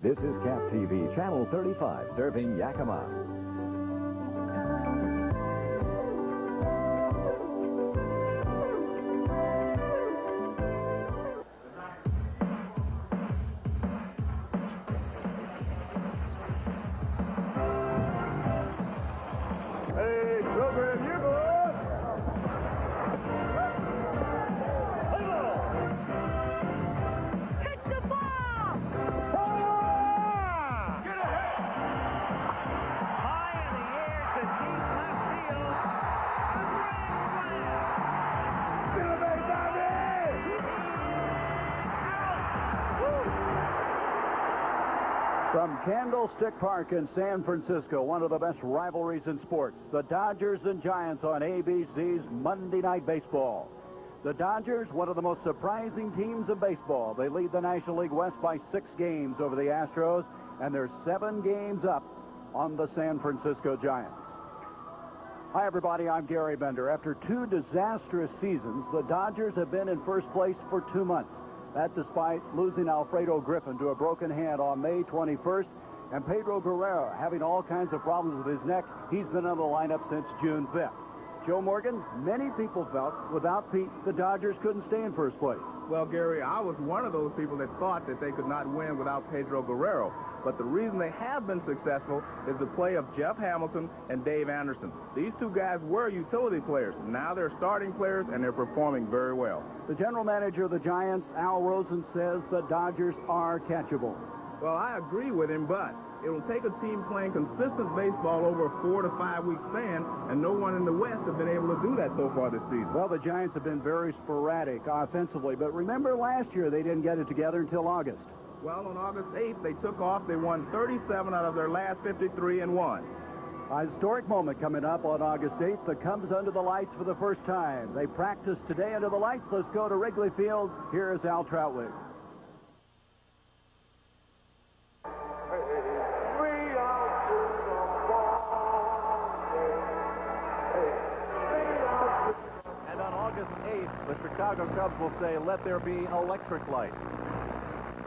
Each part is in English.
This is Cap TV, Channel 35, serving Yakima. Hey, program yearbook! Hit the ball! Get ahead! High in the air to deep left field. A grand slam! Get away, Bobby! From Candlestick Park in San Francisco, one of the best rivalries in sports, the Dodgers and Giants on ABC's Monday Night Baseball. The Dodgers, one of the most surprising teams in baseball. They lead the National League West by 6 games over the Astros, and they're 7 games up on the San Francisco Giants. Hi, everybody. I'm Gary Bender. After 2 disastrous seasons, the Dodgers have been in first place for 2 months. That despite losing Alfredo Griffin to a broken hand on May 21st, and Pedro Guerrero having all kinds of problems with his neck. He's been in the lineup since June 5th. Joe Morgan, many people felt without Pete, the Dodgers couldn't stay in first place. Well, Gary, I was one of those people that thought that they could not win without Pedro Guerrero. But the reason they have been successful is the play of Jeff Hamilton and Dave Anderson. These 2 guys were utility players. Now they're starting players, and they're performing very well. The general manager of the Giants, Al Rosen, says the Dodgers are catchable. Well, I agree with him, but it will take a team playing consistent baseball over a 4 to 5 week span, and no one in the West has been able to do that so far this season. Well, the Giants have been very sporadic offensively, but remember last year they didn't get it together until August. Well, on August 8th, they took off. They won 37 out of their last 53 and won. A historic moment coming up on August 8th. The Cubs under the lights for the first time. They practice today under the lights. Let's go to Wrigley Field. Here is Al Troutwig. And on August 8th, the Chicago Cubs will say, "Let there be electric light."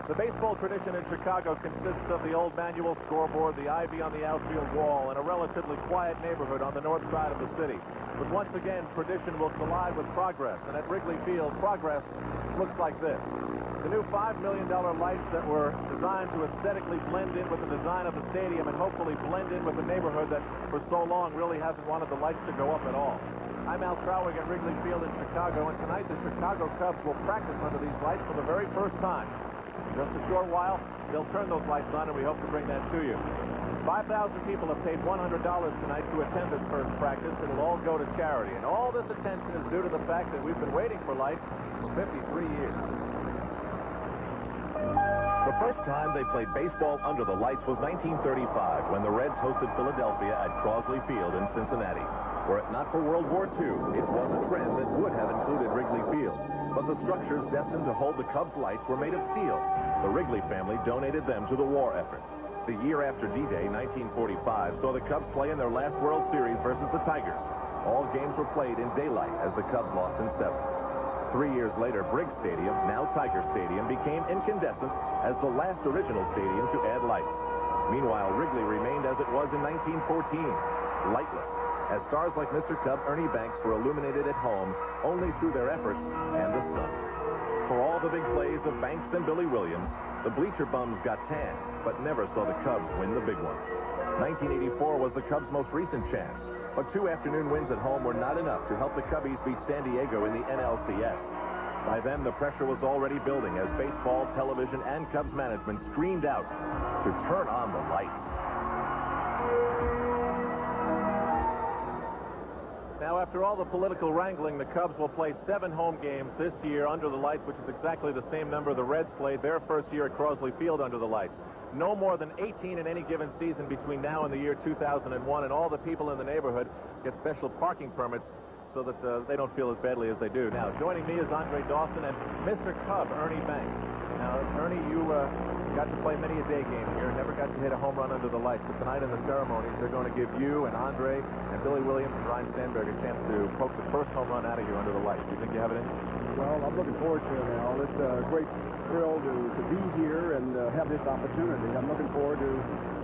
The baseball tradition in Chicago consists of the old manual scoreboard, the ivy on the outfield wall, and a relatively quiet neighborhood on the north side of the city. But once again, tradition will collide with progress, and at Wrigley Field, progress looks like this. The new $5 million lights that were designed to aesthetically blend in with the design of the stadium and hopefully blend in with the neighborhood that for so long really hasn't wanted the lights to go up at all. I'm Al Troutwig at Wrigley Field in Chicago, and tonight the Chicago Cubs will practice under these lights for the very first time. In just a short while, they'll turn those lights on, and we hope to bring that to you. 5,000 people have paid $100 tonight to attend this first practice. It'll all go to charity, and all this attention is due to the fact that we've been waiting for lights for 53 years. The first time they played baseball under the lights was 1935, when the Reds hosted Philadelphia at Crosley Field in Cincinnati. Were it not for World War II, it was a trend that would have included Wrigley Field. But the structures destined to hold the Cubs' lights were made of steel. The Wrigley family donated them to the war effort. The year after D-Day, 1945, saw the Cubs play in their last World Series versus the Tigers. All games were played in daylight as the Cubs lost in 7. 3 years later, Briggs Stadium, now Tiger Stadium, became incandescent as the last original stadium to add lights. Meanwhile, Wrigley remained as it was in 1914, lightless, as stars like Mr. Cub Ernie Banks were illuminated at home only through their efforts and the sun. For all the big plays of Banks and Billy Williams, the bleacher bums got tan, but never saw the Cubs win the big ones. 1984 was the Cubs' most recent chance, but 2 afternoon wins at home were not enough to help the Cubbies beat San Diego in the NLCS. By then, the pressure was already building as baseball, television, and Cubs management screamed out to turn on the lights. Now, after all the political wrangling, the Cubs will play 7 home games this year under the lights, which is exactly the same number the Reds played their first year at Crosley Field under the lights. No more than 18 in any given season between now and the year 2001, and all the people in the neighborhood get special parking permits so that they don't feel as badly as they do. Now, joining me is Andre Dawson and Mr. Cub, Ernie Banks. Now, Ernie, you got to play many a day game here, never got to hit a home run under the lights. But tonight in the ceremonies, they're going to give you and Andre and Billy Williams and Ryan Sandberg a chance to poke the first home run out of you under the lights. You think you have it in? Well, I'm looking forward to it now. It's a great thrilled to be here and have this opportunity. I'm looking forward to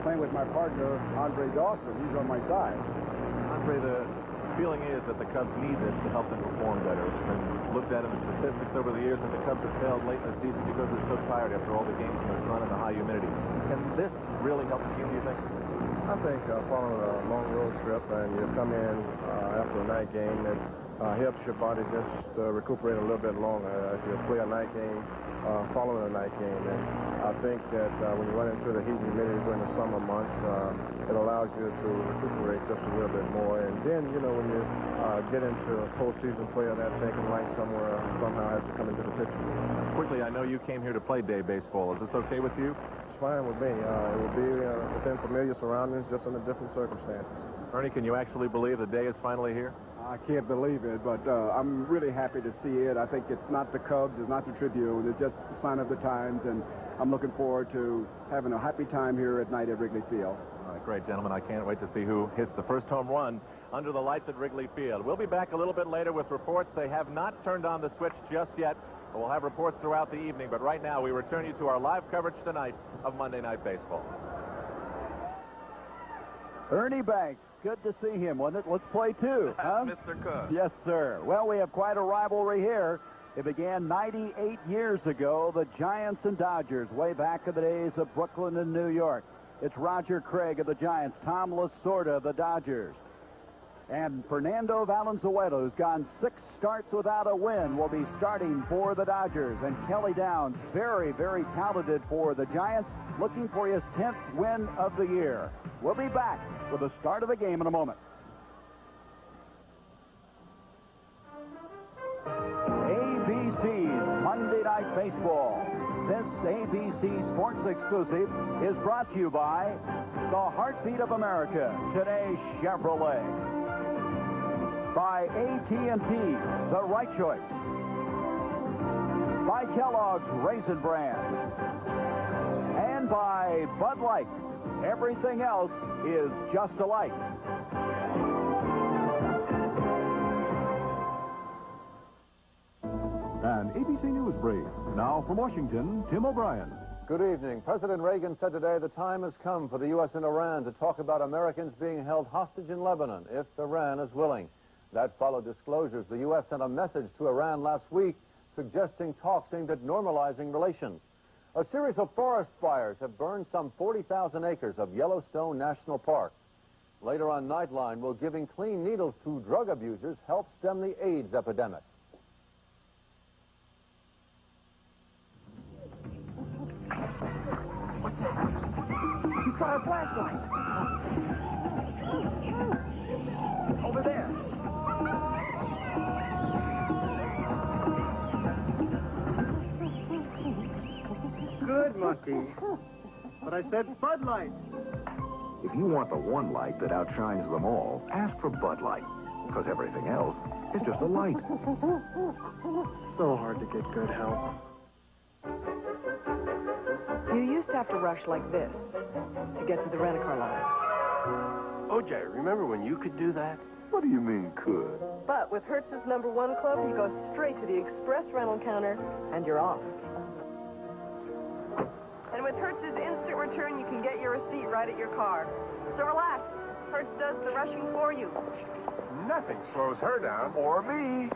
playing with my partner, Andre Dawson. He's on my side. Andre, the feeling is that the Cubs need this to help them perform better. It's been looked at in the statistics over the years that the Cubs have failed late in the season because they're so tired after all the games in the sun and the high humidity. Can this really help the team, do you think? I think following a long road trip and you come in after a night game, it helps your body just recuperate a little bit longer. If you play a night game, following a night game, and I think that when you run into the heat and humidity during the summer months, it allows you to recuperate just a little bit more. And then, you know, when you get into postseason play of that, taking life somewhere somehow has to come into the picture. Quickly, I know you came here to play day baseball. Is this okay with you? It's fine with me. It will be within familiar surroundings, just under different circumstances. Ernie, can you actually believe the day is finally here? I can't believe it, but I'm really happy to see it. I think it's not the Cubs, it's not the Tribune, it's just a sign of the times, and I'm looking forward to having a happy time here at night at Wrigley Field. All right, great, gentlemen. I can't wait to see who hits the first home run under the lights at Wrigley Field. We'll be back a little bit later with reports. They have not turned on the switch just yet, but we'll have reports throughout the evening. But right now, we return you to our live coverage tonight of Monday Night Baseball. Ernie Banks, good to see him, wasn't it? Let's play two, huh? Mr. Cook. Yes, sir. Well, we have quite a rivalry here. It began 98 years ago, the Giants and Dodgers, way back in the days of Brooklyn and New York. It's Roger Craig of the Giants, Tom Lasorda of the Dodgers. And Fernando Valenzuela, who's gone 6 starts without a win, will be starting for the Dodgers. And Kelly Downs, very, very talented for the Giants, looking for his 10th win of the year. We'll be back with the start of the game in a moment. ABC's Monday Night Baseball. This ABC Sports exclusive is brought to you by the Heartbeat of America, today Chevrolet. By AT&T, the right choice. By Kellogg's Raisin Bran. And by Bud Light. Everything else is just alike. An ABC News brief. Now from Washington, Tim O'Brien. Good evening. President Reagan said today the time has come for the U.S. and Iran to talk about Americans being held hostage in Lebanon if Iran is willing. That followed disclosures. The U.S. sent a message to Iran last week suggesting talks aimed at normalizing relations. A series of forest fires have burned some 40,000 acres of Yellowstone National Park. Later on Nightline, will giving clean needles to drug abusers help stem the AIDS epidemic? He's got our flashlight. Over there. Good, Monkey. But I said Bud Light. If you want the one light that outshines them all, ask for Bud Light, because everything else is just a light. So hard to get good help. You used to have to rush like this to get to the rent-a-car line. OJ, remember when you could do that? What do you mean, could? But with Hertz's #1 club, you go straight to the express rental counter, and you're off. And with Hertz's instant return, you can get your receipt right at your car. So relax. Hertz does the rushing for you. Nothing slows her down. Or me.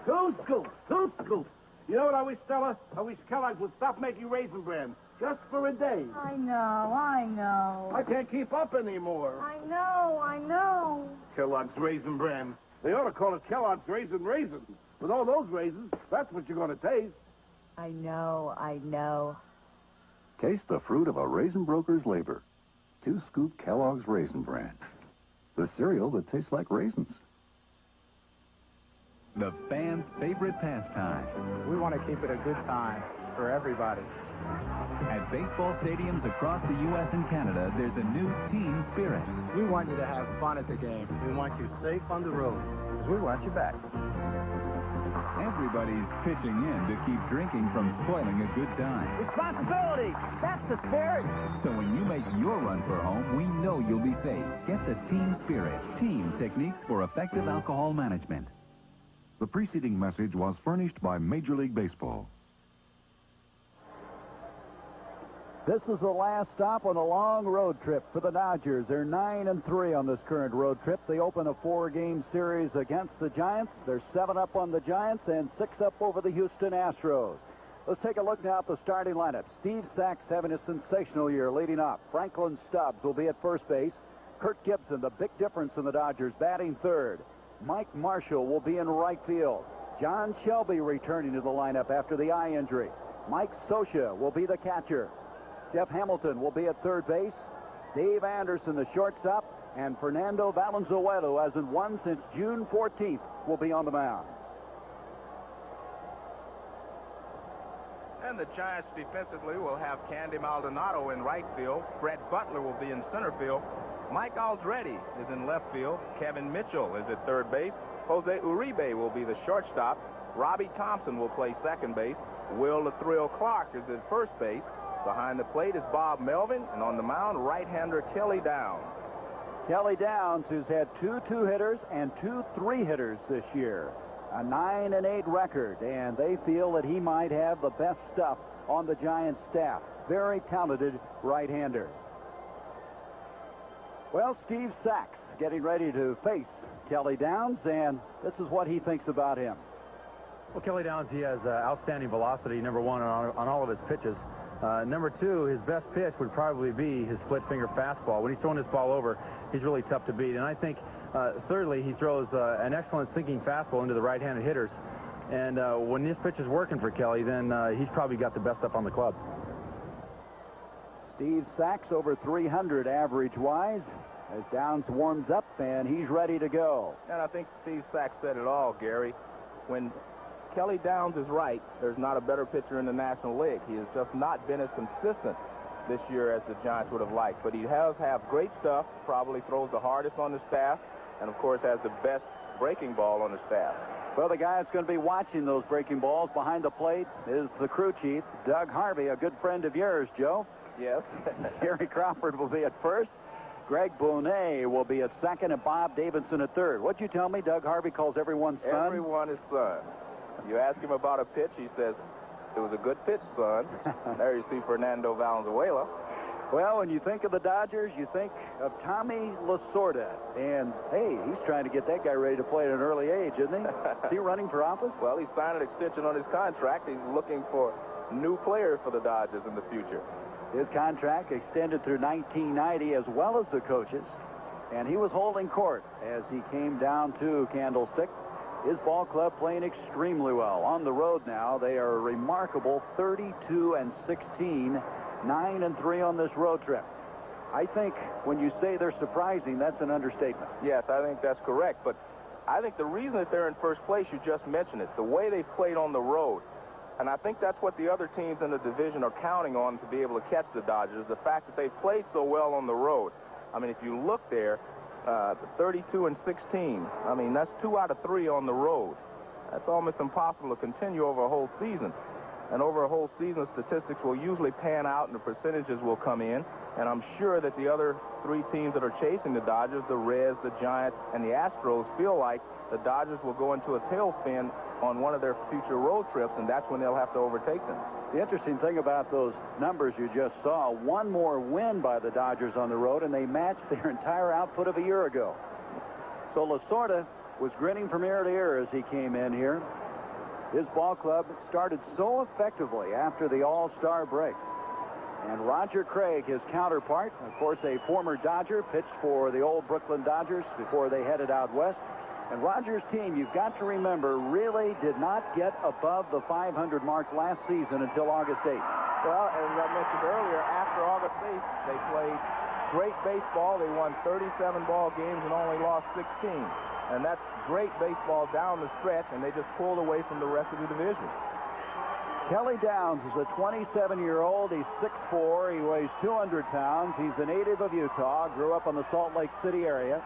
Two scoops. You know what I wish, Stella? I wish Kellogg's would stop making Raisin Bran. Just for a day. I know. I can't keep up anymore. I know. Kellogg's Raisin Bran. They ought to call it Kellogg's Raisin Raisins. With all those raisins, that's what you're going to taste. I know. Taste the fruit of a raisin broker's labor. 2-scoop Kellogg's Raisin Bran. The cereal that tastes like raisins. The fans' favorite pastime. We want to keep it a good time for everybody. At baseball stadiums across the U.S. and Canada, there's a new team spirit. We want you to have fun at the game. We want you safe on the road, because we want you back. Everybody's pitching in to keep drinking from spoiling a good time. Responsibility. That's the spirit. So when you make your run for home, we know you'll be safe. Get the team spirit. Team techniques for effective alcohol management. The preceding message was furnished by Major League Baseball. This is the last stop on a long road trip for the Dodgers. They're 9-3 on this current road trip. They open a 4-game series against the Giants. They're 7 up on the Giants and 6 up over the Houston Astros. Let's take a look now at the starting lineup. Steve Sachs having a sensational year leading off. Franklin Stubbs will be at first base. Kurt Gibson, the big difference in the Dodgers, batting third. Mike Marshall will be in right field. John Shelby returning to the lineup after the eye injury. Mike Scioscia will be the catcher. Jeff Hamilton will be at third base. Dave Anderson, the shortstop, and Fernando Valenzuela, who hasn't won since June 14th, will be on the mound. And the Giants defensively will have Candy Maldonado in right field. Brett Butler will be in center field. Mike Aldrete is in left field. Kevin Mitchell is at third base. Jose Uribe will be the shortstop. Robbie Thompson will play second base. Will the Thrill Clark is at first base. Behind the plate is Bob Melvin, and on the mound, right-hander Kelly Downs. Kelly Downs, who's had 2 2-hitters and 2 3-hitters this year. A 9-8 record, and they feel that he might have the best stuff on the Giants staff. Very talented right-hander. Well, Steve Sachs getting ready to face Kelly Downs, and this is what he thinks about him. Well, Kelly Downs, he has outstanding velocity, number one, on all of his pitches. Number two, his best pitch would probably be his split-finger fastball. When he's throwing this ball over, he's really tough to beat. And I think, thirdly, he throws an excellent sinking fastball into the right-handed hitters. And when this pitch is working for Kelly, then he's probably got the best stuff on the club. Steve Sachs over 300 average-wise as Downs warms up, and he's ready to go. And I think Steve Sachs said it all, Gary. When Kelly Downs is right, there's not a better pitcher in the National League. He has just not been as consistent this year as the Giants would have liked. But he does have great stuff, probably throws the hardest on the staff, and, of course, has the best breaking ball on the staff. Well, the guy that's going to be watching those breaking balls behind the plate is the crew chief, Doug Harvey, a good friend of yours, Joe. Yes. Jerry Crawford will be at first. Greg Bonet will be at second, and Bob Davidson at third. What'd you tell me? Doug Harvey calls everyone son? Everyone is son. You ask him about a pitch, he says, it was a good pitch, son. There you see Fernando Valenzuela. Well, when you think of the Dodgers, you think of Tommy Lasorda. And, hey, he's trying to get that guy ready to play at an early age, isn't he? Is he running for office? Well, he signed an extension on his contract. He's looking for new players for the Dodgers in the future. His contract extended through 1990 as well as the coaches. And he was holding court as he came down to Candlestick. His ball club playing extremely well. On the road now, they are a remarkable 32-16, 9-3 on this road trip. I think when you say they're surprising, that's an understatement. Yes, I think that's correct. But I think the reason that they're in first place, you just mentioned it, the way they played on the road. And I think that's what the other teams in the division are counting on to be able to catch the Dodgers, the fact that they played so well on the road. I mean, if you look there, 32-16. I mean, that's 2 out of 3 on the road. That's almost impossible to continue over a whole season. And over a whole season, statistics will usually pan out and the percentages will come in. And I'm sure that the other 3 teams that are chasing the Dodgers, the Reds, the Giants, and the Astros, feel like the Dodgers will go into a tailspin on one of their future road trips, and that's when they'll have to overtake them. The interesting thing about those numbers you just saw, one more win by the Dodgers on the road, and they matched their entire output of a year ago. So Lasorda was grinning from ear to ear as he came in here. His ball club started so effectively after the All-Star break. And Roger Craig, his counterpart, of course a former Dodger, pitched for the old Brooklyn Dodgers before they headed out west. And Roger's team, you've got to remember, really did not get above the 500 mark last season until August 8th. Well, as I mentioned earlier, after August 8th, they played great baseball. They won 37 ball games and only lost 16. And that's great baseball down the stretch, and they just pulled away from the rest of the division. Kelly Downs is a 27-year-old. He's 6'4". He weighs 200 pounds. He's a native of Utah, grew up in the Salt Lake City area.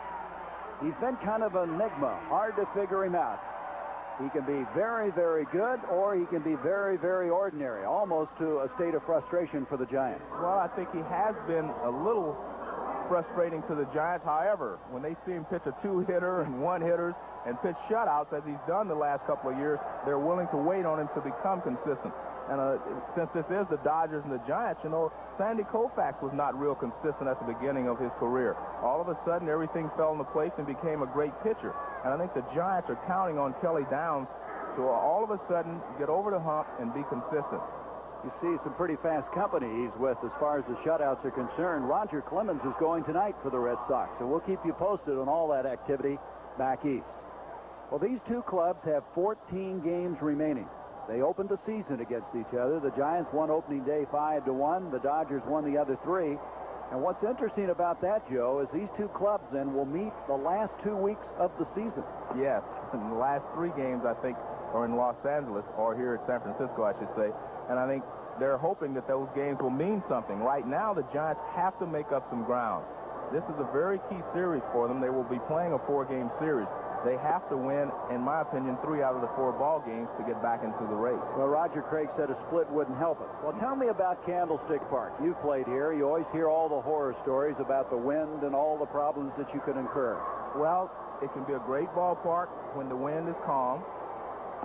He's been kind of an enigma, hard to figure him out. He can be very, very good, or he can be very, very ordinary, almost to a state of frustration for the Giants. Well, I think he has been a little frustrating to the Giants. However, when they see him pitch a two-hitter and one-hitters and pitch shutouts, as he's done the last couple of years, they're willing to wait on him to become consistent. And since this is the Dodgers and the Giants, you know, Sandy Koufax was not real consistent at the beginning of his career. All of a sudden, everything fell into place and became a great pitcher. And I think the Giants are counting on Kelly Downs to all of a sudden get over the hump and be consistent. You see some pretty fast company he's with as far as the shutouts are concerned. Roger Clemens is going tonight for the Red Sox, so we'll keep you posted on all that activity back east. Well, these two clubs have 14 games remaining. They opened the season against each other. The Giants won opening day 5-1. The Dodgers won the other 3. And what's interesting about that, Joe, is these two clubs then will meet the last 2 weeks of the season. Yes, and the last 3 games, I think, are in Los Angeles, or here at San Francisco, I should say. And I think they're hoping that those games will mean something. Right now, the Giants have to make up some ground. This is a very key series for them. They will be playing a 4-game series. They have to win, in my opinion, 3 out of the 4 ball games to get back into the race. Well, Roger Craig said a split wouldn't help us. Well, tell me about Candlestick Park. You've played here. You always hear all the horror stories about the wind and all the problems that you could incur. Well, it can be a great ballpark when the wind is calm.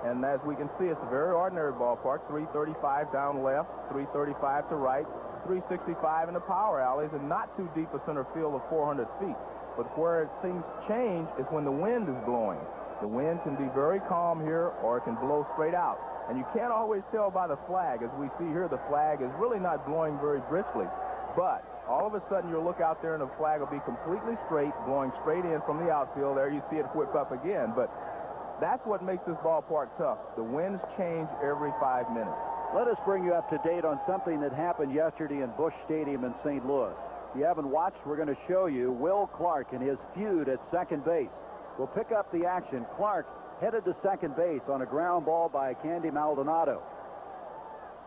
And as we can see, it's a very ordinary ballpark. 335 down left, 335 to right, 365 in the power alleys, and not too deep a center field of 400 feet. But where things change is when the wind is blowing. The wind can be very calm here, or it can blow straight out. And you can't always tell by the flag. As we see here, the flag is really not blowing very briskly. But all of a sudden, you'll look out there and the flag will be completely straight, blowing straight in from the outfield. There you see it whip up again. But that's what makes this ballpark tough. The winds change every 5 minutes. Let us bring you up to date on something that happened yesterday in Busch Stadium in St. Louis. If you haven't watched, we're going to show you Will Clark and his feud at second base. We'll pick up the action. Clark headed to second base on a ground ball by Candy Maldonado.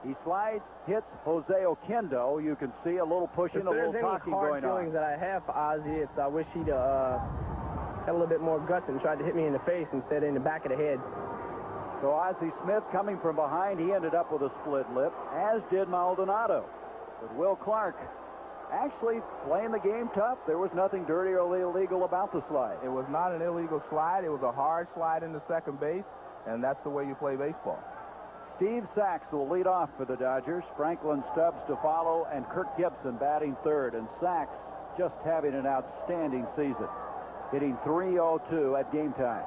He slides, hits Jose Oquendo. You can see a little pushing, a little talking going on. If there's any hard feelings that I have for Ozzie, it's I wish he'd had a little bit more guts and tried to hit me in the face instead of in the back of the head. So Ozzie Smith coming from behind, he ended up with a split lip, as did Maldonado. But Will Clark actually playing the game tough. There was nothing dirty or illegal about the slide. It was not an illegal slide. It was a hard slide into second base, and that's the way you play baseball. Steve Sachs will lead off for the Dodgers. Franklin Stubbs to follow, and Kirk Gibson batting third. And Sachs just having an outstanding season, hitting .302 at game time.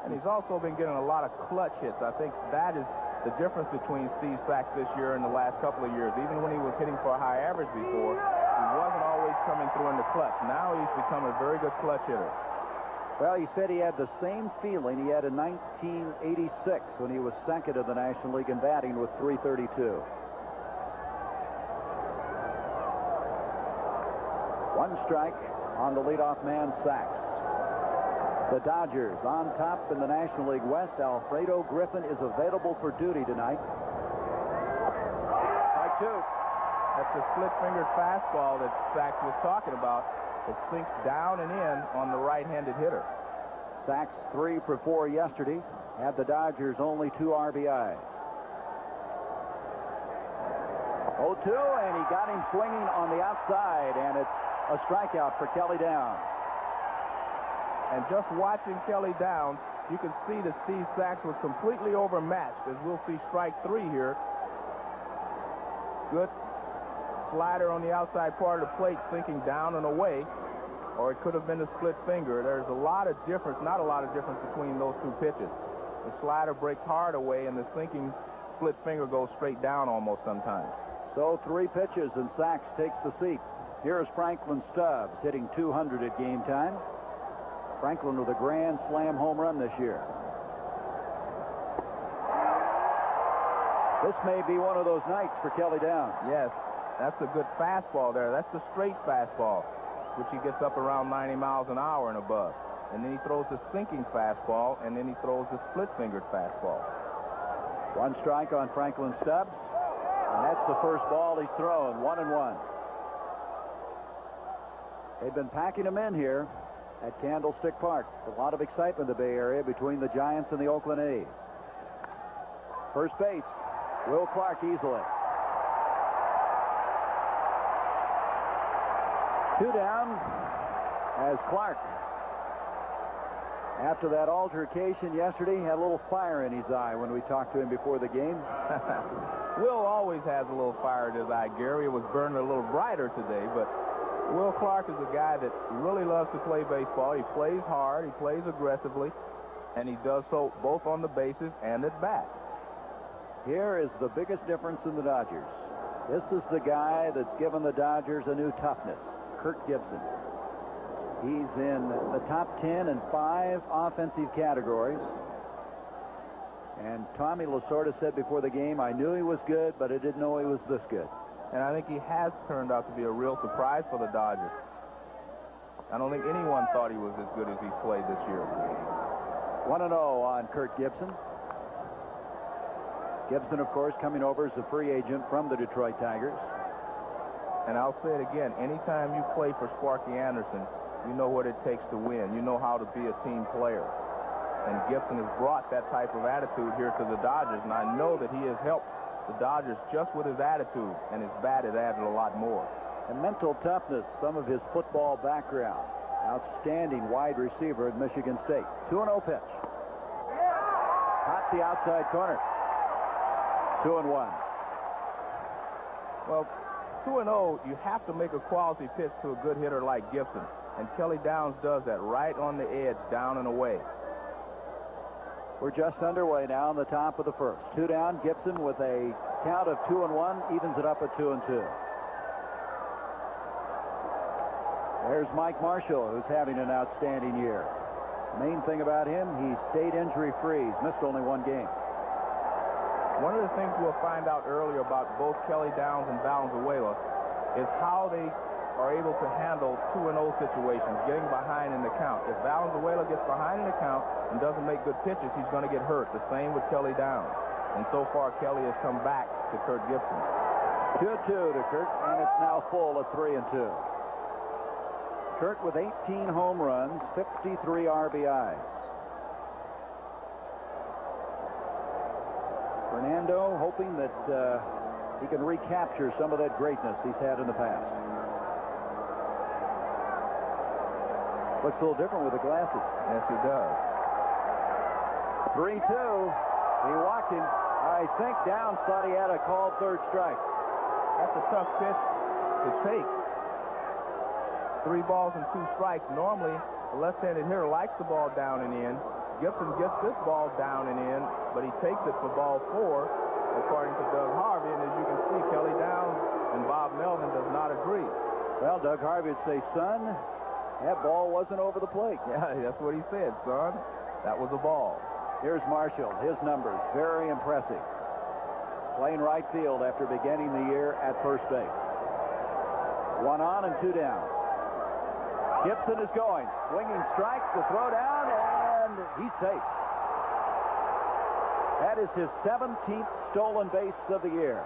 And he's also been getting a lot of clutch hits. I think that is the difference between Steve Sachs this year and the last couple of years. Even when he was hitting for a high average before, he wasn't always coming through in the clutch. Now he's become a very good clutch hitter. Well, he said he had the same feeling he had in 1986 when he was second in the National League in batting with .332. One strike on the leadoff man, Sachs. The Dodgers on top in the National League West. Alfredo Griffin is available for duty tonight. Strike 2. That's the split-fingered fastball that Sachs was talking about. It sinks down and in on the right-handed hitter. Sachs 3 for 4 yesterday. Had the Dodgers only 2 RBIs. 0-2, and he got him swinging on the outside, and it's a strikeout for Kelly Downs. And just watching Kelly Downs, you can see that Steve Sachs was completely overmatched, as we'll see strike 3 here. Good slider on the outside part of the plate, sinking down and away, or it could have been a split finger. There's a lot of difference, not a lot of difference between those two pitches. The slider breaks hard away, and the sinking split finger goes straight down almost sometimes. So 3 pitches, and Sachs takes the seat. Here's Franklin Stubbs hitting .200 at game time. Franklin with a grand slam home run this year. This may be one of those nights for Kelly Downs. Yes, that's a good fastball there. That's the straight fastball, which he gets up around 90 miles an hour and above. And then he throws the sinking fastball, and then he throws the split-fingered fastball. 1 strike on Franklin Stubbs, and that's the first ball he's thrown. 1-1. They've been packing him in here at Candlestick Park. A lot of excitement in the Bay Area between the Giants and the Oakland A's. First base, Will Clark easily. Two down as Clark, after that altercation yesterday, had a little fire in his eye when we talked to him before the game. Will always has a little fire in his eye, Gary. It was burning a little brighter today, but Will Clark is a guy that really loves to play baseball. He plays hard, he plays aggressively, and he does so both on the bases and at bat. Here is the biggest difference in the Dodgers. This is the guy that's given the Dodgers a new toughness, Kirk Gibson. He's in the top 10 in 5 offensive categories. And Tommy Lasorda said before the game, I knew he was good, but I didn't know he was this good. And I think he has turned out to be a real surprise for the Dodgers. I don't think anyone thought he was as good as he's played this year. 1-0 on Kirk Gibson. Gibson, of course, coming over as a free agent from the Detroit Tigers. And I'll say it again, anytime you play for Sparky Anderson, you know what it takes to win. You know how to be a team player. And Gibson has brought that type of attitude here to the Dodgers, and I know that he has helped the Dodgers just with his attitude, and his bat has added a lot more. And mental toughness, some of his football background. Outstanding wide receiver at Michigan State. 2-0 pitch. Hot the outside corner. 2-1. Well, 2-0, you have to make a quality pitch to a good hitter like Gibson. And Kelly Downs does that right on the edge, down and away. We're just underway now in the top of the first. 2 down. Gibson with a count of 2-1, evens it up at 2-2. There's Mike Marshall, who's having an outstanding year. Main thing about him, he stayed injury-free. He's missed only 1 game. One of the things we'll find out earlier about both Kelly Downs and Valenzuela is how they are able to handle 2-0 situations, getting behind in the count. If Valenzuela gets behind in the count and doesn't make good pitches, he's going to get hurt. The same with Kelly Downs. And so far, Kelly has come back to Kirk Gibson. 2-2 to Kirk, and it's now full at 3-2. Kirk with 18 home runs, 53 RBIs. Fernando hoping that he can recapture some of that greatness he's had in the past. Looks a little different with the glasses. Yes, he does. 3-2. He walked him. I think Downs thought he had a called third strike. That's a tough pitch to take. 3 balls and 2 strikes. Normally, the left-handed hitter likes the ball down and in. Gibson gets this ball down and in, but he takes it for ball 4, according to Doug Harvey. And as you can see, Kelly Downs and Bob Melvin does not agree. Well, Doug Harvey would say, son, that ball wasn't over the plate. Yeah, that's what he said, son. That was a ball. Here's Marshall. His numbers, very impressive. Playing right field after beginning the year at first base. 1 on and 2 down. Gibson is going. Swinging strike, the throw down, and he's safe. That is his 17th stolen base of the year.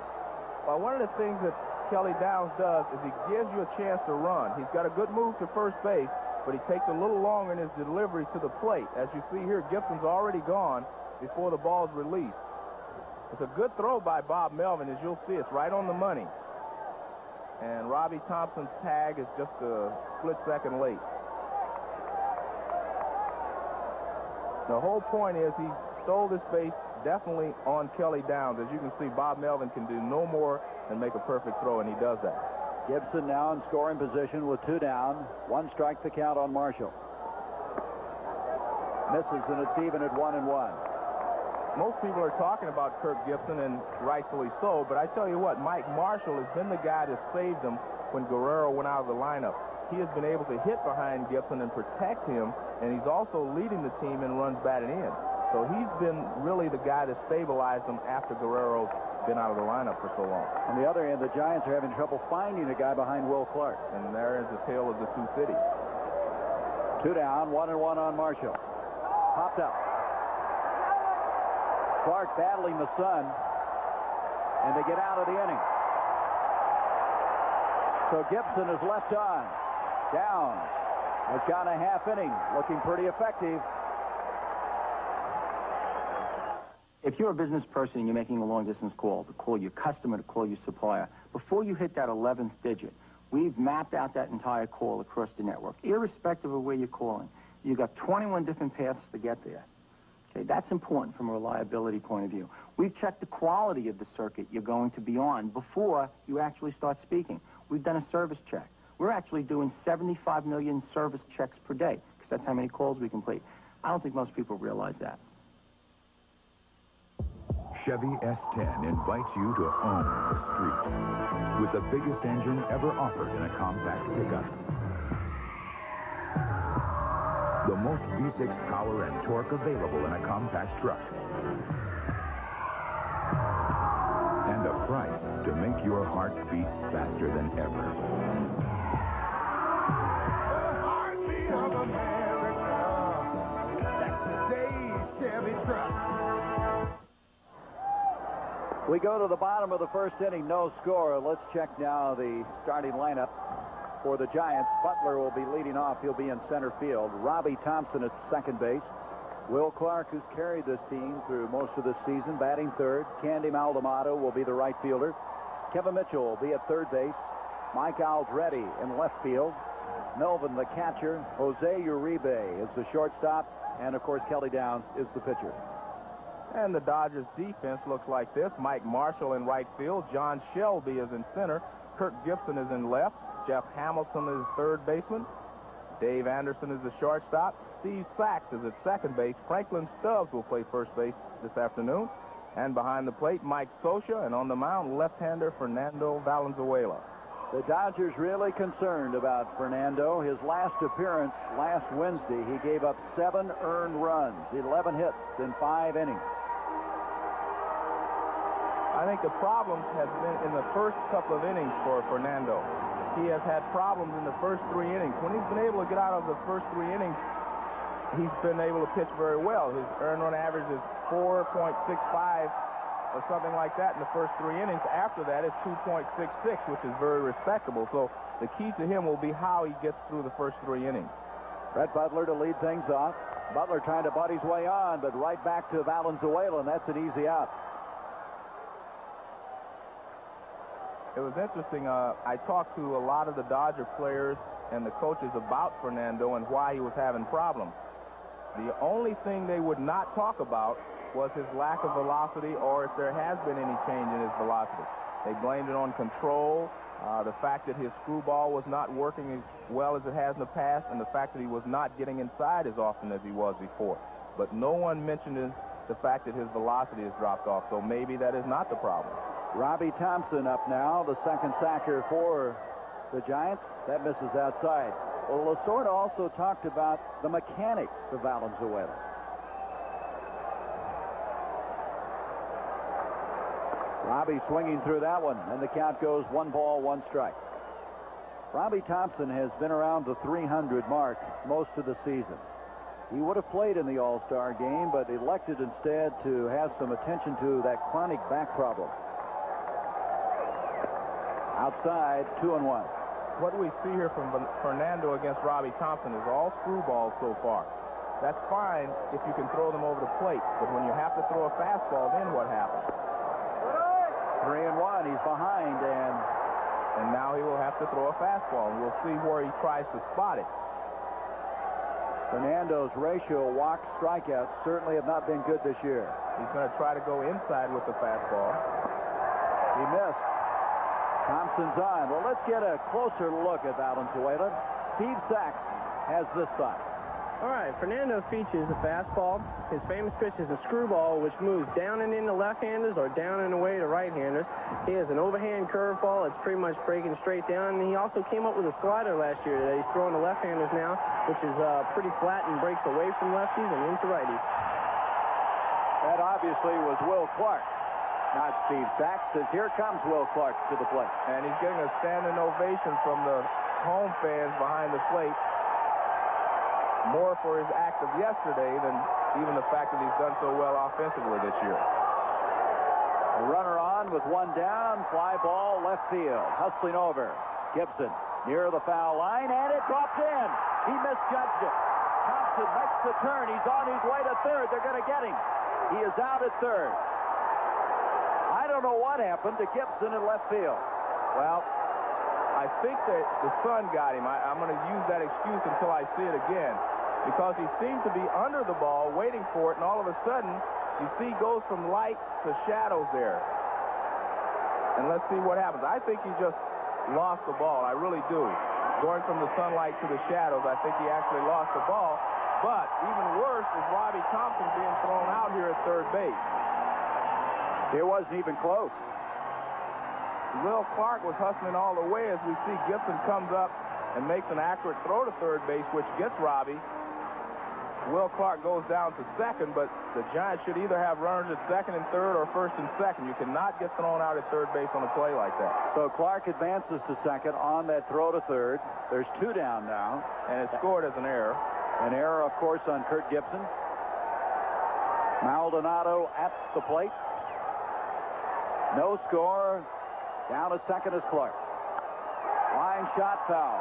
Well, one of the things that Kelly Downs does is he gives you a chance to run. He's got a good move to first base, but he takes a little longer in his delivery to the plate. As you see here, Gibson's already gone before the ball's released. It's a good throw by Bob Melvin. As you'll see, it's right on the money. And Robbie Thompson's tag is just a split second late. The whole point is he stole this base definitely on Kelly Downs. As you can see, Bob Melvin can do no more than make a perfect throw, and he does that. Gibson now in scoring position with 2 down. 1 strike the count on Marshall. Misses, and it's even at 1-1. Most people are talking about Kirk Gibson, and rightfully so, but I tell you what, Mike Marshall has been the guy that saved him when Guerrero went out of the lineup. He has been able to hit behind Gibson and protect him, and he's also leading the team in runs batted in. So he's been really the guy that stabilized them after Guerrero's been out of the lineup for so long. On the other hand, the Giants are having trouble finding a guy behind Will Clark. And there is the tale of the 2 cities. 2 down, 1-1 on Marshall. Popped up. Clark battling the sun, and they get out of the inning. So Gibson is left on. Down. Has gone a half inning, looking pretty effective. If you're a business person and you're making a long-distance call, to call your customer, to call your supplier, before you hit that 11th digit, We've mapped out that entire call across the network, irrespective of where you're calling. You've got 21 different paths to get there. Okay, that's important from a reliability point of view. We've checked the quality of the circuit you're going to be on before you actually start speaking. We've done a service check. We're actually doing 75 million service checks per day, because that's how many calls we complete. I don't think most people realize that. Chevy S10 invites you to own the street with the biggest engine ever offered in a compact pickup. The most V6 power and torque available in a compact truck. And a price to make your heart beat faster than ever. The heartbeat of America. That's today's Chevy truck. We go to the bottom of the first inning, no score. Let's check now the starting lineup for the Giants. Butler will be leading off. He'll be in center field. Robbie Thompson at second base. Will Clark, who's carried this team through most of the season, batting third. Candy Maldonado will be the right fielder. Kevin Mitchell will be at third base. Mike Aldretti in left field. Melvin, the catcher. Jose Uribe is the shortstop. And, of course, Kelly Downs is the pitcher. And the Dodgers defense looks like this. Mike Marshall in right field. John Shelby is in center. Kirk Gibson is in left. Jeff Hamilton is third baseman. Dave Anderson is the shortstop. Steve Sachs is at second base. Franklin Stubbs will play first base this afternoon. And behind the plate, Mike Scioscia. And on the mound, left-hander Fernando Valenzuela. The Dodgers really concerned about Fernando. His last appearance last Wednesday, he gave up 7 earned runs, 11 hits in 5 innings. I think the problem has been in the first couple of innings for Fernando. He has had problems in the first 3 innings. When he's been able to get out of the first 3 innings, he's been able to pitch very well. His earned run average is 4.65 or something like that in the first 3 innings. After that, it's 2.66, which is very respectable. So the key to him will be how he gets through the first 3 innings. Brett Butler to lead things off. Butler trying to butt his way on, but right back to Valenzuela, and that's an easy out. It was interesting. I talked to a lot of the Dodger players and the coaches about Fernando and why he was having problems. The only thing they would not talk about was his lack of velocity, or if there has been any change in his velocity. They blamed it on control, the fact that his screwball was not working as well as it has in the past, and the fact that he was not getting inside as often as he was before. But no one mentioned the fact that his velocity has dropped off, so maybe that is not the problem. Robbie Thompson up now, the second sacker for the Giants. That misses outside. Well, Lasorda also talked about the mechanics of Valenzuela. Robbie swinging through that one, and the count goes 1 ball, 1 strike. Robbie Thompson has been around the 300 mark most of the season. He would have played in the All-Star game, but elected instead to have some attention to that chronic back problem. Outside, 2-1. What we see here from Fernando against Robbie Thompson is all screwballs so far. That's fine if you can throw them over the plate, but when you have to throw a fastball, then what happens? 3-1, he's behind, and now he will have to throw a fastball, and we'll see where he tries to spot it. Fernando's ratio of walks, strikeouts certainly have not been good this year. He's going to try to go inside with the fastball. He missed. Thompson's on. Well, let's get a closer look at Valenzuela. Steve Sachs has this thought. All right, Fernando features a fastball. His famous pitch is a screwball, which moves down and into left-handers or down and away to right-handers. He has an overhand curveball. It's pretty much breaking straight down. And he also came up with a slider last year that he's throwing to left-handers now, which is pretty flat and breaks away from lefties and into righties. That obviously was Will Clark, not Steve Sachs. As here comes Will Clark to the plate. And he's getting a standing ovation from the home fans behind the plate. More for his act of yesterday than even the fact that he's done so well offensively this year. A runner on with 1 down. Fly ball left field. Hustling over. Gibson near the foul line, and it dropped in. He misjudged it. Thompson makes the turn. He's on his way to third. They're going to get him. He is out at third. I don't know what happened to Gibson in left field. Well, I think that the sun got him. I'm going to use that excuse until I see it again, because he seemed to be under the ball waiting for it, and all of a sudden, you see, goes from light to shadows there. And let's see what happens. I think he just lost the ball. I really do. Going from the sunlight to the shadows, I think he actually lost the ball. But even worse is Robbie Thompson being thrown out here at third base. It wasn't even close. Will Clark was hustling all the way as we see Gibson comes up and makes an accurate throw to third base, which gets Robbie. Will Clark goes down to second, but the Giants should either have runners at second and third or first and second. You cannot get thrown out at third base on a play like that. So Clark advances to second on that throw to third. There's 2 down now. And it's scored as an error. An error, of course, on Kurt Gibson. Maldonado at the plate. No score. Down at second is Clark. Line shot foul.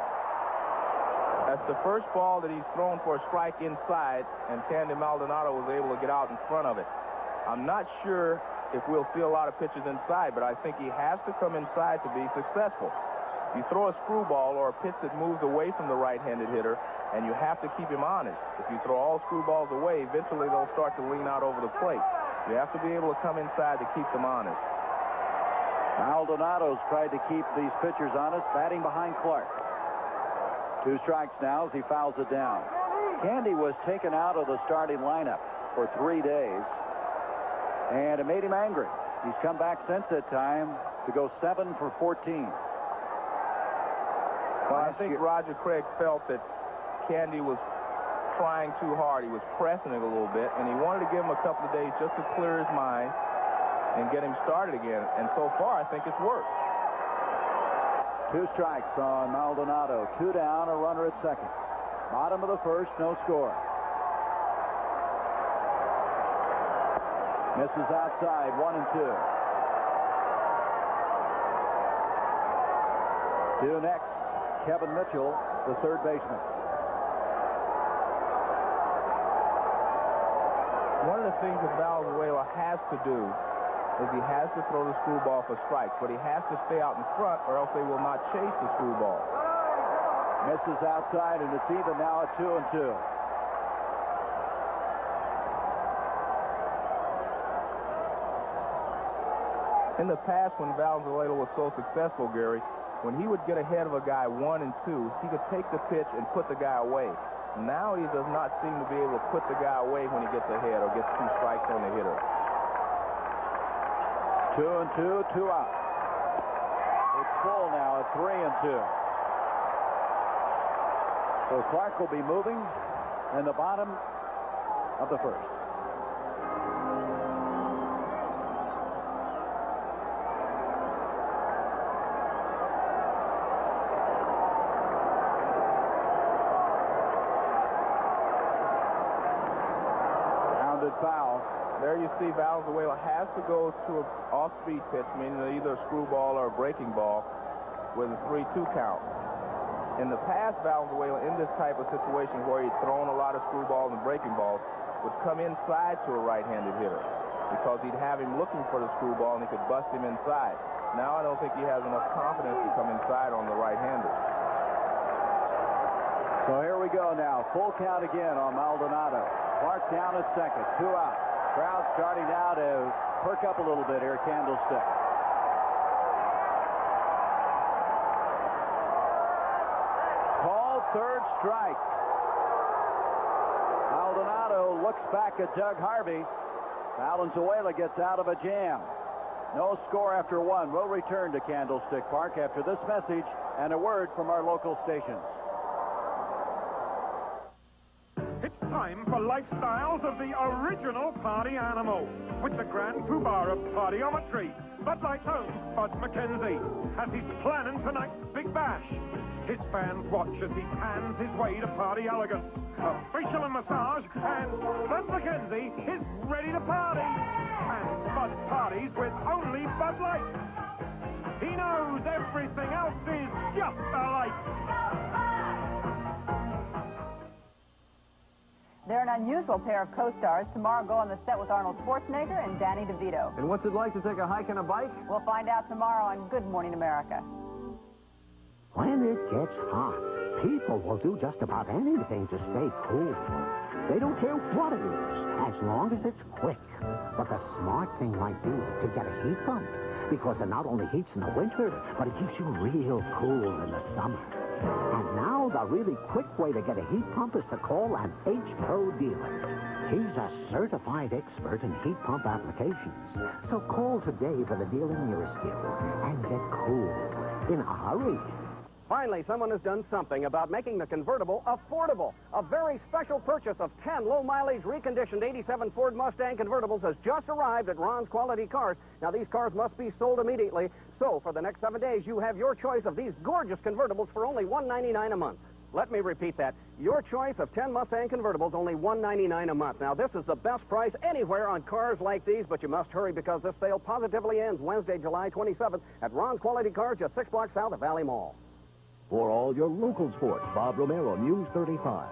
That's the first ball that he's thrown for a strike inside, and Candy Maldonado was able to get out in front of it. I'm not sure if we'll see a lot of pitches inside, but I think he has to come inside to be successful. You throw a screwball or a pitch that moves away from the right-handed hitter, and you have to keep him honest. If you throw all screwballs away, eventually they'll start to lean out over the plate. You have to be able to come inside to keep them honest. Maldonado's tried to keep these pitchers honest, batting behind Clark. 2 strikes now as he fouls it down. Candy was taken out of the starting lineup for 3 days, and it made him angry. He's come back since that time to go 7 for 14. Well, I think Roger Craig felt that Candy was trying too hard. He was pressing it a little bit, and he wanted to give him a couple of days just to clear his mind and get him started again. And so far, I think it's worked. 2 strikes on Maldonado. 2 down, a runner at second. Bottom of the first, no score. Misses outside, 1 and 2. Due next, Kevin Mitchell, the third baseman. One of the things that Valenzuela has to do is he has to throw the screwball for strikes, but he has to stay out in front or else they will not chase the screwball. Misses outside, and it's even now at 2 and 2. In the past, when Valenzuela was so successful, Gary, when he would get ahead of a guy 1 and 2, he could take the pitch and put the guy away. Now he does not seem to be able to put the guy away when he gets ahead or gets 2 strikes on the hitter. 2 and 2, 2 out. It's full now at 3 and 2. So Clark will be moving in the bottom of the first. Rounded foul. There you see Valenzuela has to go to an off-speed pitch, meaning either a screwball or a breaking ball with a 3-2 count. In the past, Valenzuela, in this type of situation where he'd thrown a lot of screwballs and breaking balls, would come inside to a right-handed hitter because he'd have him looking for the screwball and he could bust him inside. Now I don't think he has enough confidence to come inside on the right-hander. So here we go now. Full count again on Maldonado. Clark down at second. 2 out. Crowd starting now to perk up a little bit here, Candlestick. Call third strike. Maldonado looks back at Doug Harvey. Valenzuela gets out of a jam. No score after 1. We'll return to Candlestick Park after this message and a word from our local stations. It's time for Lifestyles of the Original Party Animal with the Grand Poobah of Partyometry, Bud Light's own Bud McKenzie, as he's planning tonight's Big Bash. His fans watch as he pans his way to party elegance, a facial and massage, and Bud McKenzie is ready to party. And Spud parties with only Bud Light. He knows everything else is just a light. They're an unusual pair of co-stars. Tomorrow go on the set with Arnold Schwarzenegger and Danny DeVito. And what's it like to take a hike on a bike? We'll find out tomorrow on Good Morning America. When it gets hot, people will do just about anything to stay cool. They don't care what it is, as long as it's quick. But the smart thing might be to get a heat pump, because it not only heats in the winter, but it keeps you real cool in the summer. And now the really quick way to get a heat pump is to call an H-Pro dealer. He's a certified expert in heat pump applications. So call today for the dealer nearest you and get cool in a hurry. Finally, someone has done something about making the convertible affordable. A very special purchase of 10 low-mileage reconditioned 87 Ford Mustang convertibles has just arrived at Ron's Quality Cars. Now, these cars must be sold immediately. So, for the next 7 days, you have your choice of these gorgeous convertibles for only $199 a month. Let me repeat that. Your choice of 10 Mustang convertibles, only $199 a month. Now, this is the best price anywhere on cars like these, but you must hurry because this sale positively ends Wednesday, July 27th at Ron's Quality Cars, just 6 blocks south of Valley Mall. For all your local sports, Bob Romero, News 35.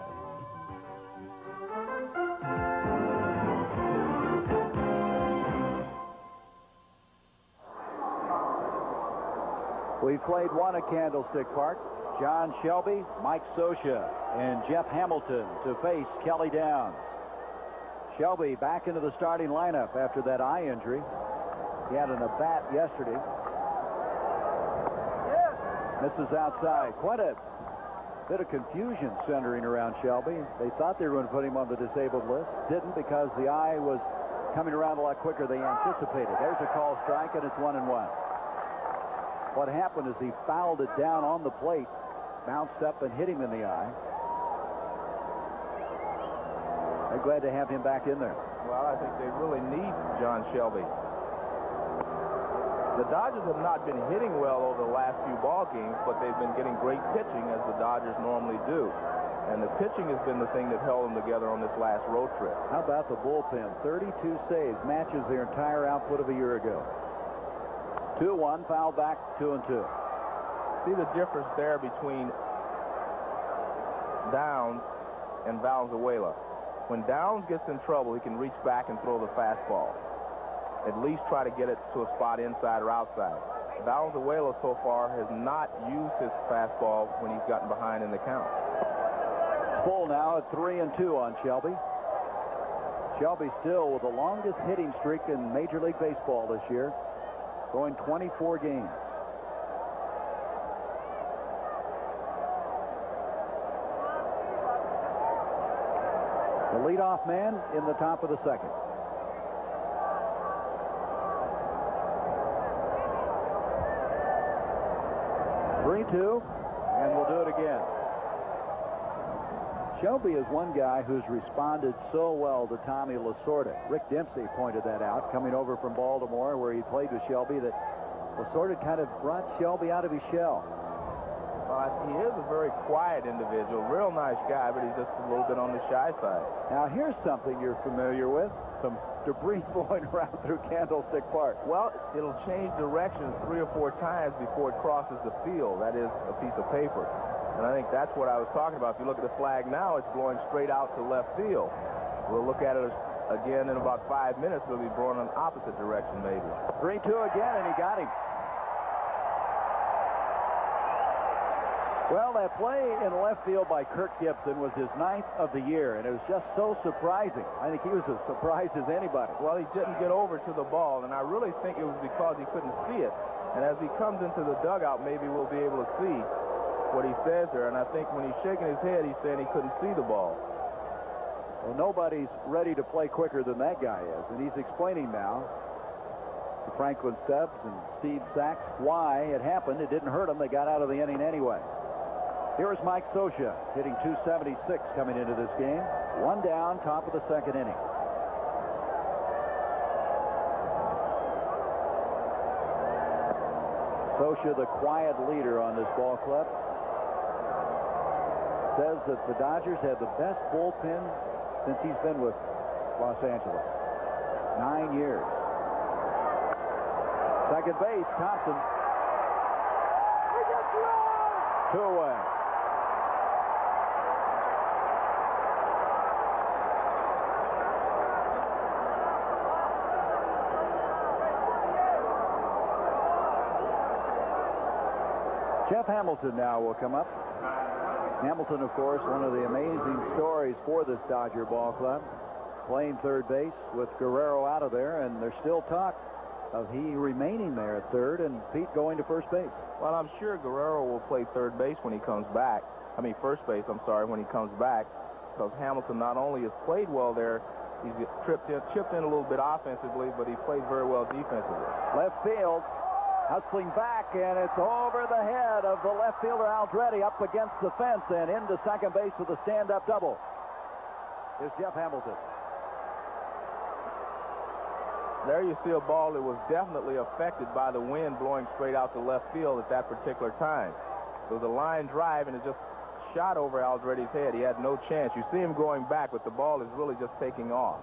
We played one at Candlestick Park. John Shelby, Mike Scioscia, and Jeff Hamilton to face Kelly Downs. Shelby back into the starting lineup after that eye injury. He had an at-bat yesterday. Misses outside. Quite a bit of confusion centering around Shelby. They thought they were going to put him on the disabled list. Didn't, because the eye was coming around a lot quicker than they anticipated. There's a call strike, and it's 1-1. What happened is he fouled it down on the plate, bounced up and hit him in the eye. They're glad to have him back in there. Well, I think they really need John Shelby. The Dodgers have not been hitting well over the last few ball games, but they've been getting great pitching, as the Dodgers normally do. And the pitching has been the thing that held them together on this last road trip. How about the bullpen? 32 saves, matches their entire output of a year ago. 2-1, foul back, 2-2. See the difference there between Downs and Valenzuela. When Downs gets in trouble, he can reach back and throw the fastball. At least try to get it to a spot inside or outside. Valenzuela so far has not used his fastball when he's gotten behind in the count. Full now at 3-2 on Shelby. Shelby still with the longest hitting streak in Major League Baseball this year, going 24 games. The leadoff man in the top of the second. 3-2, and we'll do it again. Shelby is one guy who's responded so well to Tommy Lasorda. Rick Dempsey pointed that out, coming over from Baltimore, where he played with Shelby, that Lasorda kind of brought Shelby out of his shell. He is a very quiet individual, real nice guy, but he's just a little bit on the shy side. Now, here's something you're familiar with. Some debris blowing around through Candlestick Park. Well, it'll change directions 3 or 4 times before it crosses the field. That is a piece of paper. And I think that's what I was talking about. If you look at the flag now, it's blowing straight out to left field. We'll look at it again in about 5 minutes. It'll be blowing in the opposite direction, maybe. 3-2 again, and he got him. Well, that play in left field by Kirk Gibson was his 9th of the year, and it was just so surprising. I think he was as surprised as anybody. Well, he didn't get over to the ball, and I really think it was because he couldn't see it. And as he comes into the dugout, maybe we'll be able to see what he says there. And I think when he's shaking his head, he's saying he couldn't see the ball. Well, nobody's ready to play quicker than that guy is, and he's explaining now to Franklin Stubbs and Steve Sachs why it happened. It didn't hurt them. They got out of the inning anyway. Here is Mike Scioscia hitting .276 coming into this game. 1 down, top of the second inning. Scioscia, the quiet leader on this ball club, says that the Dodgers have the best bullpen since he's been with Los Angeles. 9 years. Second base, Thompson. 2 away. Jeff Hamilton now will come up. Hamilton, of course, one of the amazing stories for this Dodger ball club. Playing third base with Guerrero out of there, and there's still talk of he remaining there at third and Pete going to first base. Well, I'm sure Guerrero will play third base when he comes back. I mean, first base, I'm sorry, when he comes back. Because Hamilton not only has played well there, he's chipped in a little bit offensively, but he played very well defensively. Left field, hustling back, and it's over the head of the left fielder Aldretti up against the fence and into second base with a stand-up double. Here's Jeff Hamilton. There you see a ball that was definitely affected by the wind blowing straight out to left field at that particular time. It was a line drive, and it just shot over Aldretti's head. He had no chance. You see him going back, but the ball is really just taking off.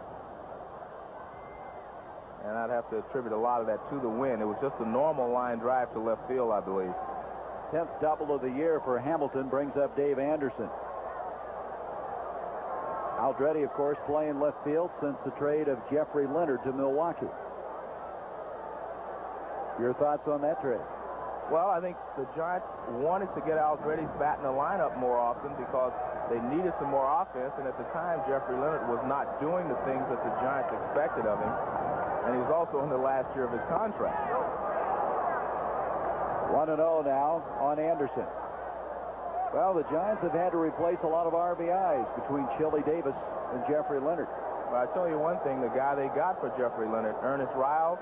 And I'd have to attribute a lot of that to the wind. It was just a normal line drive to left field, I believe. 10th double of the year for Hamilton brings up Dave Anderson. Aldretti, of course, playing left field since the trade of Jeffrey Leonard to Milwaukee. Your thoughts on that trade? Well, I think the Giants wanted to get Aldretti's bat in the lineup more often because they needed some more offense, and at the time, Jeffrey Leonard was not doing the things that the Giants expected of him, and he was also in the last year of his contract. 1-0 now on Anderson. Well, the Giants have had to replace a lot of RBIs between Chili Davis and Jeffrey Leonard. Well, I tell you one thing, the guy they got for Jeffrey Leonard, Ernest Riles,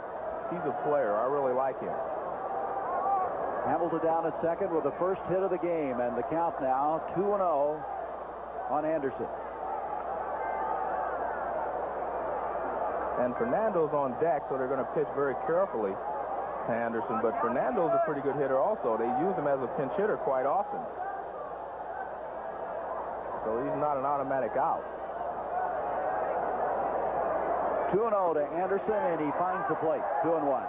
he's a player. I really like him. Hamilton down at second with the first hit of the game, and the count now 2-0 on Anderson. And Fernando's on deck, so they're going to pitch very carefully to Anderson. But Fernando's a pretty good hitter also. They use him as a pinch hitter quite often. So he's not an automatic out. 2-0 to Anderson, and he finds the plate. 2-1.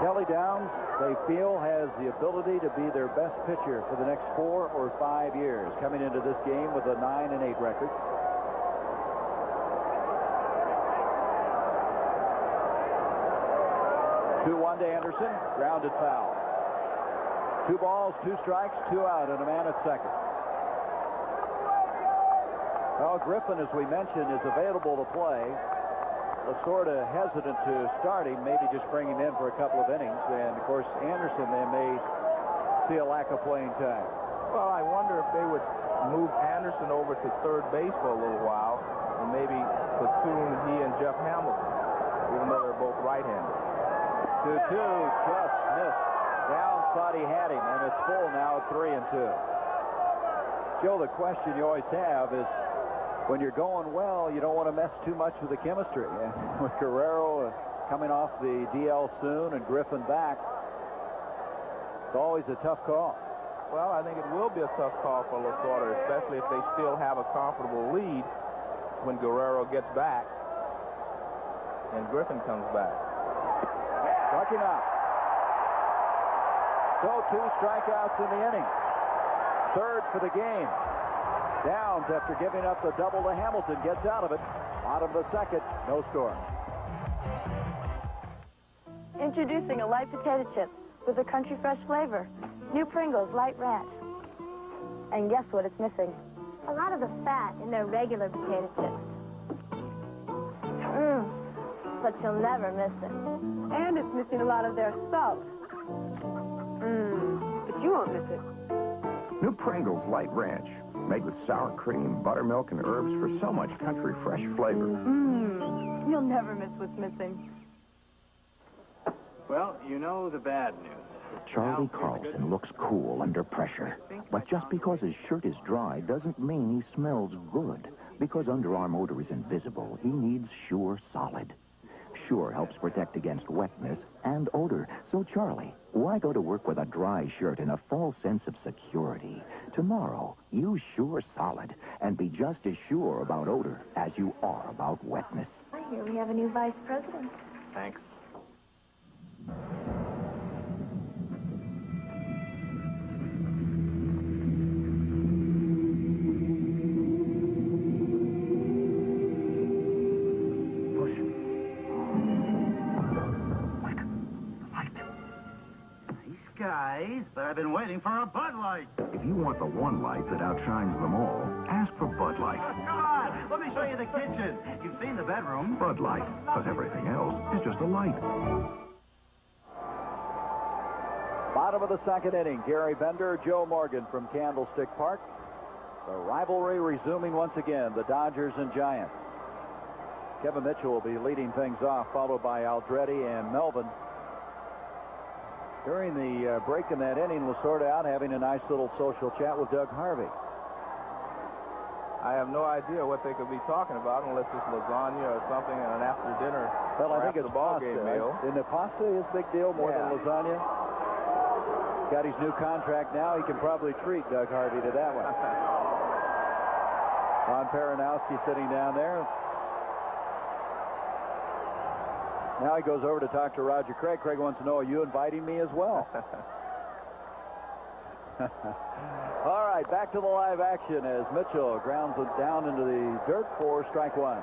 Kelly Downs, they feel, has the ability to be their best pitcher for the next 4 or 5 years, coming into this game with a 9-8 record. Two-1 to Anderson, grounded foul. 2 balls, 2 strikes, 2 out, and a man at second. Well, Griffin, as we mentioned, is available to play. Lasorda hesitant to start him, maybe just bring him in for a couple of innings. And, of course, Anderson, they may see a lack of playing time. Well, I wonder if they would move Anderson over to third base for a little while and maybe platoon he and Jeff Hamilton, even though they're both right-handed. 2-2, just missed. Downs thought he had him, and it's full now at 3-2. Joe, the question you always have is, when you're going well, you don't want to mess too much with the chemistry. And with Guerrero coming off the DL soon and Griffin back, it's always a tough call. Well, I think it will be a tough call for Lasorda, especially if they still have a comfortable lead when Guerrero gets back and Griffin comes back. Struck him out. So 2 strikeouts in the inning. Third for the game. Downs, after giving up the double to Hamilton, gets out of it. Bottom of the second, no score. Introducing a light potato chip with a country fresh flavor. New Pringles Light Ranch. And guess what it's missing? A lot of the fat in their regular potato chips. But you'll never miss it. And it's missing a lot of their salt. But you won't miss it. New Pringles Light Ranch, made with sour cream, buttermilk, and herbs for so much country fresh flavor. You'll never miss what's missing. Well, you know the bad news. Charlie Carlson looks cool under pressure. But just because his shirt is dry doesn't mean he smells good. Because underarm odor is invisible, he needs Sure Solid. Sure helps protect against wetness and odor. So, Charlie, why go to work with a dry shirt and a false sense of security? Tomorrow, use Sure Solid and be just as sure about odor as you are about wetness. I hear we have a new vice president. Thanks. that I've been waiting for a Bud Light. If you want the one light that outshines them all, ask for Bud Light. Come on, let me show you the kitchen. You've seen the bedroom. Bud Light, because everything else is just a light. Bottom of the second inning, Gary Bender, Joe Morgan from Candlestick Park. The rivalry resuming once again, the Dodgers and Giants. Kevin Mitchell will be leading things off, followed by Aldretti and Melvin. During the break in that inning, Lasorda out having a nice little social chat with Doug Harvey. I have no idea what they could be talking about unless it's lasagna or something and an after dinner. Well, I think it's ball pasta. game meal. Isn't the pasta his big deal more than lasagna? Got his new contract now. He can probably treat Doug Harvey to that one. Ron Peronowski sitting down there. Now he goes over to talk to Roger Craig. Craig wants to know, are you inviting me as well? All right, back to the live action as Mitchell grounds it down into the dirt for strike one.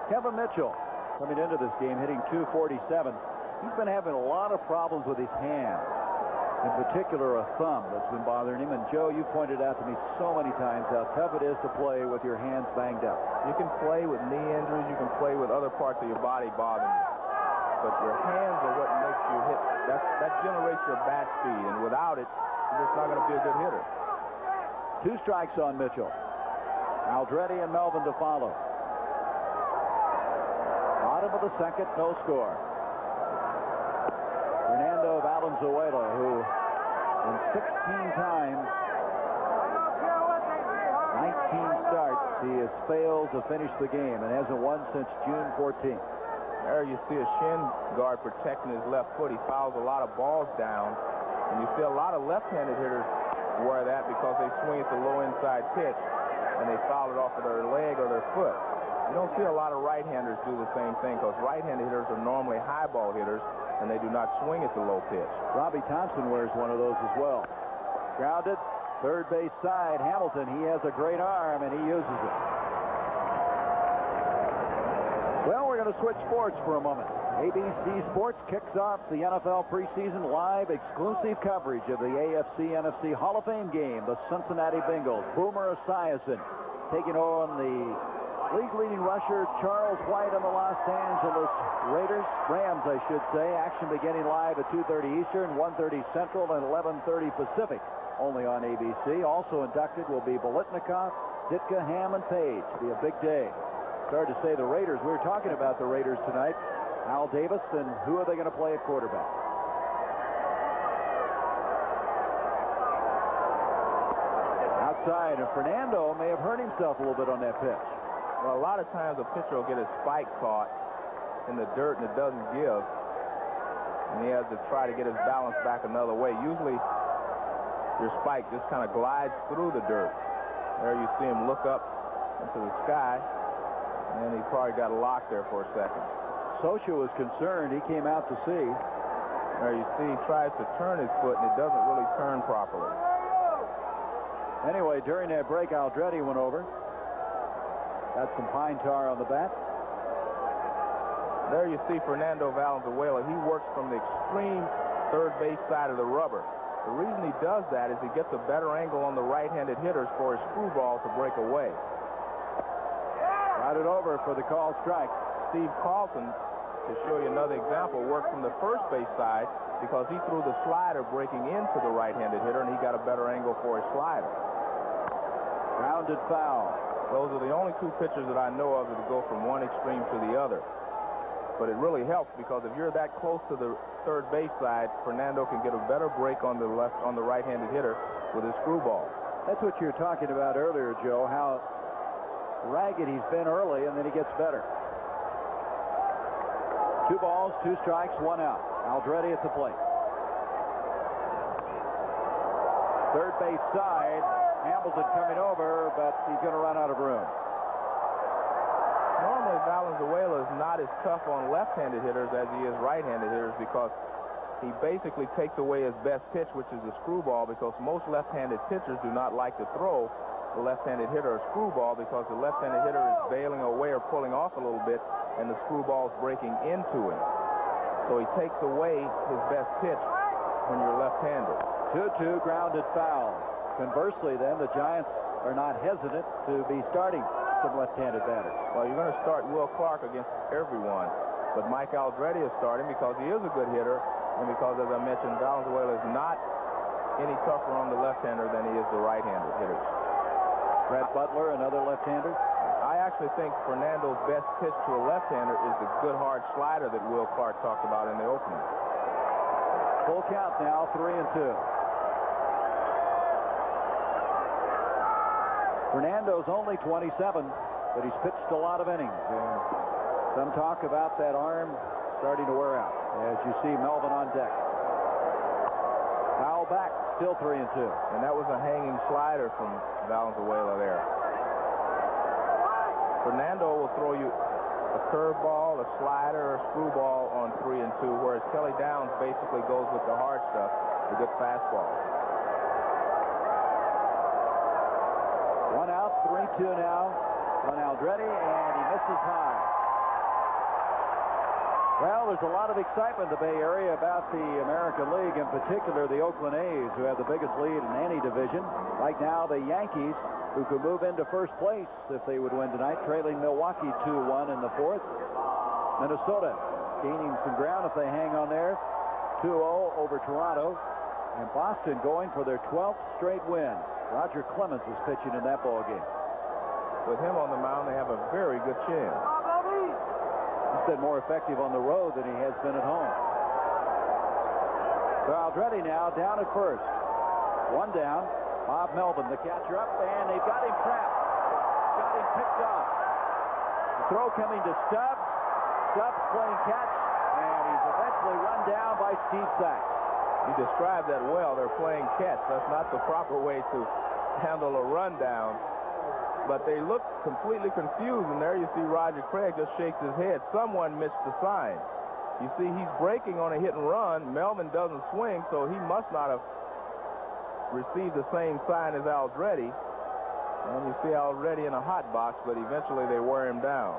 Kevin Mitchell coming into this game hitting .247. He's been having a lot of problems with his hands. In particular, a thumb that's been bothering him. And, Joe, you pointed out to me so many times how tough it is to play with your hands banged up. You can play with knee injuries. You can play with other parts of your body bothering you. But your hands are what makes you hit. That generates your bat speed. And without it, you're just not going to be a good hitter. 2 strikes on Mitchell. Aldretti and Melvin to follow. Bottom of the second, no score. Fernando Valenzuela, who in 16 times, 19 starts, he has failed to finish the game and hasn't won since June 14th. There you see a shin guard protecting his left foot. He fouls a lot of balls down. And you see a lot of left-handed hitters wear that because they swing at the low inside pitch and they foul it off of their leg or their foot. You don't see a lot of right-handers do the same thing because right-handed hitters are normally high ball hitters and they do not swing at the low pitch. Robbie Thompson wears one of those as well. Grounded, third base side. Hamilton, he has a great arm and he uses it. Well, we're going to switch sports for a moment. ABC Sports kicks off the NFL preseason live exclusive coverage of the AFC-NFC Hall of Fame game. The Cincinnati Bengals. Boomer Esiason taking on the league-leading rusher Charles White on the Los Angeles Rams, I should say. Action beginning live at 2:30 Eastern, 1:30 Central, and 11:30 Pacific. Only on ABC. Also inducted will be Bolitnikoff, Ditka, Ham, and Page. Be a big day. Sorry to say the Raiders. We were talking about the Raiders tonight. Al Davis, and who are they going to play at quarterback? Outside, and Fernando may have hurt himself a little bit on that pitch. Well, a lot of times a pitcher will get his spike caught in the dirt and it doesn't give. And he has to try to get his balance back another way. Usually your spike just kind of glides through the dirt. There you see him look up into the sky. And he probably got a lock there for a second. Socha was concerned. He came out to see. There you see he tries to turn his foot and it doesn't really turn properly. Anyway, during that break, Aldretti went over. Got some pine tar on the bat. There you see Fernando Valenzuela. He works from the extreme third base side of the rubber. The reason he does that is he gets a better angle on the right-handed hitters for his screwball to break away. Got it over for the call strike. Steve Carlton, to show you another example, worked from the first base side because he threw the slider breaking into the right-handed hitter, and he got a better angle for his slider. Grounded foul. Those are the only 2 pitchers that I know of that go from one extreme to the other. But it really helps because if you're that close to the third base side, Fernando can get a better break on the right-handed hitter with his screwball. That's what you were talking about earlier, Joe, how ragged he's been early, and then he gets better. 2 balls, 2 strikes, 1 out. Aldretti at the plate. Third base side. Hamilton coming over, but he's going to run out of room. Normally, Valenzuela is not as tough on left-handed hitters as he is right-handed hitters because he basically takes away his best pitch, which is the screwball, because most left-handed pitchers do not like to throw the left-handed hitter a screwball because the left-handed hitter is bailing away or pulling off a little bit, and the screwball is breaking into him. So he takes away his best pitch when you're left-handed. 2-2, grounded foul. Conversely, then, the Giants are not hesitant to be starting some left-handed batters. Well, you're going to start Will Clark against everyone, but Mike Aldrete is starting because he is a good hitter, and because, as I mentioned, Valenzuela is not any tougher on the left-hander than he is the right-handed hitters. Brett Butler, another left-hander. I actually think Fernando's best pitch to a left-hander is the good hard slider that Will Clark talked about in the opening. Full count now, 3-2. Fernando's only 27, but he's pitched a lot of innings. And some talk about that arm starting to wear out, as you see Melvin on deck. Foul back, still 3-2. And that was a hanging slider from Valenzuela there. Fernando will throw you a curveball, a slider, or a screwball on 3-2, whereas Kelly Downs basically goes with the hard stuff, the good fastball. One out, 3-2 now on Aldrete, and he misses high. Well, there's a lot of excitement in the Bay Area about the American League, in particular the Oakland A's, who have the biggest lead in any division. Right now, the Yankees, who could move into first place if they would win tonight, trailing Milwaukee 2-1 in the fourth. Minnesota gaining some ground if they hang on there, 2-0 over Toronto. And Boston going for their 12th straight win. Roger Clemens is pitching in that ball game. With him on the mound, they have a very good chin. He's been more effective on the road than he has been at home. So Aldrete now down at first. One down. Bob Melvin, the catcher, up, and they've got him trapped. Got him picked off. The throw coming to Stubbs. Stubbs playing catch, and he's eventually run down by Steve Sachs. You described that well. They're playing catch. That's not the proper way to handle a rundown. But they look completely confused, and there you see Roger Craig just shakes his head. Someone missed the sign. You see he's breaking on a hit and run. Melvin doesn't swing, so he must not have received the same sign as Aldrete. And you see Aldrete in a hot box, but eventually they wear him down.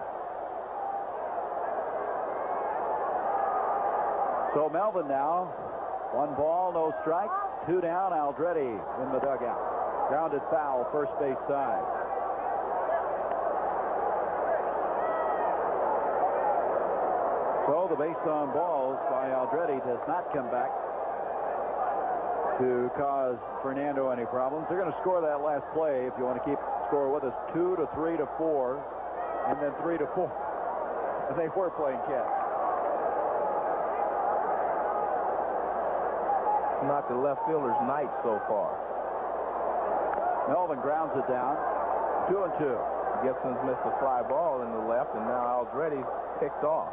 So Melvin now, 1 ball, no strikes, 2 down. Aldrete in the dugout. Grounded foul, first base side. So the base on balls by Aldrete does not come back to cause Fernando any problems. They're going to score that last play, if you want to keep score with us, 2 to 3 to 4, and then 3 to 4. And they were playing catch. It's not the left fielder's night so far. Melvin grounds it down. 2-2. Gibson's missed a fly ball in the left, and now Aldrete's picked off.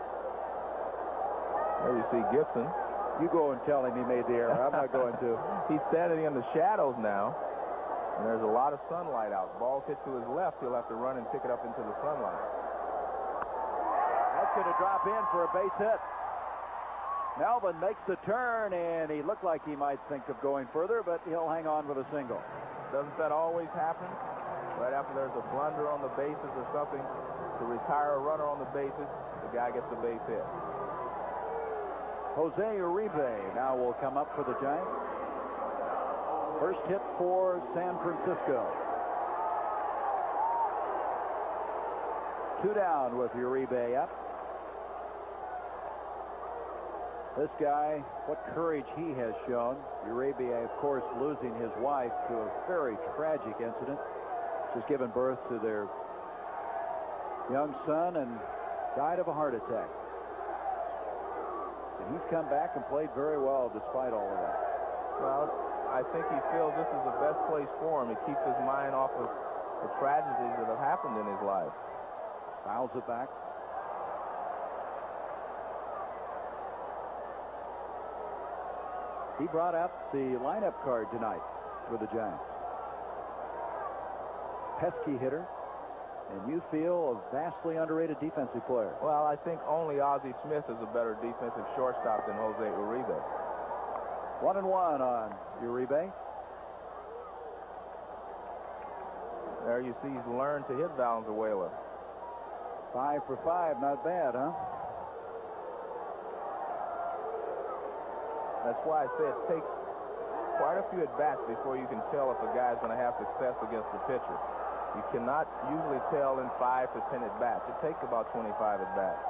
There you see Gibson. You go and tell him he made the error. I'm not going to. He's standing in the shadows now, and there's a lot of sunlight out. Ball hit to his left. He'll have to run and pick it up into the sunlight. That's going to drop in for a base hit. Melvin makes the turn, and he looked like he might think of going further, but he'll hang on with a single. Doesn't that always happen? Right after there's a blunder on the bases or something, to retire a runner on the bases, the guy gets a base hit. Jose Uribe now will come up for the Giants. First hit for San Francisco. 2 down with Uribe up. This guy, what courage he has shown. Uribe, of course, losing his wife to a very tragic incident. She's given birth to their young son and died of a heart attack. And he's come back and played very well despite all of that. Well, I think he feels this is the best place for him. It keeps his mind off of the tragedies that have happened in his life. Fouls it back. He brought out the lineup card tonight for the Giants. Pesky hitter. And you feel a vastly underrated defensive player. Well, I think only Ozzie Smith is a better defensive shortstop than Jose Uribe. 1-1 on Uribe. There you see he's learned to hit Valenzuela. 5 for 5, not bad, huh? That's why I say it quite a few at-bats before you can tell if a guy's going to have success against the pitcher. You cannot usually tell in 5 to 10 at-bats. It takes about 25 at-bats.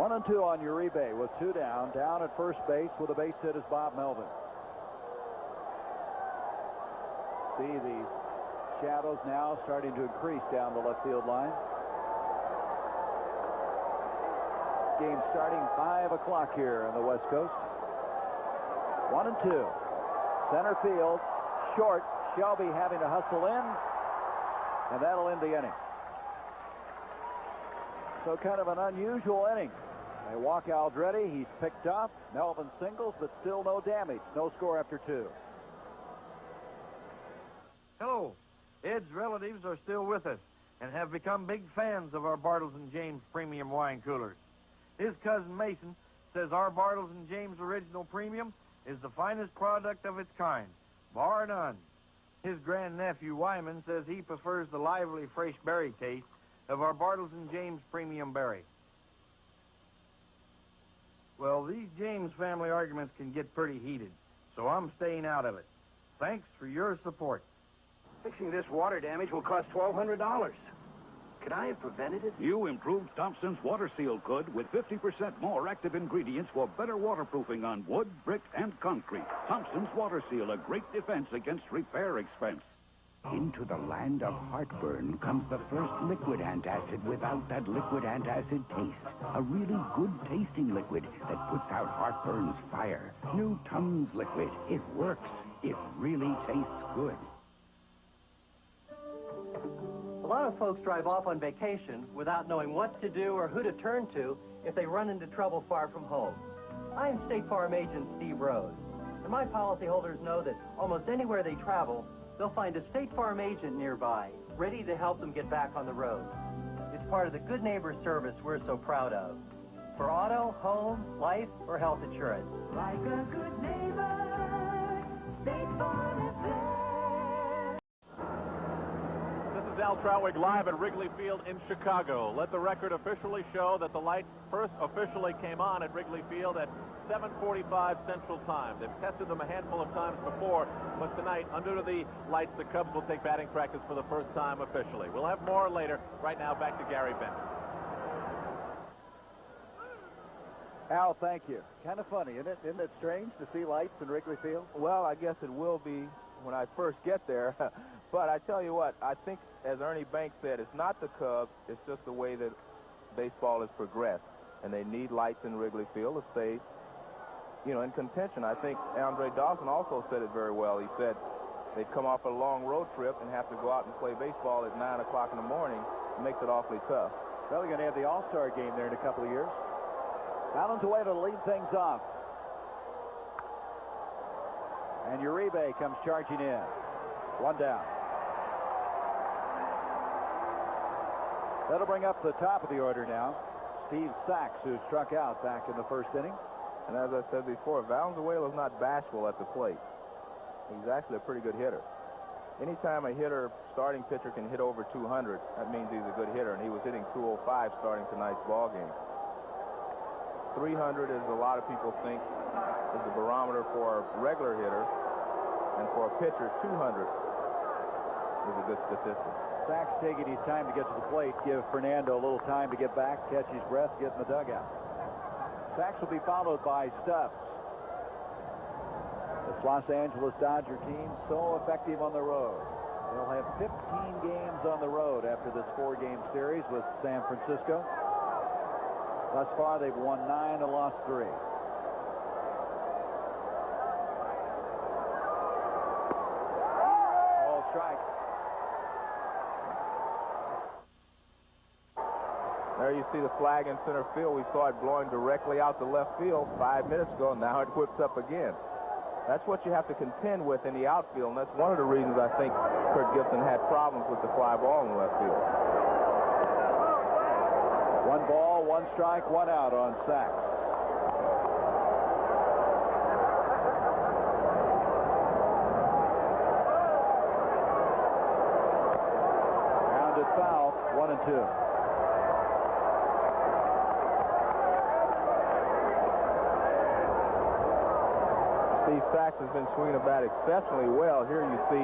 1-2 on Uribe with 2 down. Down at first base with a base hit is Bob Melvin. See the shadows now starting to increase down the left field line. Game starting 5 o'clock here on the West Coast. 1-2. Center field. Short. Shelby having to hustle in. And that'll end the inning. So kind of an unusual inning. They walk Aldretti. He's picked up. Melvin singles, but still no damage. No score after 2. Hello. Ed's relatives are still with us and have become big fans of our Bartles & James premium wine coolers. His cousin Mason says our Bartles & James Original Premium is the finest product of its kind, bar none. His grandnephew Wyman says he prefers the lively, fresh berry taste of our Bartles & James Premium Berry. Well, these James family arguments can get pretty heated, so I'm staying out of it. Thanks for your support. Fixing this water damage will cost $1,200. Could I have prevented it? New improved Thompson's Water Seal could, with 50% more active ingredients for better waterproofing on wood, brick, and concrete. Thompson's Water Seal, a great defense against repair expense. Into the land of heartburn comes the first liquid antacid without that liquid antacid taste. A really good-tasting liquid that puts out heartburn's fire. New Tums Liquid. It works. It really tastes good. A lot of folks drive off on vacation without knowing what to do or who to turn to if they run into trouble far from home. I'm State Farm Agent Steve Rose, and my policyholders know that almost anywhere they travel, they'll find a State Farm agent nearby, ready to help them get back on the road. It's part of the good neighbor service we're so proud of. For auto, home, life, or health insurance. Like a good neighbor, State Farm is there. This is Al Trautwig live at Wrigley Field in Chicago. Let the record officially show that the lights first officially came on at Wrigley Field at 7:45 Central Time. They've tested them a handful of times before, but tonight, under the lights, the Cubs will take batting practice for the first time officially. We'll have more later. Right now, back to Gary Bennett. Al, thank you. Kind of funny, isn't it? Isn't it strange to see lights in Wrigley Field? Well, I guess it will be when I first get there. But I tell you what, I think, as Ernie Banks said, it's not the Cubs, it's just the way that baseball has progressed. And they need lights in Wrigley Field to stay, in contention. I think Andre Dawson also said it very well. He said they'd come off a long road trip and have to go out and play baseball at 9 o'clock in the morning. It makes it awfully tough. Well, they're going to have the All-Star game there in a couple of years. Allen away to lead things off. And Uribe comes charging in. 1 down. That'll bring up the top of the order now. Steve Sachs, who struck out back in the first inning. And as I said before, Valenzuela is not bashful at the plate. He's actually a pretty good hitter. Anytime a starting pitcher can hit over 200, that means he's a good hitter, and he was hitting 205 starting tonight's ball game. 300, as a lot of people think, is the barometer for a regular hitter, and for a pitcher, 200 is a good statistic. Sachs taking his time to get to the plate, give Fernando a little time to get back, catch his breath, get in the dugout. Sachs will be followed by Stubbs. This Los Angeles Dodger team so effective on the road. They'll have 15 games on the road after this 4-game series with San Francisco. Thus far, they've won 9 and lost 3. All strike. There you see the flag in center field. We saw it blowing directly out to left field 5 minutes ago. Now it whips up again. That's what you have to contend with in the outfield, and that's one of the reasons I think Kurt Gibson had problems with the fly ball in the left field. 1 ball, 1 strike, 1 out on Sachs. Grounded foul, 1-2. Steve Sachs has been swinging the bat exceptionally well. Here you see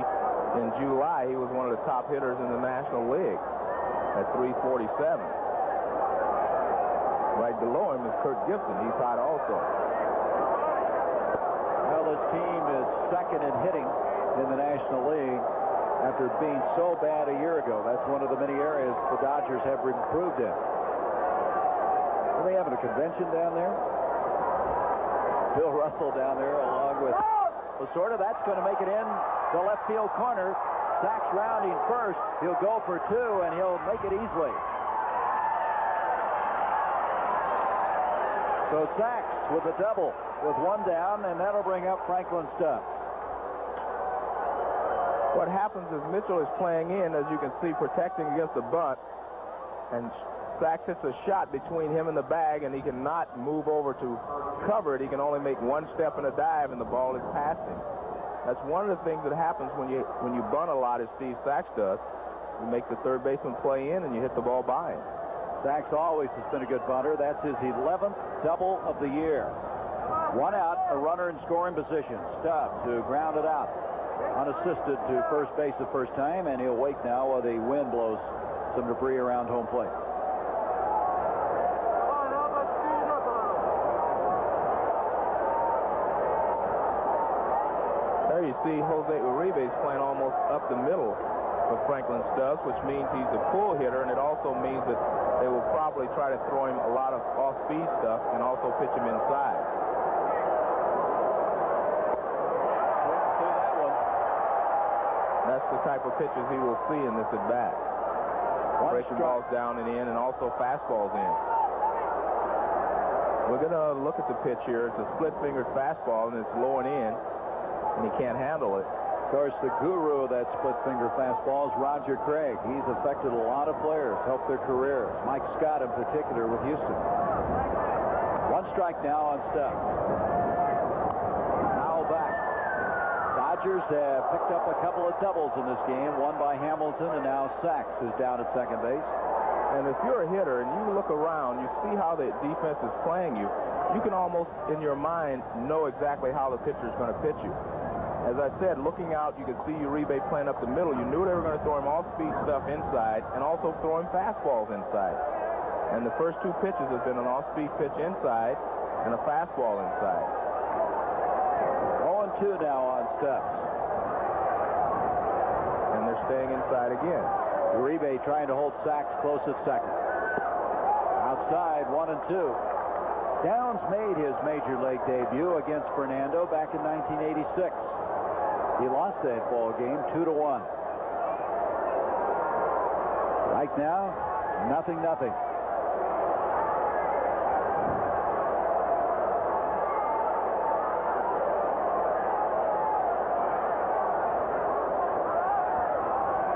in July he was one of the top hitters in the National League at 347. Right below him is Kirk Gibson. He's hot also. Well, this team is second in hitting in the National League after being so bad a year ago. That's one of the many areas the Dodgers have improved in. Are they having a convention down there? Bill Russell down there along with Lasorda. That's going to make it in the left field corner. Sachs rounding first. He'll go for two, and he'll make it easily. So Sachs with a double with one down, and that'll bring up Franklin Stubbs. What happens is Mitchell is playing in, as you can see, protecting against the bunt, and Sachs hits a shot between him and the bag, and he cannot move over to cover it. He can only make one step and a dive, and the ball is past him. That's one of the things that happens when you bunt a lot, as Steve Sachs does. You make the third baseman play in, and you hit the ball by him. Sachs always has been a good bunter. That's his 11th double of the year. One out, a runner in scoring position. Stubbs, who grounded out unassisted to first base the first time, and he'll wait now while the wind blows some debris around home plate. There you see Jose Uribe is playing almost up the middle of Franklin Stubbs, which means he's a pull hitter, and it also means that they will probably try to throw him a lot of off-speed stuff and also pitch him inside. That's the type of pitches he will see in this at-bat. Breaking balls down and in, and also fastballs in. We're going to look at the pitch here. It's a split-fingered fastball, and it's low and in, and he can't handle it. Of course, the guru of that split-finger fastball is Roger Craig. He's affected a lot of players, helped their careers. Mike Scott in particular with Houston. One strike now on Stubbs. Now back. Dodgers have picked up a couple of doubles in this game, one by Hamilton, and now Sachs is down at second base. And if you're a hitter and you look around, you see how the defense is playing you, you can almost, in your mind, know exactly how the pitcher is going to pitch you. As I said, looking out, you could see Uribe playing up the middle. You knew they were going to throw him off-speed stuff inside and also throw him fastballs inside. And the first two pitches have been an off-speed pitch inside and a fastball inside. 0-2 now on Stubbs. And they're staying inside again. Uribe trying to hold Sachs close at second. Outside, 1-2. Downs made his major league debut against Fernando back in 1986. He lost that ball game 2-1. Right now, 0-0.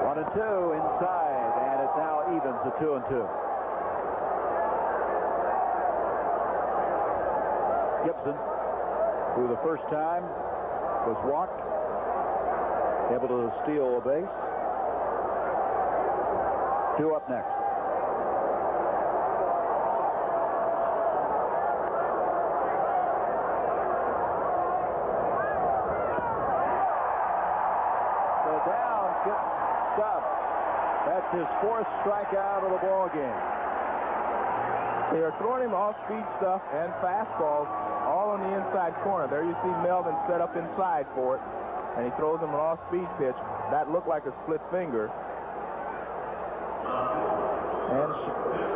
One and two inside, and it now evens at 2-2. Gibson, who the first time was walked, able to steal a base. Two up next. So Downs gets Stubbs. That's his fourth strikeout of the ball game. They are throwing him off-speed stuff and fastballs all on the inside corner. There you see Melvin set up inside for it, and he throws him an off-speed pitch. That looked like a split finger. And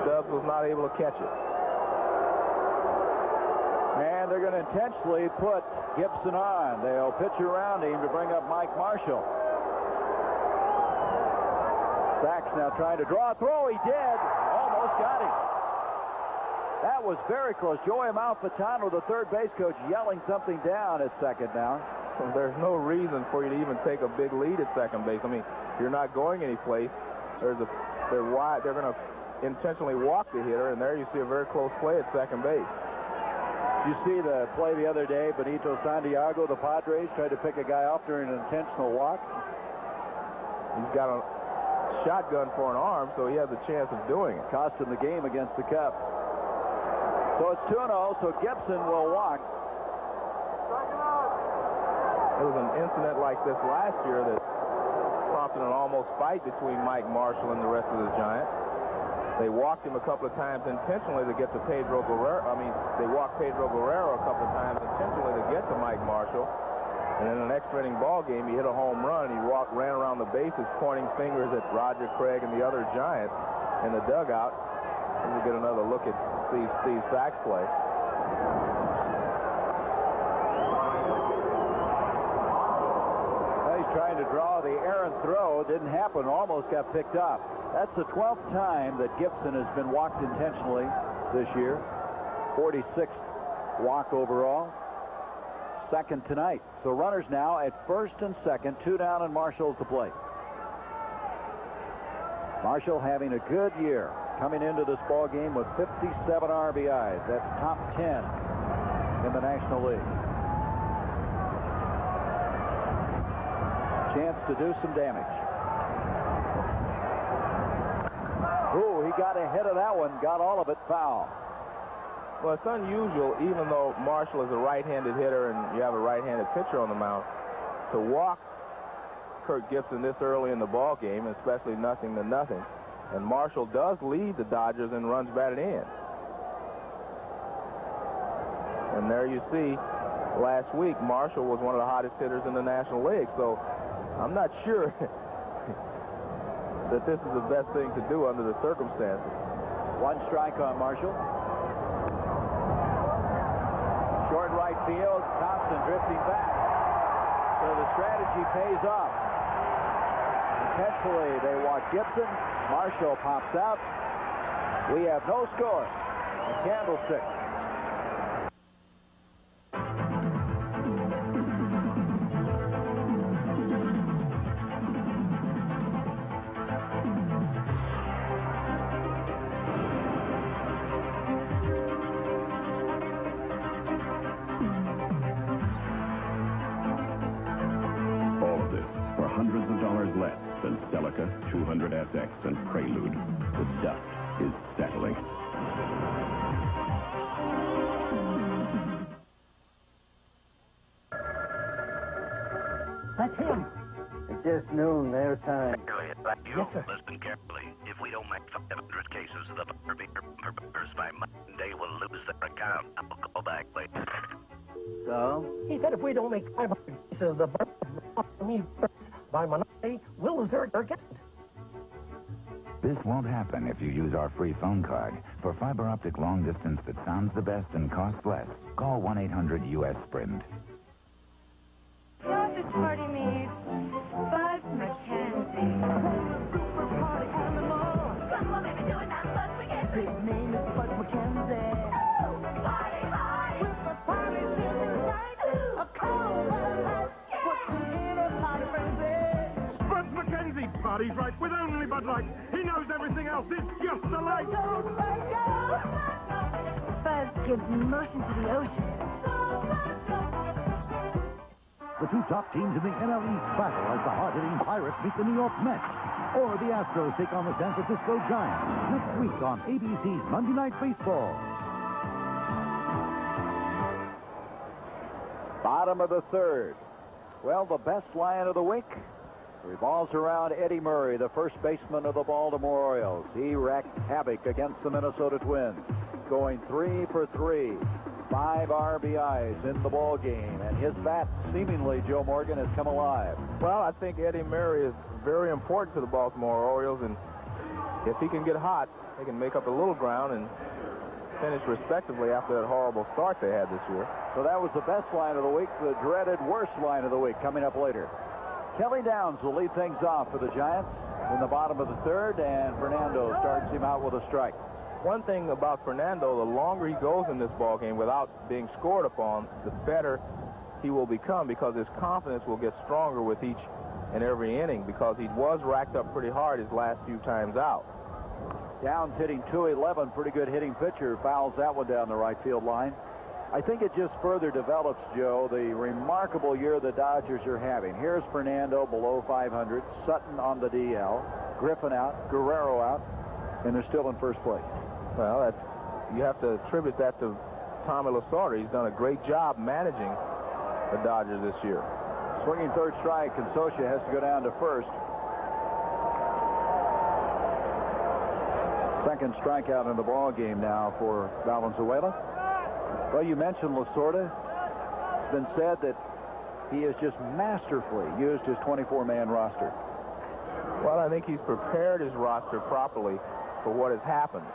Stubbs was not able to catch it. And they're going to intentionally put Gibson on. They'll pitch around him to bring up Mike Marshall. Sachs now trying to draw a throw. He did. Almost got him. That was very close. Joey Amalfitano, the third base coach, yelling something down at second now. There's no reason for you to even take a big lead at second base. I mean, you're not going anyplace. They're going to intentionally walk the hitter, and there you see a very close play at second base. You see the play the other day, Benito Santiago, the Padres, tried to pick a guy off during an intentional walk. He's got a shotgun for an arm, so he has a chance of doing it. Cost him the game against the Cubs. So it's 2-0, so Gibson will walk. There was an incident like this last year that prompted an almost fight between Mike Marshall and the rest of the Giants. They walked him a couple of times intentionally to get to Pedro Guerrero. They walked Pedro Guerrero a couple of times intentionally to get to Mike Marshall. And in an extra inning ball game, he hit a home run. He ran around the bases pointing fingers at Roger Craig and the other Giants in the dugout. And we'll get another look at Steve Sachs play. He's trying to draw the errant throw. Didn't happen. Almost got picked up. That's the 12th time that Gibson has been walked intentionally this year. 46th walk overall. Second tonight. So runners now at first and second, 2 down, and Marshall to plate. Marshall having a good year, coming into this ball game with 57 RBIs. That's top 10 in the National League. Chance to do some damage. Ooh, he got ahead of that one, got all of it foul. Well, it's unusual, even though Marshall is a right-handed hitter and you have a right-handed pitcher on the mound, to walk Kirk Gibson this early in the ball game, especially 0-0. And Marshall does lead the Dodgers in runs batted in. And there you see, last week, Marshall was one of the hottest hitters in the National League. So I'm not sure that this is the best thing to do under the circumstances. 1 strike on Marshall. Short right field, Thompson drifting back. So the strategy pays off. Intentionally, they walk Gibson. Marshall pops out. We have no score. A candlestick. Hundreds of dollars less than Celica 200SX and Prelude. The dust is settling. That's him. It's just noon their time. Yes, sir. Listen carefully. If we don't make 500 cases of the burgers by Monday, we'll lose their account. I'll call back later. So? He said if we don't make 500 cases of the burgers by Monday, we'll lose their account. This won't happen if you use our free phone card. For fiber optic long distance that sounds the best and costs less, call 1-800-US-SPRINT. You know what this party needs? Buzz McKenzie. Come on, baby, do it now, Buzz McKenzie. His name is Buzz McKenzie. Party, party. With the party shooting right. A cold light. What's in a party frenzy? Buzz McKenzie parties right with only Bud Light. He knows everything else is just a light. Buzz gives motion to the ocean. The 2 top teams in the NL East battle as the hard-hitting Pirates meet the New York Mets. Or the Astros take on the San Francisco Giants next week on ABC's Monday Night Baseball. Bottom of the third. Well, the best line of the week revolves around Eddie Murray, the first baseman of the Baltimore Orioles. He wreaked havoc against the Minnesota Twins, going 3 for 3. 5 RBIs in the ball game, and his bat, seemingly, Joe Morgan, has come alive. Well, I think Eddie Murray is very important to the Baltimore Orioles, and if he can get hot, they can make up a little ground and finish respectively after that horrible start they had this year. So that was the best line of the week. The dreaded worst line of the week coming up later. Kelly Downs will lead things off for the Giants in the bottom of the third, and Fernando starts him out with a strike. One thing about Fernando, the longer he goes in this ball game without being scored upon, the better he will become, because his confidence will get stronger with each and every inning, because he was racked up pretty hard his last few times out. Downs hitting .211, pretty good hitting pitcher, fouls that one down the right field line. I think it just further develops, Joe, the remarkable year the Dodgers are having. Here's Fernando below 500, Sutton on the DL, Griffin out, Guerrero out, and they're still in first place. Well, you have to attribute that to Tommy Lasorda. He's done a great job managing the Dodgers this year. Swinging third strike, and Socia has to go down to first. Second strikeout in the ball game now for Valenzuela. Well, you mentioned Lasorda. It's been said that he has just masterfully used his 24-man roster. Well, I think he's prepared his roster properly for what has happened.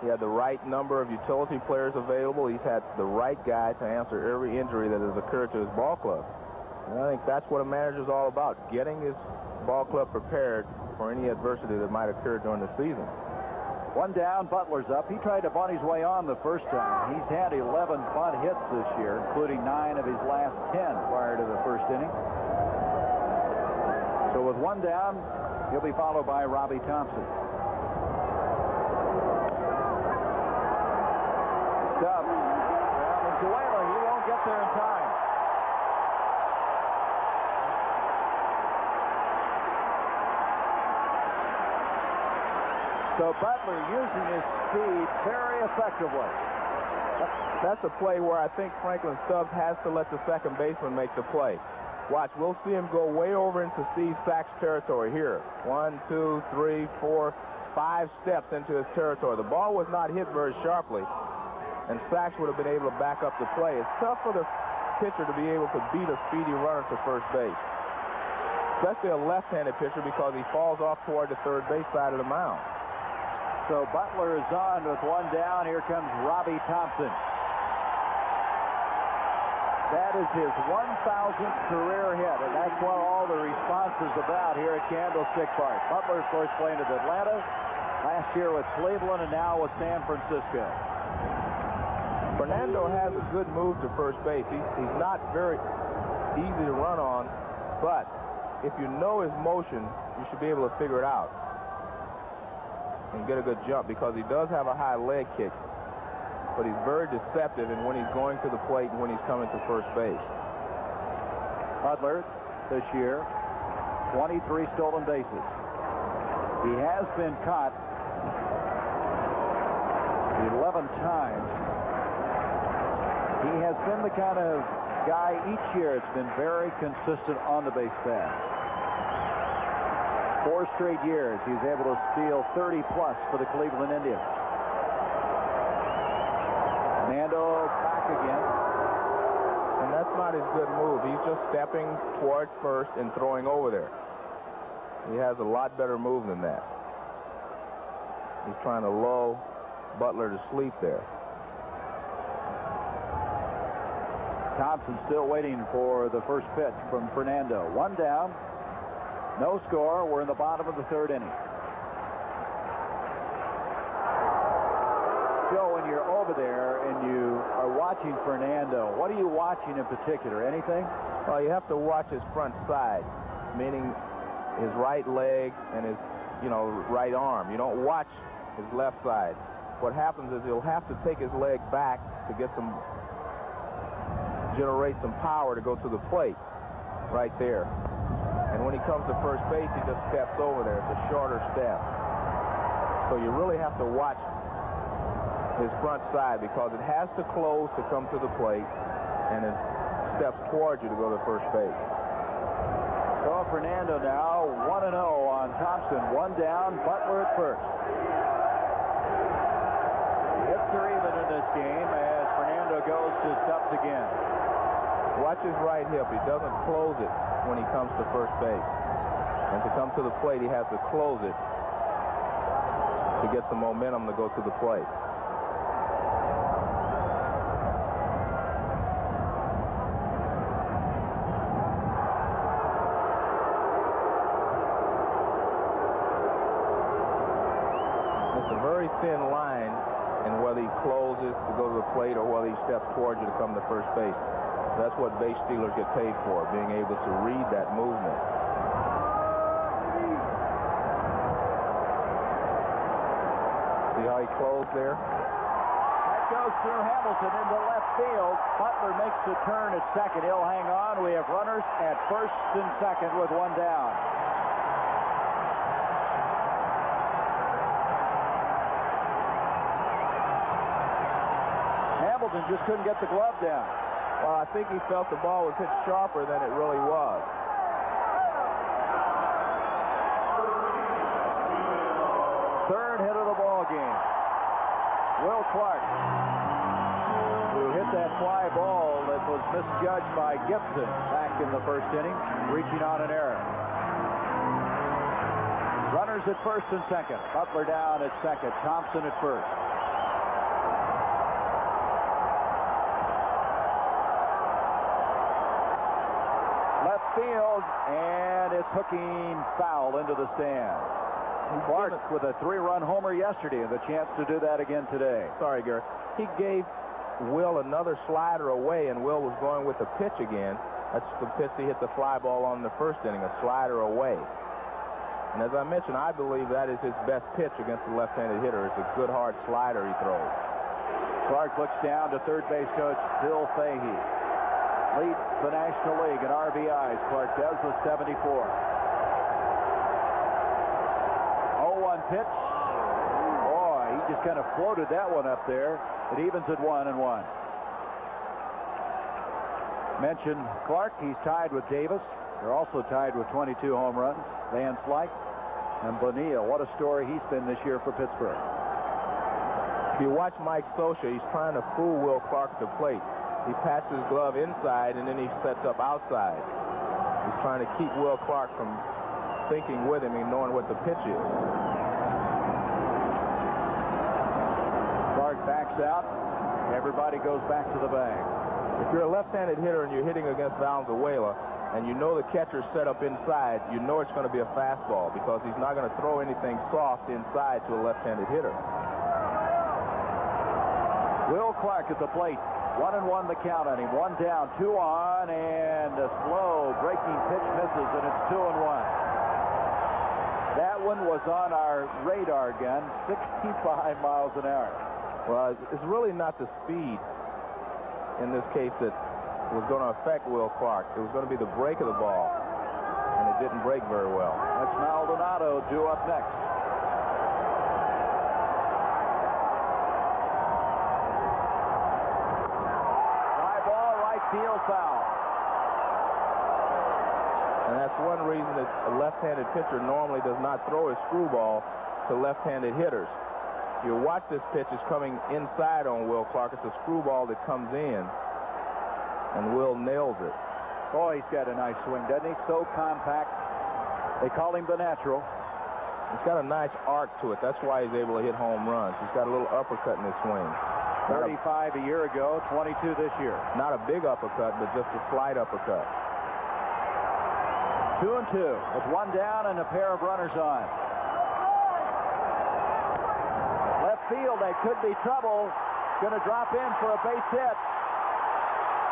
He had the right number of utility players available. He's had the right guy to answer every injury that has occurred to his ball club. And I think that's what a manager's all about, getting his ball club prepared for any adversity that might occur during the season. One down, Butler's up. He tried to bunt his way on the first time. He's had 11 bunt hits this year, including 9 of his last 10 prior to the first inning. So with one down, he'll be followed by Robbie Thompson. Stubbs. Valenzuela, he won't get there in time. So Butler using his speed very effectively. That's a play where I think Franklin Stubbs has to let the second baseman make the play. Watch, we'll see him go way over into Steve Sachs' territory here. 1, 2, 3, 4, 5 steps into his territory. The ball was not hit very sharply, and Sachs would have been able to back up the play. It's tough for the pitcher to be able to beat a speedy runner to first base, especially a left-handed pitcher, because he falls off toward the third base side of the mound. So Butler is on with one down. Here comes Robbie Thompson. That is his 1,000th career hit, and that's what all the response is about here at Candlestick Park. Butler, of course, playing at Atlanta, last year with Cleveland, and now with San Francisco. Fernando has a good move to first base. He's not very easy to run on, but if you know his motion, you should be able to figure it out and get a good jump, because he does have a high leg kick, but he's very deceptive in when he's going to the plate and when he's coming to first base. Butler this year, 23 stolen bases. He has been caught 11 times. He has been the kind of guy each year that's been very consistent on the base paths. 4 straight years, he's able to steal 30-plus for the Cleveland Indians. Fernando back again. And that's not his good move. He's just stepping towards first and throwing over there. He has a lot better move than that. He's trying to lull Butler to sleep there. Thompson still waiting for the first pitch from Fernando. One down. No score. We're in the bottom of the third inning. Joe, when you're over there and you are watching Fernando, what are you watching in particular? Anything? Well, you have to watch his front side, meaning his right leg and his, right arm. You don't watch his left side. What happens is he'll have to take his leg back to generate some power to go to the plate right there. And when he comes to first base, he just steps over there. It's a shorter step. So you really have to watch his front side, because it has to close to come to the plate, and it steps towards you to go to first base. So Fernando now 1-0 on Thompson. One down, Butler at first. Hits are even in this game as Fernando goes to Stubbs again. Watch his right hip. He doesn't close it when he comes to first base. And to come to the plate, he has to close it to get some momentum to go to the plate. It's a very thin line in whether he closes to go to the plate or whether he steps towards you to come to first base. That's what base stealers get paid for, being able to read that movement. See how he closed there? That goes through Hamilton into left field. Butler makes the turn at second. He'll hang on. We have runners at first and second with one down. Hamilton just couldn't get the glove down. Well, I think he felt the ball was hit sharper than it really was. Clark, who hit that fly ball that was misjudged by Gibson back in the first inning, reaching on an error. Runners at first and second. Butler down at second. Thompson at first. Left field, and it's hooking foul into the stands. Clark with a 3-run homer yesterday and the chance to do that again today. Sorry, Gary. He gave Will another slider away, and Will was going with the pitch again. That's the pitch he hit the fly ball on in the first inning, a slider away. And as I mentioned, I believe that is his best pitch against the left-handed hitter. It's a good, hard slider he throws. Clark looks down to third base coach Bill Fahey. Leads the National League in RBIs. Clark does with 74. 0-1 pitch. Boy, he just kind of floated that one up there. It evens at 1-1. Mentioned Clark. He's tied with Davis. They're also tied with 22 home runs. Van Slyke and Bonilla. What a story he's been this year for Pittsburgh. If you watch Mike Scioscia, he's trying to fool Will Clark at the plate. He pats his glove inside, and then he sets up outside. He's trying to keep Will Clark from thinking with him and knowing what the pitch is. Clark backs out. Everybody goes back to the bag. If you're a left-handed hitter and you're hitting against Valenzuela, and you know the catcher's set up inside, you know it's going to be a fastball because he's not going to throw anything soft inside to a left-handed hitter. Will Clark at the plate. 1-1 the count on him. 1 down, 2 on, and a slow breaking pitch misses, and it's 2-1. That one was on our radar gun, 65 miles an hour. Well, it's really not the speed in this case that was going to affect Will Clark. It was going to be the break of the ball, and it didn't break very well. That's Maldonado due up next. Fly ball, right field foul. And that's one reason that a left-handed pitcher normally does not throw his screwball to left-handed hitters. You watch this pitch, it's coming inside on Will Clark. It's a screwball that comes in, and Will nails it. Boy, he's got a nice swing, doesn't he? So compact. They call him the natural. He's got a nice arc to it. That's why he's able to hit home runs. He's got a little uppercut in his swing. 35 a year ago, 22 this year. Not a big uppercut, but just a slight uppercut. 2-2. With 1 down and a pair of runners on. Left field, that could be trouble. Going to drop in for a base hit.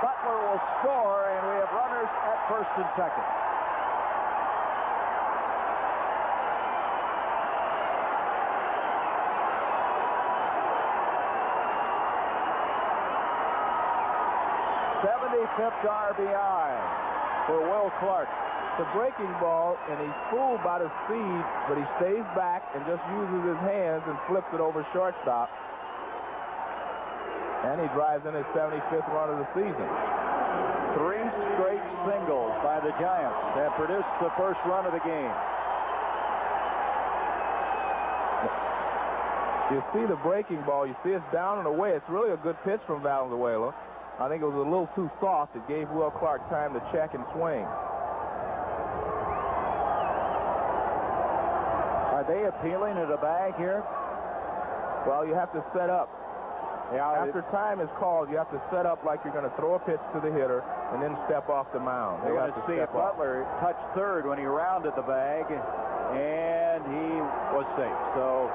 Butler will score, and we have runners at first and second. '75th RBI for Will Clark. It's a breaking ball, and he's fooled by the speed, but he stays back and just uses his hands and flips it over shortstop. And he drives in his 75th run of the season. 3 straight singles by the Giants have produced the first run of the game. You see the breaking ball. You see it's down and away. It's really a good pitch from Valenzuela. I think it was a little too soft. It gave Will Clark time to check and swing. Are they appealing at a bag here? Well, you have to set up. Yeah, after time is called, you have to set up like you're going to throw a pitch to the hitter and then step off the mound. They want to see if Butler touched third when he rounded the bag, and he was safe. So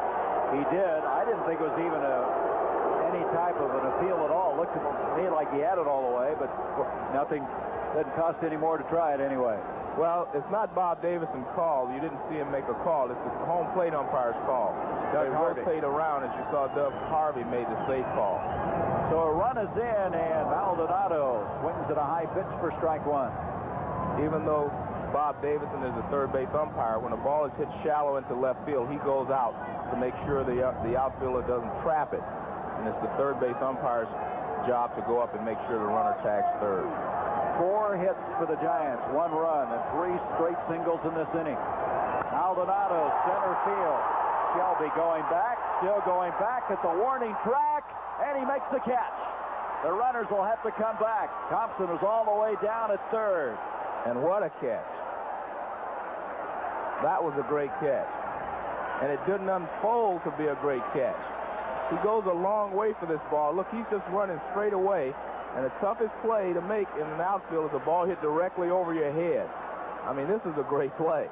he did. I didn't think it was even any type of an appeal at all. Looked to me like he had it all the way, but nothing. Doesn't cost any more to try it anyway. Well, it's not Bob Davison's call. You didn't see him make a call. It's the home plate umpire's call. They rotate around, as you saw Doug Harvey made the safe call. So a run is in, and Maldonado swings at a high pitch for strike 1. Even though Bob Davison is a third base umpire, when a ball is hit shallow into left field, he goes out to make sure the outfielder doesn't trap it. And it's the third base umpire's job to go up and make sure the runner tags third. 4 hits for the Giants, 1 run, and 3 straight singles in this inning. Maldonado, center field. Shelby going back, still going back at the warning track. and he makes the catch. The runners will have to come back. Thompson is all the way down at third. And what a catch. That was a great catch. And it didn't unfold to be a great catch. He goes a long way for this ball. Look, he's just running straight away. And the toughest play to make in an outfield is a ball hit directly over your head. I mean, this is a great play.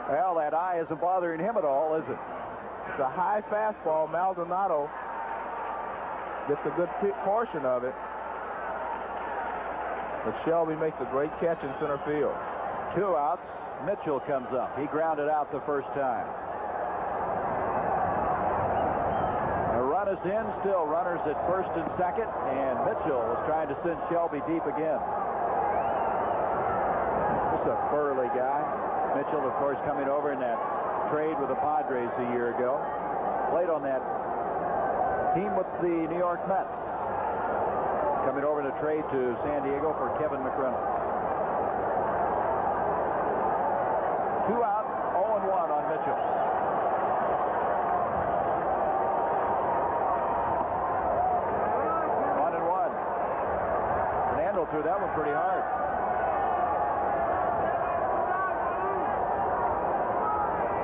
Well, that eye isn't bothering him at all, is it? It's a high fastball. Maldonado gets a good portion of it. But Shelby makes a great catch in center field. 2 outs. Mitchell comes up. He grounded out the first time. The run is in. Still runners at first and second. And Mitchell is trying to send Shelby deep again. This is a burly guy. Mitchell, of course, coming over in that trade with the Padres a year ago. Played on that team with the New York Mets. Coming over in a trade to San Diego for Kevin McReynolds. 2 out, 0-1 on Mitchell. One and one. Fernando threw that one pretty hard.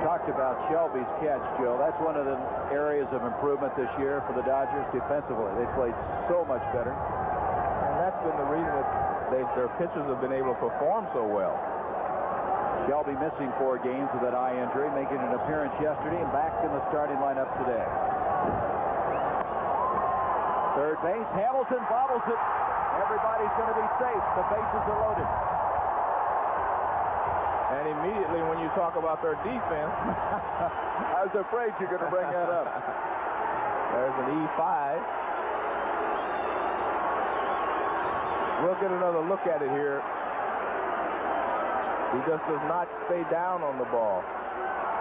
Talked about Shelby's catch, Joe. That's one of the areas of improvement this year for the Dodgers defensively. They played so much better. And that's been the reason that their pitchers have been able to perform so well. Shelby missing 4 games with that eye injury, making an appearance yesterday and back in the starting lineup today. Third base, Hamilton bobbles it. Everybody's going to be safe. The bases are loaded. And immediately when you talk about their defense, I was afraid you're going to bring that up. There's an E5. We'll get another look at it here. He just does not stay down on the ball.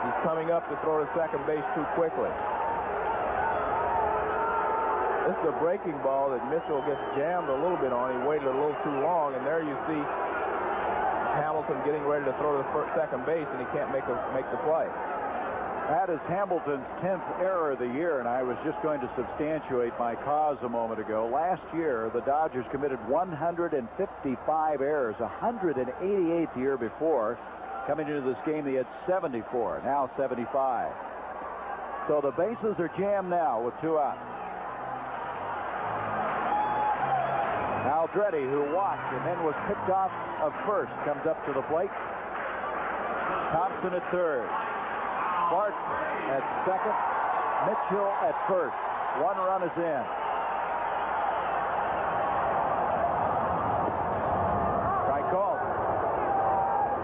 He's coming up to throw to second base too quickly. This is a breaking ball that Mitchell gets jammed a little bit on. He waited a little too long, and there you see Hamilton getting ready to throw to second base, and he can't make the play. That is Hamilton's 10th error of the year, and I was just going to substantiate my cause a moment ago. Last year, the Dodgers committed 155 errors, 188 the year before. Coming into this game, they had 74, now 75. So the bases are jammed now with 2 outs. Aldretti, who walked and then was picked off of first, comes up to the plate. Thompson at third. Clark at second. Mitchell at first. 1 run is in. Strike called.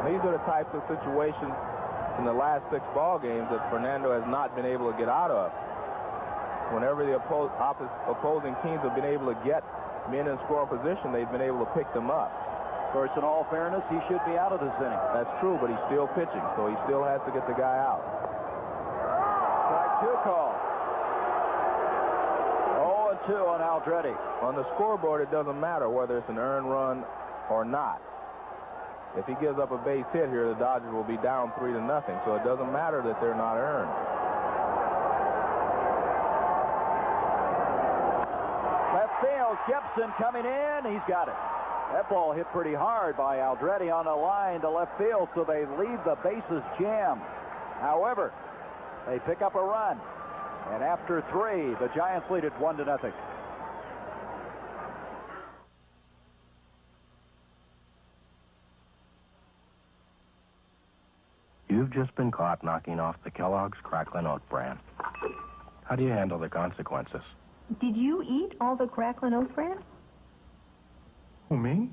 These are the types of situations in the last 6 ball games that Fernando has not been able to get out of. Whenever the opposing teams have been able to get men in scoring position, they've been able to pick them up. Of course, in all fairness, he should be out of this inning. That's true, but he's still pitching, so he still has to get the guy out. Strike 2 call. 0-2 on Aldretti. On the scoreboard, it doesn't matter whether it's an earned run or not. If he gives up a base hit here, the Dodgers will be down 3-0, so it doesn't matter that they're not earned. Left field, Gibson coming in. He's got it. That ball hit pretty hard by Aldretti on a line to left field, so they leave the bases jammed. However, they pick up a run. And after 3, the Giants lead it 1-0. You've just been caught knocking off the Kellogg's Cracklin' Oat Bran. How do you handle the consequences? Did you eat all the Cracklin' Oat Bran? Who, me?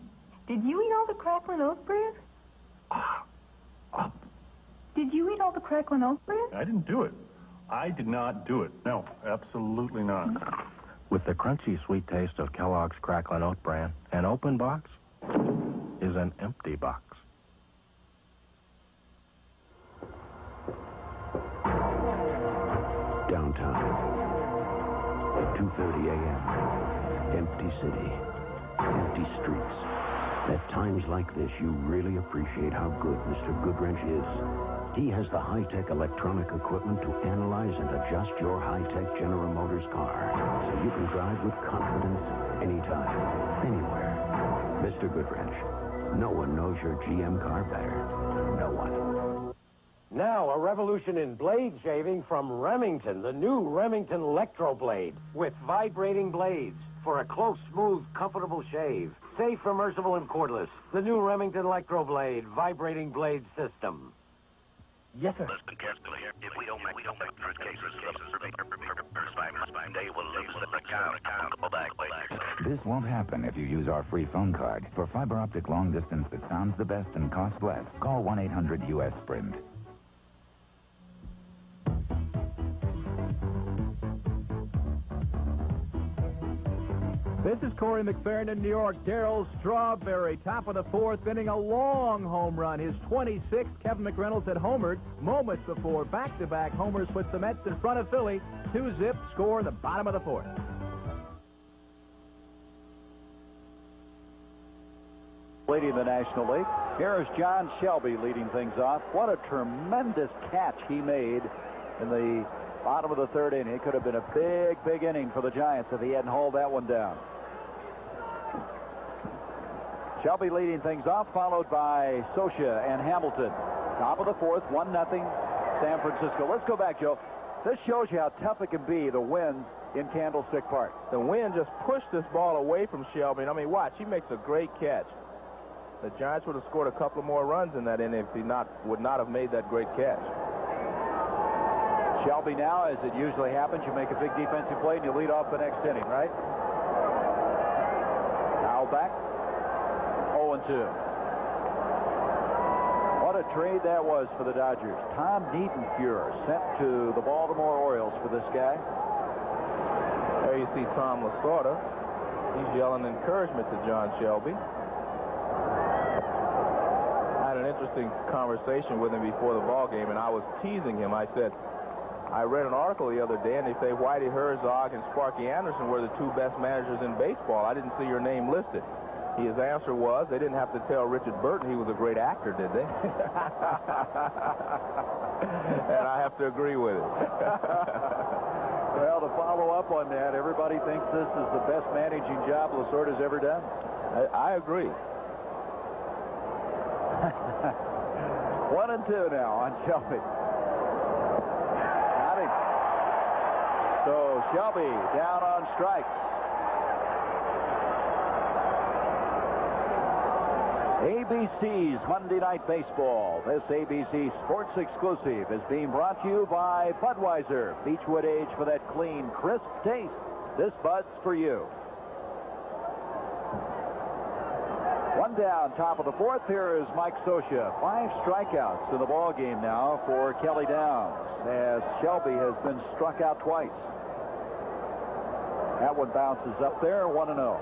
Did you eat all the Cracklin' Oat Bran? Did you eat all the Cracklin' Oat Bran? I didn't do it. I did not do it. No, absolutely not. With the crunchy sweet taste of Kellogg's Cracklin' Oat Bran, an open box is an empty box. Downtown. At 2:30 a.m. Empty city. Empty streets. At times like this, you really appreciate how good Mr. Goodwrench is. He has the high-tech electronic equipment to analyze and adjust your high-tech General Motors car so you can drive with confidence anytime, anywhere. Mr. Goodrich, no one knows your GM car better. No one. Now, a revolution in blade shaving from Remington, the new Remington Electro Blade, with vibrating blades for a close, smooth, comfortable shave. Safe, immersible, and cordless. The new Remington Electro Blade vibrating blade system. Yes, sir. Listen carefully here. If we don't make 100 cases, the Monday will lose the account. Go back later. This won't happen if you use our free phone card. For fiber optic long distance that sounds the best and costs less, call 1-800-US-SPRINT. This is Corey McFerrin in New York. Darryl Strawberry, top of the fourth inning, a long home run. His 26th. Kevin McReynolds had homered moments before. Back-to-back homers puts the Mets in front of Philly. 2-zip score in the bottom of the fourth. Leading the National League. Here is John Shelby leading things off. What a tremendous catch he made in the bottom of the third inning. It could have been a big, big inning for the Giants if he hadn't hauled that one down. Shelby leading things off, followed by Scioscia and Hamilton. Top of the fourth, 1-0 San Francisco. Let's go back, Joe. This shows you how tough it can be, the winds in Candlestick Park. The wind just pushed this ball away from Shelby. I mean, watch, he makes a great catch. The Giants would have scored a couple more runs in that inning if he would not have made that great catch. Shelby now, as it usually happens, you make a big defensive play and you lead off the next inning, right? Foul back. 0-2. What a trade that was for the Dodgers. Tom Niedenfuhr sent to the Baltimore Orioles for this guy. There you see Tom Lasorda. He's yelling encouragement to John Shelby. I had an interesting conversation with him before the ball game, and I was teasing him. I said, I read an article the other day, and they say Whitey Herzog and Sparky Anderson were the two best managers in baseball. I didn't see your name listed. His answer was they didn't have to tell Richard Burton he was a great actor, did they? And I have to agree with it. Well, to follow up on that, everybody thinks this is the best managing job Lasorda's ever done. I agree. 1-2 now on Shelby. Got him. So Shelby down on strikes. ABC's Monday Night Baseball. This ABC Sports Exclusive is being brought to you by Budweiser. Beechwood Age for that clean, crisp taste. This Bud's for you. One down, top of the fourth. Here is Mike Scioscia. 5 strikeouts in the ball game now for Kelly Downs, as Shelby has been struck out twice. That one bounces up there, 1-0.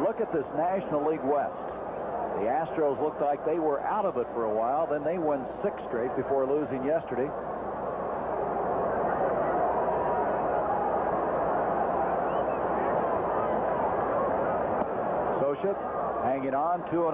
Look at this National League West. The Astros looked like they were out of it for a while. Then they won 6 straight before losing yesterday. Scioscia hanging on, 2-0.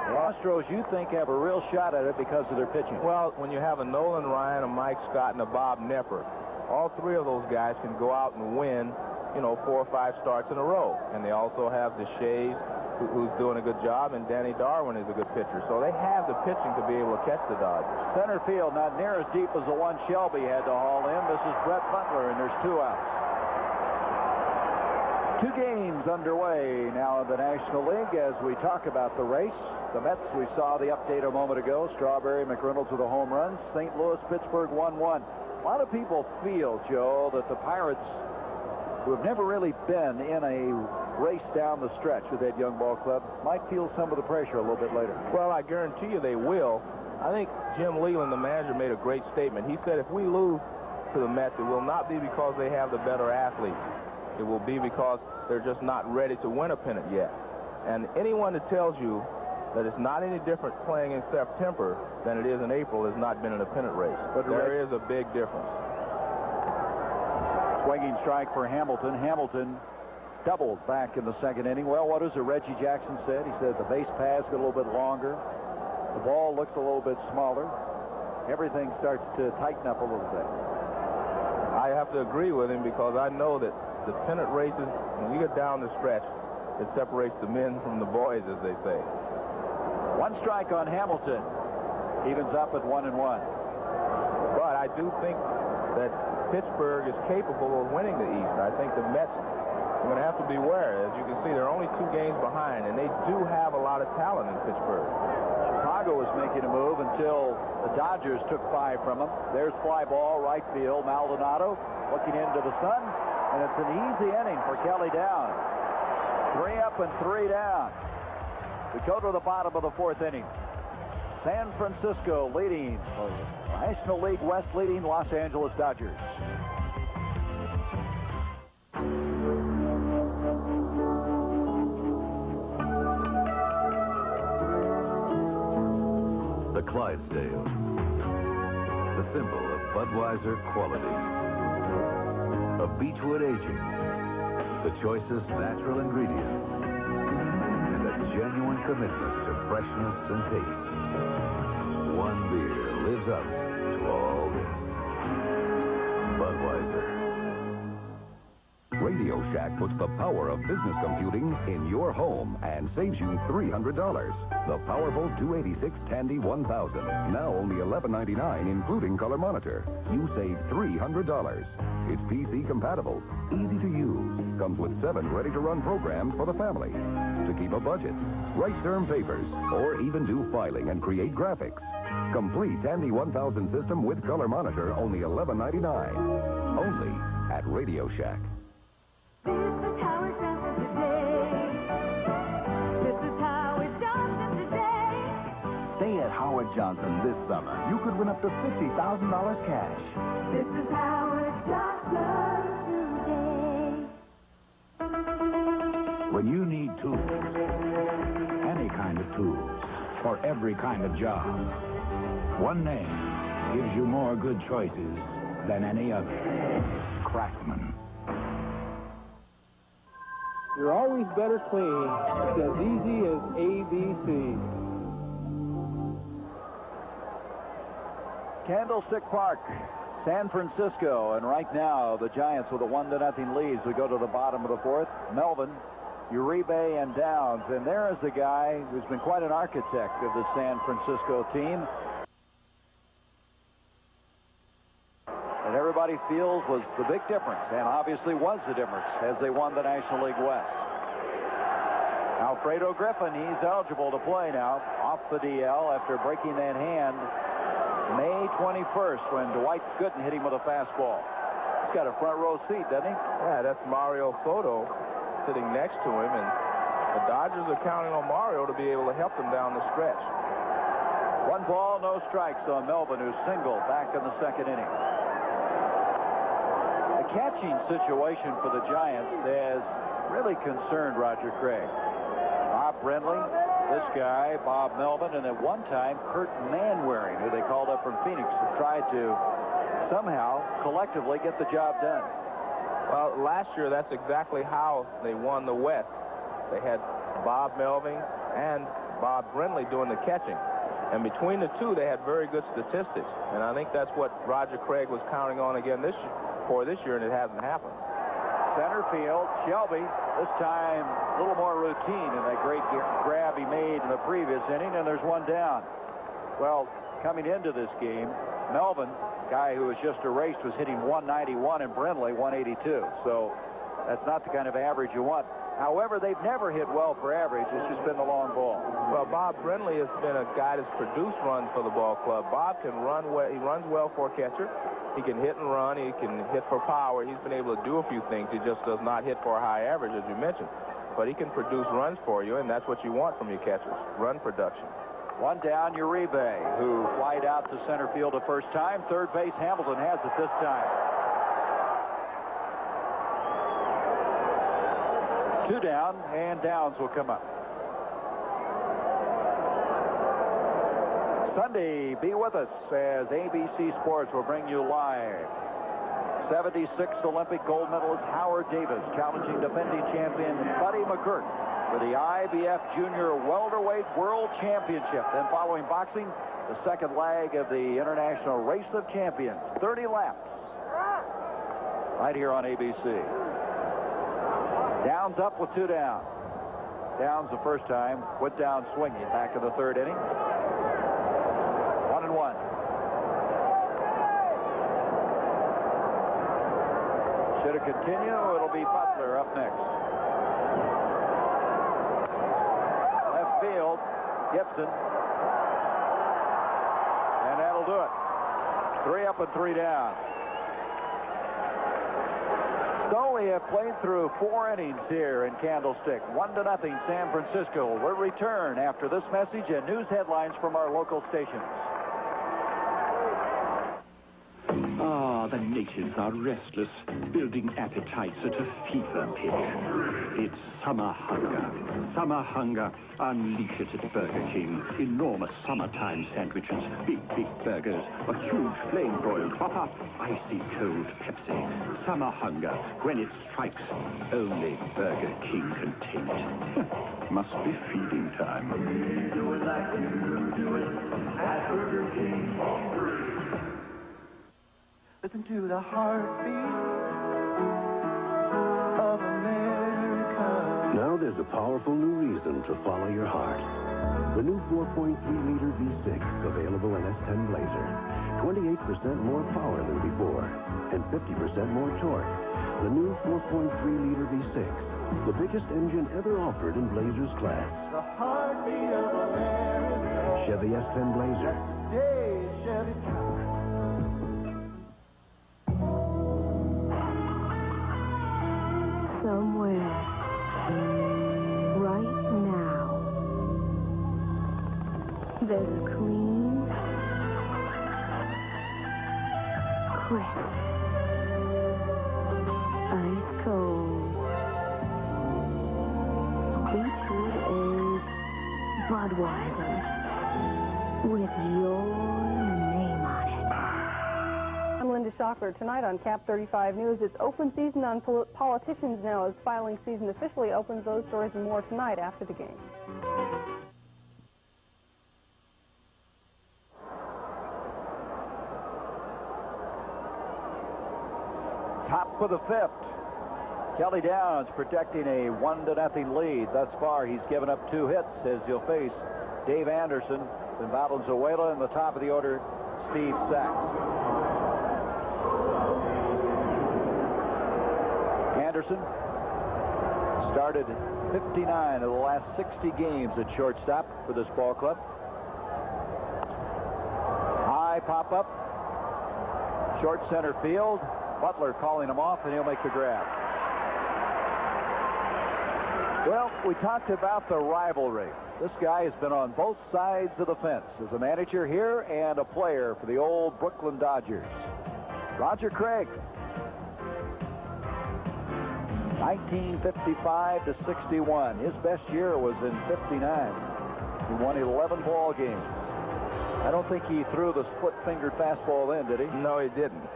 The Astros, you think, have a real shot at it because of their pitching. Well, when you have a Nolan Ryan, a Mike Scott, and a Bob Knepper, all 3 of those guys can go out and win, 4 or 5 starts in a row. And they also have Deshays, who's doing a good job, and Danny Darwin is a good pitcher. So they have the pitching to be able to catch the Dodgers. Center field not near as deep as the one Shelby had to haul in. This is Brett Butler, and there's 2 outs. 2 games underway now in the National League as we talk about the race. The Mets, we saw the update a moment ago. Strawberry, McReynolds with a home run. St. Louis, Pittsburgh 1-1. A lot of people feel, Joe, that the Pirates, who have never really been in a race down the stretch with that young ball club, might feel some of the pressure a little bit later. Well, I guarantee you they will. I think Jim Leland, the manager, made a great statement. He said if we lose to the Mets, it will not be because they have the better athletes. It will be because they're just not ready to win a pennant yet. And anyone that tells you that it's not any different playing in September than it is in April has not been in a pennant race. But there is a big difference. Swinging strike for Hamilton. Hamilton doubled back in the second inning. Well, what is it Reggie Jackson said? He said the base paths get a little bit longer. The ball looks a little bit smaller. Everything starts to tighten up a little bit. I have to agree with him because I know that the pennant races, when you get down the stretch, it separates the men from the boys, as they say. One strike on Hamilton. Evens up at 1-1. But I do think that Pittsburgh is capable of winning the East. I think the Mets are going to have to beware. As you can see, they're only 2 games behind, and they do have a lot of talent in Pittsburgh. Chicago was making a move until the Dodgers took 5 from them. There's fly ball, right field. Maldonado looking into the sun, and it's an easy inning for Kelly Downs. 3 up and 3 down. We go to the bottom of the 4th inning. San Francisco leading, National League West leading Los Angeles Dodgers. The Clydesdales, the symbol of Budweiser quality, of Beechwood aging, the choicest natural ingredients, and a genuine commitment to freshness and taste. One beer lives up to all this. Budweiser. Radio Shack puts the power of business computing in your home and saves you $300. The powerful 286 Tandy 1000. Now only $11.99, including color monitor. You save $300. It's PC compatible, easy to use, comes with 7 ready-to-run programs for the family. To keep a budget, write term papers, or even do filing and create graphics. Complete Tandy 1000 system with color monitor, only $11.99. Only at Radio Shack. Stay at Howard Johnson this summer. You could win up to $50,000 cash. This is Howard Johnson today. When you need tools, any kind of tools, for every kind of job, one name gives you more good choices than any other. Craftsman. You're always better clean. It's as easy as ABC. Candlestick Park, San Francisco, and right now the Giants with a 1-0 lead. We go to the bottom of the 4th. Melvin, Uribe, and Downs, and there is a guy who's been quite an architect of the San Francisco team. And everybody feels was the big difference, and obviously was the difference as they won the National League West. Alfredo Griffin, he's eligible to play now, off the DL after breaking that hand May 21st when Dwight Gooden hit him with a fastball. He's got a front row seat, doesn't he? Yeah, that's Mario Soto sitting next to him, and the Dodgers are counting on Mario to be able to help them down the stretch. 1 ball, no strikes on Melvin, who's singled back in the 2nd inning. The catching situation for the Giants has really concerned Roger Craig. Bob Brenly, this guy, Bob Melvin, and at one time, Kurt Manwaring, who they called up from Phoenix to try to somehow collectively get the job done. Well, last year, that's exactly how they won the West. They had Bob Melvin and Bob Brenly doing the catching. And between the two, they had very good statistics. And I think that's what Roger Craig was counting on again this year, and it hasn't happened. Center field, Shelby, this time a little more routine in that great grab he made in the previous inning, and there's 1 down. Well, coming into this game, Melvin, guy who was just erased, was hitting 191 and Brenly 182. So that's not the kind of average you want. However, they've never hit well for average. It's just been the long ball. Well, Bob Brenly has been a guy that's produced runs for the ball club. Bob can run well. He runs well for a catcher. He can hit and run. He can hit for power. He's been able to do a few things. He just does not hit for a high average, as you mentioned. But he can produce runs for you, and that's what you want from your catchers, run production. 1 down, Uribe, who flied out to center field the first time. Third base, Hamilton has it this time. 2 down, and Downs will come up. Sunday, be with us as ABC Sports will bring you live 76th Olympic gold medalist Howard Davis challenging defending champion Buddy McGirt for the IBF Junior Welterweight World Championship. Then following boxing, the second leg of the International Race of Champions. 30 laps. Right here on ABC. Downs up with 2 down. Downs the first time, went down swinging back in the third inning. 1-1. Should it continue, it'll be Butler up next. Left field, Gibson. And that'll do it. 3 up and 3 down. So we have played through 4 innings here in Candlestick. 1-0 San Francisco. We'll return after this message and news headlines from our local stations. The natives are restless, building appetites at a fever pitch. It's summer hunger. Summer hunger. Unleash it at Burger King. Enormous summertime sandwiches, big burgers, a huge flame-broiled Whopper, icy cold Pepsi. Summer hunger. When it strikes, only Burger King can tame it. Must be feeding time. We do it like you do it at Burger King. Listen to the heartbeat of America. Now there's a powerful new reason to follow your heart. The new 4.3-liter V6 available in S10 Blazer. 28% more power than before and 50% more torque. The new 4.3-liter V6. The biggest engine ever offered in Blazer's class. The heartbeat of America. Chevy S10 Blazer. Today's Chevy truck. Somewhere, right now, there's a clean, crisp, ice cold, Beechwood aged Budweiser with your name on it. I'm Linda Shockler. Tonight on Cap 35 News, it's open season on politicians now as filing season officially opens. Those stories and more tonight after the game. Top of the 5th. Kelly Downs protecting a 1-0 lead. Thus far, he's given up 2 hits as he'll face Dave Anderson and Valenzuela in the top of the order, Steve Sachs. Anderson started 59 of the last 60 games at shortstop for this ball club. High pop-up. Short center field. Butler calling him off, and he'll make the grab. Well, we talked about the rivalry. This guy has been on both sides of the fence as a manager here and a player for the old Brooklyn Dodgers. Roger Craig. 1955 to 61. His best year was in 59. He won 11 ball games. I don't think he threw the split-fingered fastball then, did he? No, he didn't.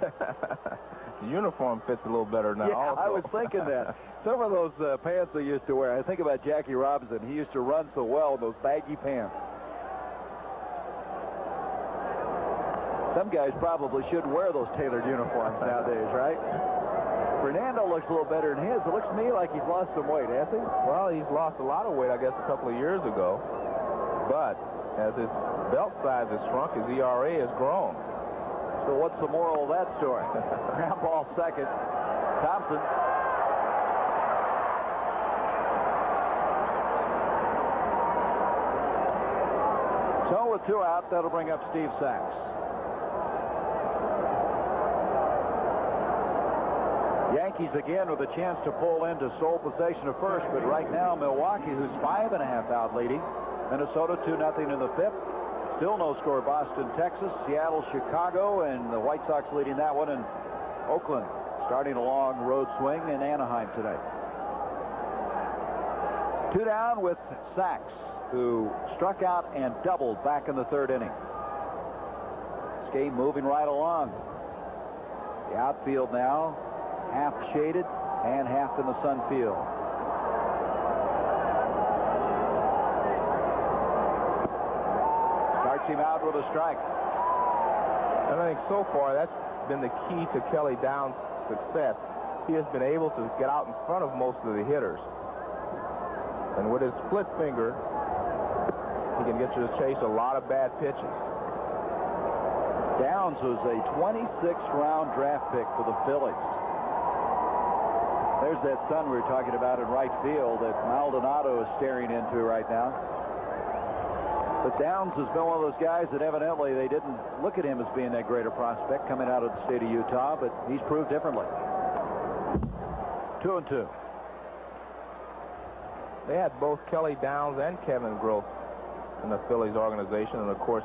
The uniform fits a little better now. Yeah, also. I was thinking that. Some of those pants they used to wear. I think about Jackie Robinson. He used to run so well in those baggy pants. Some guys probably shouldn't wear those tailored uniforms nowadays, right? Fernando looks a little better than his. It looks to me like he's lost some weight, hasn't he? Well, he's lost a lot of weight, I guess, a couple of years ago. But as his belt size has shrunk, his ERA has grown. So what's the moral of that story? Ground ball second. Thompson. So with 2 out, that'll bring up Steve Sachs. Yankees again with a chance to pull into sole possession of first, but right now Milwaukee, who's 5.5 out leading. Minnesota 2-0 in the 5th. Still no score. Boston, Texas, Seattle, Chicago, and the White Sox leading that one, and Oakland starting a long road swing in Anaheim today. 2 down with Sachs, who struck out and doubled back in the 3rd inning. This game moving right along. The outfield now, half shaded and half in the sun field. Starts him out with a strike. And I think so far that's been the key to Kelly Downs' success. He has been able to get out in front of most of the hitters. And with his split finger, he can get you to chase a lot of bad pitches. Downs was a 26th round draft pick for the Phillies. There's that sun we were talking about in right field that Maldonado is staring into right now. But Downs has been one of those guys that evidently they didn't look at him as being that great a prospect coming out of the state of Utah, but he's proved differently. 2-2. They had both Kelly Downs and Kevin Gross in the Phillies organization, and of course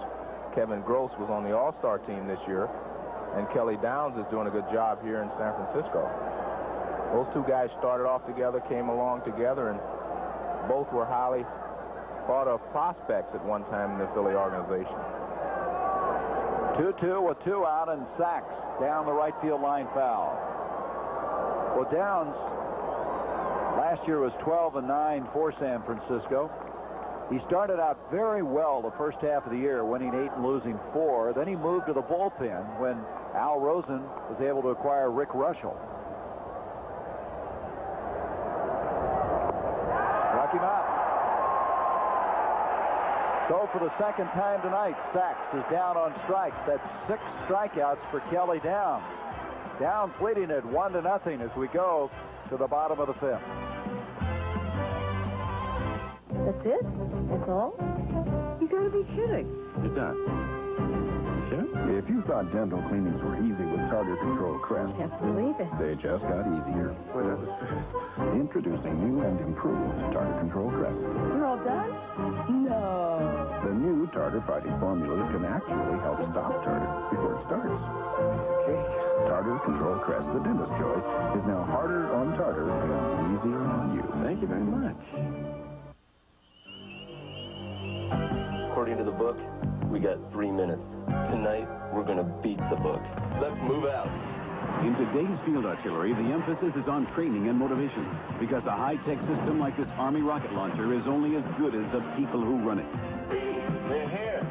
Kevin Gross was on the All-Star team this year, and Kelly Downs is doing a good job here in San Francisco. Those two guys started off together, came along together, and both were highly thought of prospects at one time in the Philly organization. 2-2 with 2 out and Sachs down the right field line foul. Well, Downs last year was 12-9 for San Francisco. He started out very well the first half of the year, winning 8 and losing 4. Then he moved to the bullpen when Al Rosen was able to acquire Rick Russell. Struck him out. So for the second time tonight, Sachs is down on strikes. That's 6 strikeouts for Kelly Downs. Downs leading at 1-0 as we go to the bottom of the 5th. That's it? That's all? You gotta be kidding. You're done. Sure? If you thought dental cleanings were easy with Tartar Control Crest, Can't believe it. they just got easier. Boy, that was fast. Introducing new and improved Tartar Control Crest. You're all done? No. The new tartar fighting formula can actually help stop tartar before it starts. Tartar Control Crest, the dentist choice, is now harder on tartar and easier on you. Thank you very much. According to the book, we got 3 minutes. Tonight, we're gonna beat the book. Let's move out. In today's field artillery, the emphasis is on training and motivation, because a high-tech system like this Army rocket launcher is only as good as the people who run it. We're here.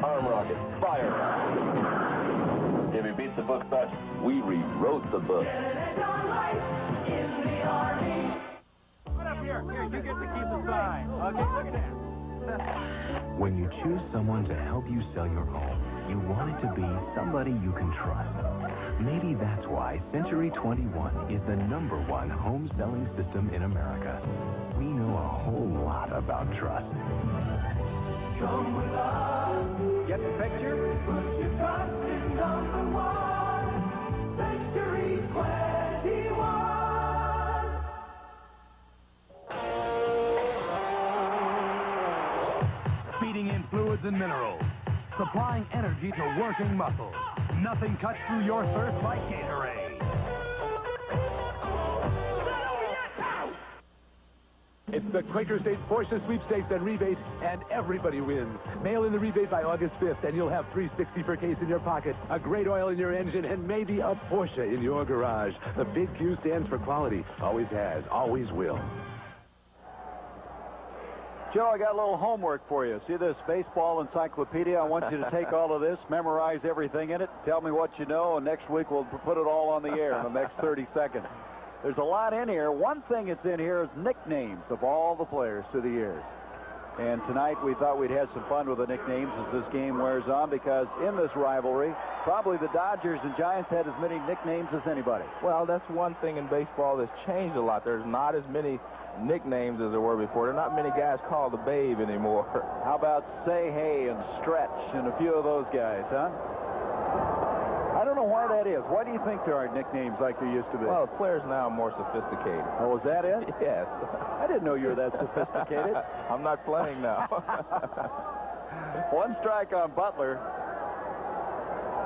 Arm rockets, fire. If we beat the book, Sergeant, we rewrote the book. Put up here. Here, you get to keep the sign. Okay, look at that. When you choose someone to help you sell your home, you want it to be somebody you can trust. Maybe that's why Century 21 is the #1 home selling system in America. We know a whole lot about trust. Come with us. Get the picture? Put your trust in #1. Century 21. Feeding in fluids and minerals, supplying energy to working muscles. Nothing cuts through your thirst like Gatorade. It's the Quaker State Porsche Sweepstakes and Rebates, and everybody wins. Mail in the rebate by August 5th, and you'll have $360 per case in your pocket, a great oil in your engine, and maybe a Porsche in your garage. The big Q stands for quality. Always has, always will. Joe, I got a little homework for you. See this baseball encyclopedia? I want you to take all of this, memorize everything in it, tell me what you know, and next week we'll put it all on the air in the next 30 seconds. There's a lot in here. One thing that's in here is nicknames of all the players through the years. And tonight we thought we'd have some fun with the nicknames as this game wears on, because in this rivalry, probably the Dodgers and Giants had as many nicknames as anybody. Well, that's one thing in baseball that's changed a lot. There's not as many nicknames as there were before. There are not many guys called the Babe anymore. How about Say Hey and Stretch and a few of those guys, huh? I don't know why that is. Why do you think there aren't nicknames like there used to be? Well, the players now are more sophisticated. Oh, is that it? Yes. I didn't know you were that sophisticated. I'm not playing now. 1 strike on Butler.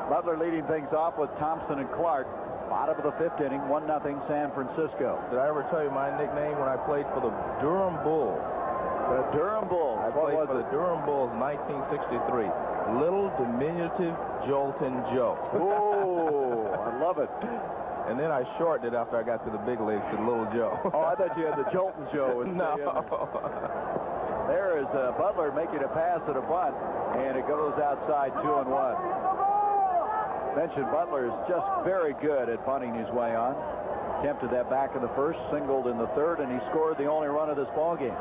Butler leading things off with Thompson and Clark. Bottom of the 5th inning, 1-0 San Francisco. Did I ever tell you my nickname when I played for the Durham Bulls? The Durham Bulls. I played for the Durham Bulls in 1963. Little diminutive Jolton Joe. Oh, I love it. And then I shortened it after I got to the big leagues to Little Joe. Oh, I thought you had the Jolton Joe. No. There is Butler making a pass at a bunt, and it goes outside 2-1. Mentioned Butler is just very good at bunting his way on. Attempted that back in the first, singled in the third, and he scored the only run of this ball game.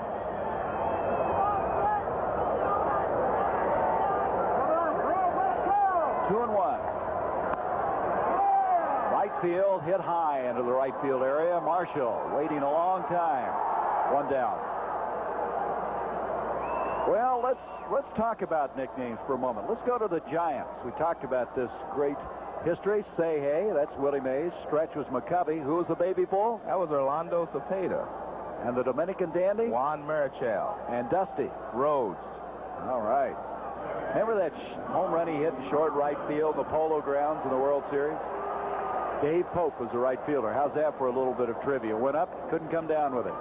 Two and one. Right field hit high into the right field area. Marshall waiting a long time. One down. Well, let's talk about nicknames for a moment. Let's go to the Giants. We talked about this great history. Say Hey, that's Willie Mays. Stretch was McCovey. Who was the baby bull? That was Orlando Cepeda. And the Dominican dandy? Juan Marichal. And Dusty Rhodes. All right. Remember that home run he hit in short right field, the Polo Grounds in the World Series? Dave Pope was the right fielder. How's that for a little bit of trivia? Went up, couldn't come down with it.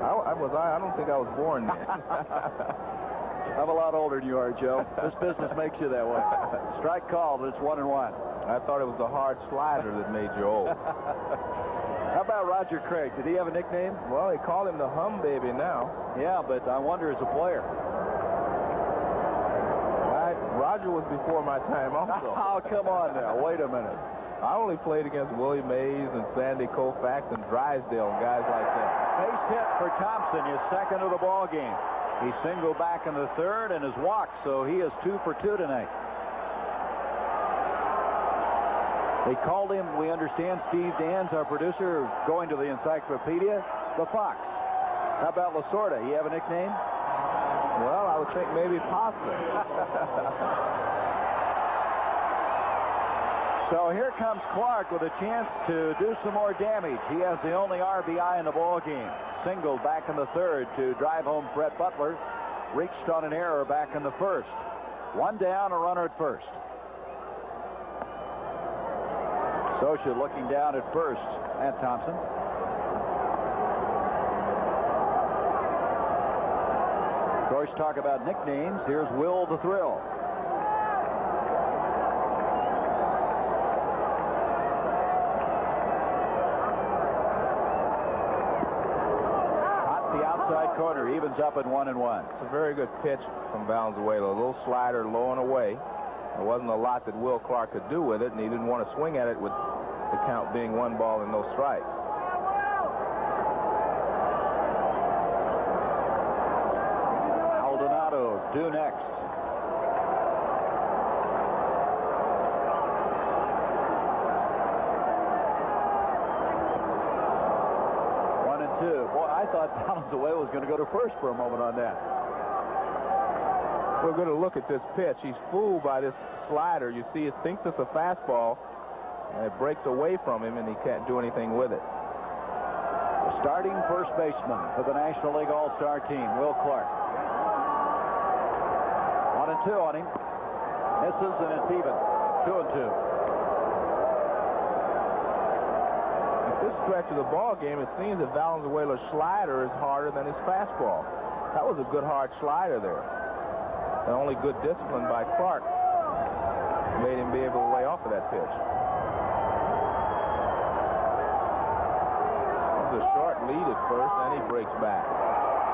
I don't think I was born then. I'm a lot older than you are, Joe. This business makes you that way. Strike called, it's 1-1. I thought it was the hard slider that made you old. How about Roger Craig? Did he have a nickname? Well, they call him the Hum Baby now. Yeah, but I wonder as a player. Roger was before my time also. Oh, come on now. Wait a minute. I only played against Willie Mays and Sandy Koufax and Drysdale and guys like that. Base hit for Thompson, his second of the ball game. He singled back in the third and has walked, so he is 2 for 2 tonight. They called him, we understand, Steve Dans, our producer, going to the encyclopedia, the Fox. How about Lasorda? He have a nickname? Well, I would think maybe Pasta. So here comes Clark with a chance to do some more damage. He has the only RBI in the ball game. Singled back in the third to drive home Brett Butler. Reached on an error back in the first. One down, a runner at first. Scioscia looking down at first at Thompson. Of course, talk about nicknames. Here's Will the Thrill. Corner evens up at 1-1. It's a very good pitch from Valenzuela. A little slider low and away. There wasn't a lot that Will Clark could do with it, and he didn't want to swing at it with the count being 1 ball and no strikes. Maldonado due next. Boy, I thought Valenzuela was going to go to first for a moment on that. We're going to look at this pitch. He's fooled by this slider. You see, it thinks it's a fastball, and it breaks away from him, and he can't do anything with it. The starting first baseman for the National League All-Star team, Will Clark. 1-2 on him. Misses, and it's even. 2-2. This stretch of the ball game, it seems that Valenzuela's slider is harder than his fastball. That was a good hard slider there. The only good discipline by Clark made him be able to lay off of that pitch. There's a short lead at first, and he breaks back.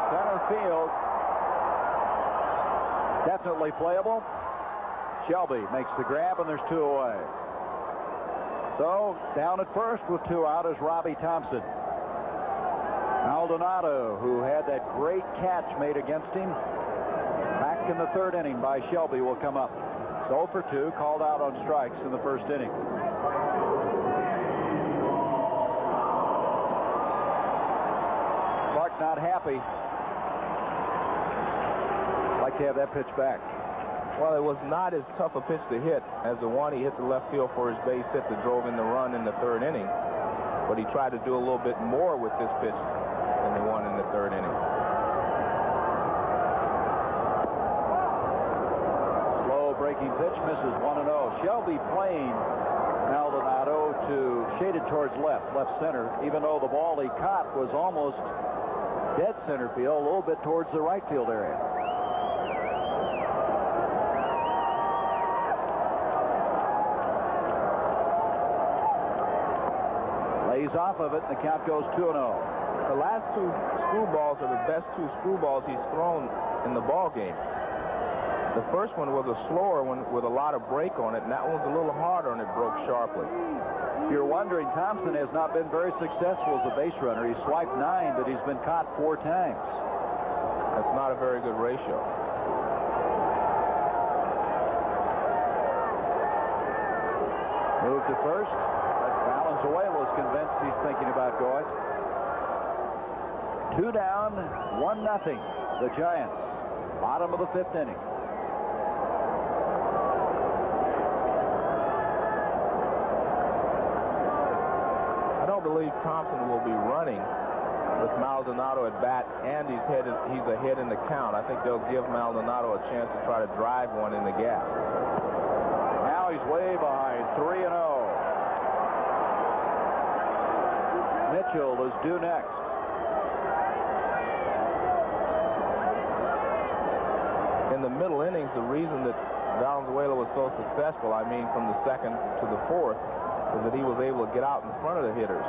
Center field. Definitely playable. Shelby makes the grab, and there's 2 away. So, down at first with 2 out is Robbie Thompson. Maldonado, who had that great catch made against him back in the third inning by Shelby, will come up. 0 for 2, called out on strikes in the first inning. Clark not happy. Like to have that pitch back. Well, it was not as tough a pitch to hit as the one he hit the left field for his base hit that drove in the run in the third inning. But he tried to do a little bit more with this pitch than the one in the third inning. Slow breaking pitch, misses 1-0. Shelby playing Maldonado to shaded towards left center, even though the ball he caught was almost dead center field, a little bit towards the right field area. Lays off of it, and the count goes 2-0. The last two screwballs are the best two screwballs he's thrown in the ball game. The first one was a slower one with a lot of break on it, and that one was a little harder, and it broke sharply. If you're wondering, Thompson has not been very successful as a base runner. He's swiped 9, but he's been caught 4 times. That's not a very good ratio. Move to first. Valenzuela is convinced he's thinking about going. 2 down, 1-0. The Giants. Bottom of the 5th inning. I don't believe Thompson will be running with Maldonado at bat, and he's ahead in the count. I think they'll give Maldonado a chance to try to drive one in the gap. Now he's way behind, 3-0. Mitchell is due next. In the middle innings, the reason that Valenzuela was so successful, I mean from the 2nd to the 4th, is that he was able to get out in front of the hitters.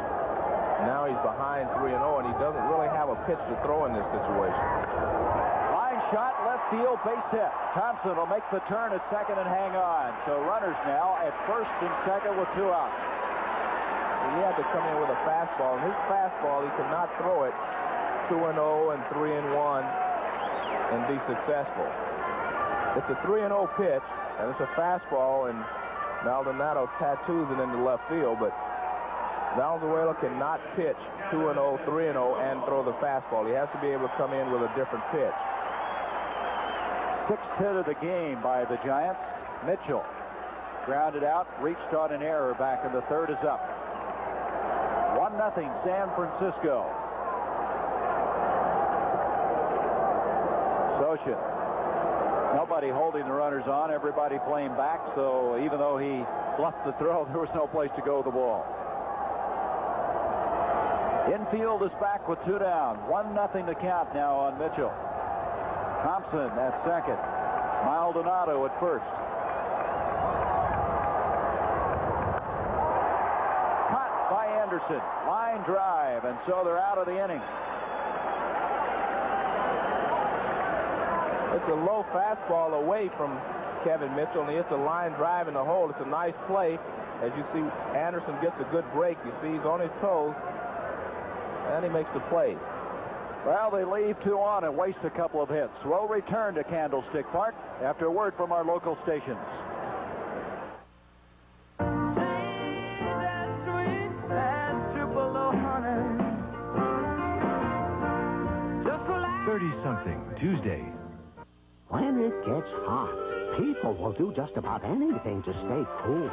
Now he's behind 3-0, and he doesn't really have a pitch to throw in this situation. Line shot, left field, base hit. Thompson will make the turn at 2nd and hang on. So runners now at 1st and 2nd with 2 outs. He had to come in with a fastball, and his fastball, he could not throw it 2-0 and 3-1 and be successful. It's a 3-0 pitch, and it's a fastball, and Maldonado tattoos it into left field, but Valenzuela cannot pitch 2-0, 3-0, and throw the fastball. He has to be able to come in with a different pitch. 6th hit of the game by the Giants. Mitchell grounded out, reached on an error back in the 3rd is up. 1-0 San Francisco. Soshin. Nobody holding the runners on, everybody playing back, so even though he bluffed the throw, there was no place to go with the ball. Infield is back with 2 down. 1-0 to count now on Mitchell. Thompson at 2nd. Maldonado at 1st. Caught by Anderson. Line drive, and so they're out of the inning. It's a low fastball away from Kevin Mitchell, and it's a line drive in the hole. It's a nice play. As you see, Anderson gets a good break. You see he's on his toes, and he makes the play. Well, they leave 2 on and waste a couple of hits. We'll return to Candlestick Park after a word from our local stations. 30-something Tuesday. When it gets hot, people will do just about anything to stay cool.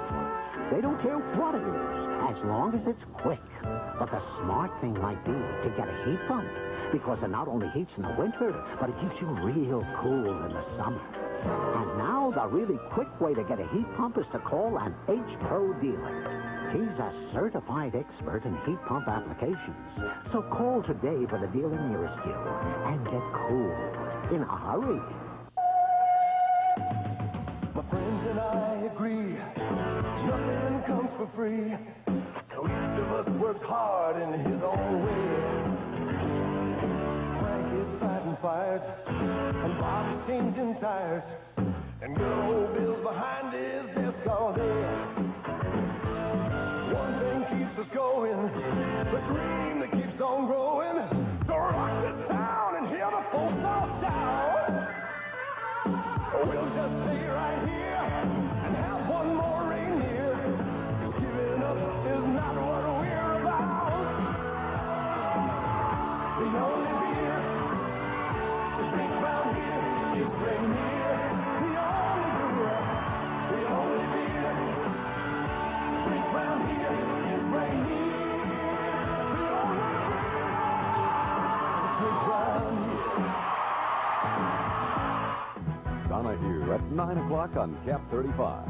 They don't care what it is, as long as it's quick. But the smart thing might be to get a heat pump, because it not only heats in the winter, but it keeps you real cool in the summer. And now the really quick way to get a heat pump is to call an H-Pro dealer. He's a certified expert in heat pump applications. So call today for the dealer nearest you and get cool in a hurry. My friends and I agree, nothing comes for free. So each of us works hard in his own way. Frank is fighting fires, and Bob is changing tires, and good old Bill's behind his desk all day. One thing keeps us going, the dream that keeps on growing. So rock this town and hear the folks all shout. We'll just stay right here and have one more reindeer. Giving up is not what we're about. The only beer to drink round here is reindeer. The only beer to drink round here is reindeer. The only beer to drink round here. Donahue at 9 o'clock on Cap 35.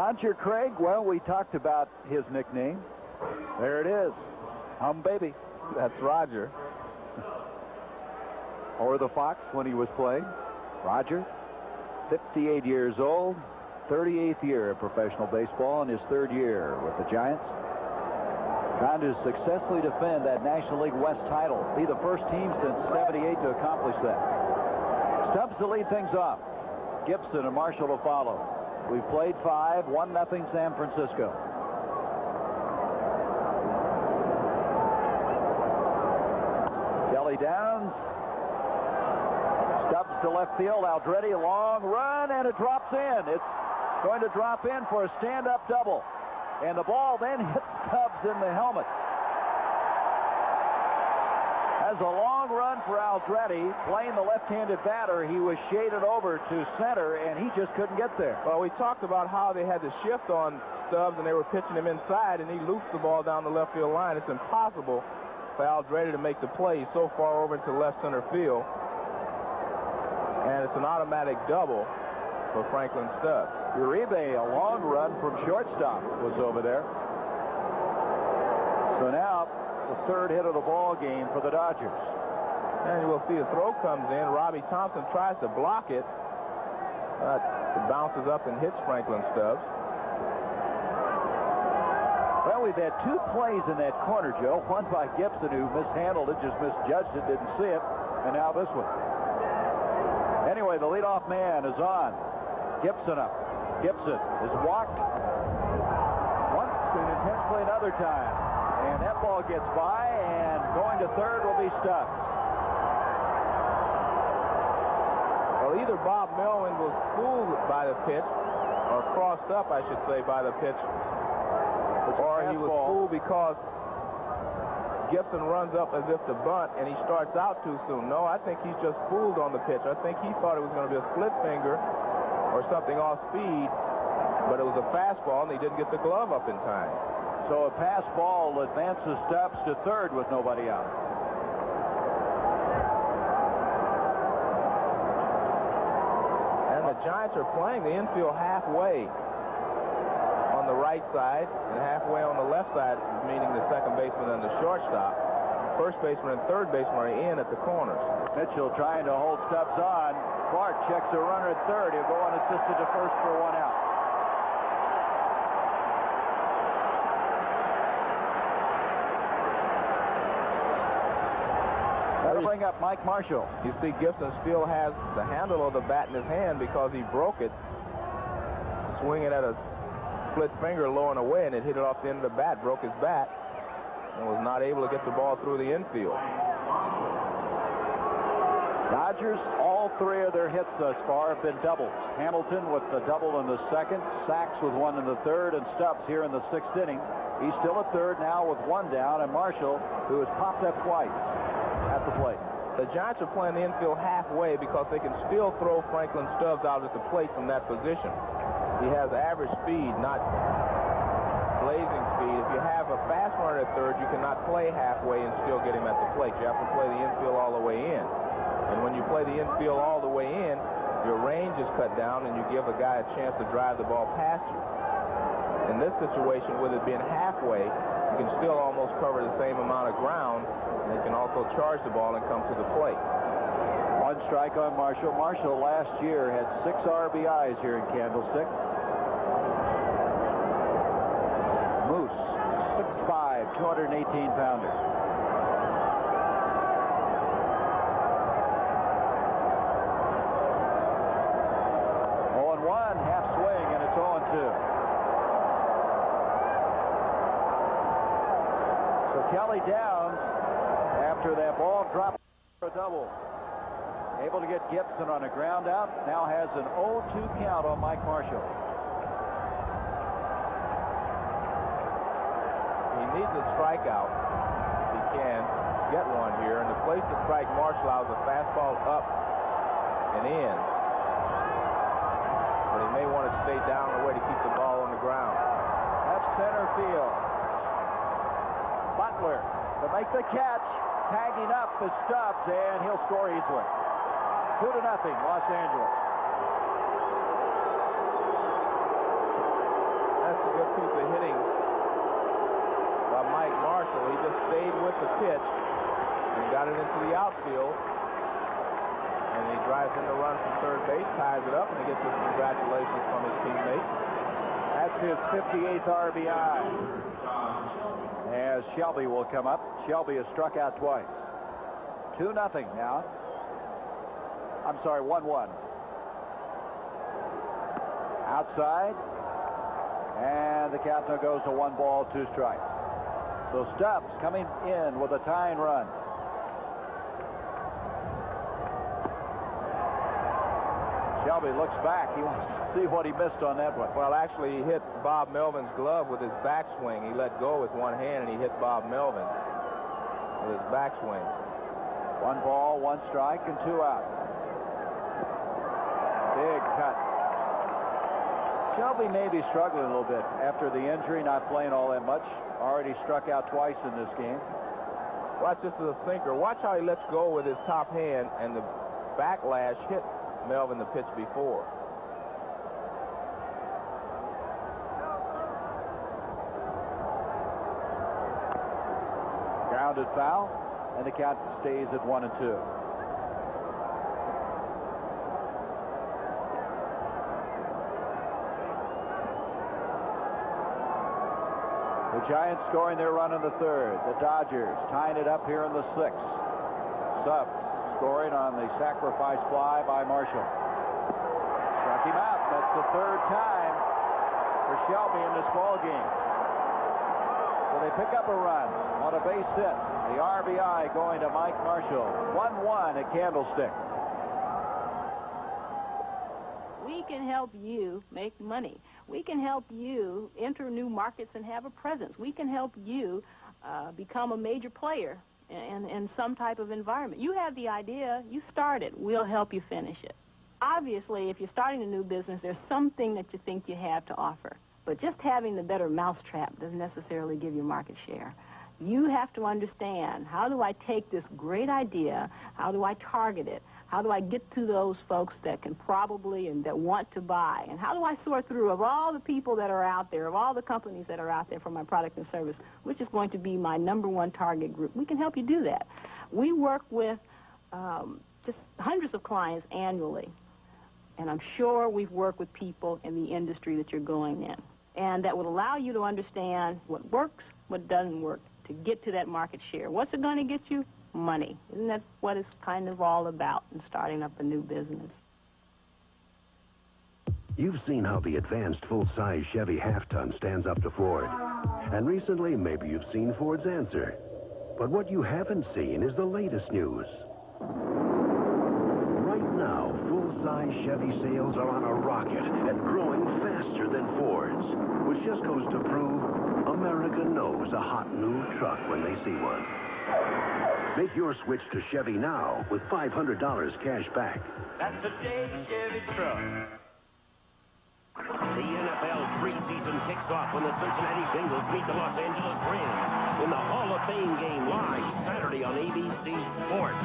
Roger Craig, well, we talked about his nickname. There it is. Baby. That's Roger. Or the Fox when he was playing. Roger, 58 years old, 38th year of professional baseball, and his 3rd year with the Giants. Trying to successfully defend that National League West title. Be the first team since '78 to accomplish that. Stubbs to lead things off. Gibson and Marshall to follow. We've played 5, 1-0 San Francisco. Kelly Downs. Stubbs to left field. Aldretti, a long run, and it drops in. It's going to drop in for a stand-up double. And the ball then hits Stubbs in the helmet. As a long run for Aldretti, playing the left-handed batter, he was shaded over to center, and he just couldn't get there. Well, we talked about how they had to shift on Stubbs, and they were pitching him inside, and he looped the ball down the left field line. It's impossible for Aldretti to make the play so far over into left center field. And it's an automatic double for Franklin Stubbs. Uribe, a long run from shortstop, was over there. So now, the 3rd hit of the ball game for the Dodgers. And we'll see a throw comes in. Robbie Thompson tries to block it. It bounces up and hits Franklin Stubbs. Well, we've had 2 plays in that corner, Joe. One by Gibson, who mishandled it, just misjudged it, didn't see it. And now this one. Anyway, the leadoff man is on. Gibson up. Gibson is walked once and intensely another time. And that ball gets by, and going to 3rd will be Stubbs. Well, either Bob Melvin was fooled by the pitch, or crossed up, I should say, by the pitch, or he was fooled because Gibson runs up as if to bunt, and he starts out too soon. No, I think he's just fooled on the pitch. I think he thought it was going to be a split finger or something off speed, but it was a fastball, and he didn't get the glove up in time. So a pass ball advances Stubbs to 3rd with nobody out. And the Giants are playing the infield halfway on the right side and halfway on the left side, meaning the second baseman and the shortstop. First baseman and third baseman are in at the corners. Mitchell trying to hold Stubbs on. Clark checks a runner at 3rd. He'll go unassisted to 1st for 1 out. That'll bring up Mike Marshall. You see Gibson still has the handle of the bat in his hand because he broke it, swinging at a split finger low and away, and it hit it off the end of the bat, broke his bat, and was not able to get the ball through the infield. Dodgers, all 3 of their hits thus far have been doubles. Hamilton with the double in the 2nd, Sachs with 1 in the 3rd, and Stubbs here in the 6th inning. He's still at 3rd now with 1 down, and Marshall, who has popped up twice at the plate. The Giants are playing the infield halfway because they can still throw Franklin Stubbs out at the plate from that position. He has average speed, not blazing speed. If you have a fast runner at 3rd, you cannot play halfway and still get him at the plate. You have to play the infield all the way in. And when you play the infield all the way in, your range is cut down and you give a guy a chance to drive the ball past you. In this situation, with it being halfway, you can still almost cover the same amount of ground, and you can also charge the ball and come to the plate. 1 strike on Marshall. Marshall last year had 6 RBIs here in Candlestick. Moose, 6'5", 218-pounder. Kelly Downs, after that ball dropped for a double, able to get Gibson on a ground out, now has an 0-2 count on Mike Marshall. He needs a strikeout if he can get one here, and the place to strike Marshall out is a fastball up and in. But he may want to stay down the way to keep the ball on the ground. Left center field. Butler to make the catch, tagging up the Stubbs, and he'll score easily. 2-0, Los Angeles. that's a good piece of hitting by Mike Marshall. He just stayed with the pitch and got it into the outfield. And he drives in the run from third base, ties it up, and he gets his congratulations from his teammates. That's his 58th RBI. As Shelby will come up. Shelby has struck out twice. 2-0 now. I'm sorry, 1-1. Outside. And the count now goes to 1 ball, 2 strikes. So Stubbs coming in with a tying run. Shelby looks back. He wants to see what he missed on that one. Well, actually, he hit Bob Melvin's glove with his backswing. He let go with one hand, and he hit Bob Melvin with his backswing. 1 ball, 1 strike, and 2 out. Big cut. Shelby may be struggling a little bit after the injury, not playing all that much. Already struck out twice in this game. Watch, this is a sinker. Watch how he lets go with his top hand, and the backlash hit Melvin the pitch before. Grounded foul, and the count stays at 1-2. The Giants scoring their run in the 3rd. The Dodgers tying it up here in the 6th. Stubbs scoring on the sacrifice fly by Marshall. Struck him out. That's the 3rd time for Shelby in this ball game. So they pick up a run on a base hit. The RBI going to Mike Marshall. 1-1 at Candlestick. We can help you make money. We can help you enter new markets and have a presence. We can help you become a major player in some type of environment. You have the idea, you start it. We'll help you finish it. Obviously, if you're starting a new business, there's something that you think you have to offer. But just having the better mousetrap doesn't necessarily give you market share. You have to understand, how do I take this great idea, how do I target it, how do I get to those folks that can probably and that want to buy, and how do I sort through of all the people that are out there, of all the companies that are out there for my product and service, which is going to be my #1 target group. We can help you do that. We work with just hundreds of clients annually, and I'm sure we've worked with people in the industry that you're going in, and that would allow you to understand what works, what doesn't work, to get to that market share. What's it going to get you? Money. Isn't that what it's kind of all about in starting up a new business? You've seen how the advanced full-size Chevy half-ton stands up to Ford. And recently, maybe you've seen Ford's answer. But what you haven't seen is the latest news. Right now, full-size Chevy sales are on a rocket and growing faster than Ford's, which just goes to prove America knows a hot new truck when they see one. Make your switch to Chevy now with $500 cash back. That's a Dave Chevy truck. The NFL preseason kicks off when the Cincinnati Bengals meet the Los Angeles Rams in the Hall of Fame game live Saturday on ABC Sports.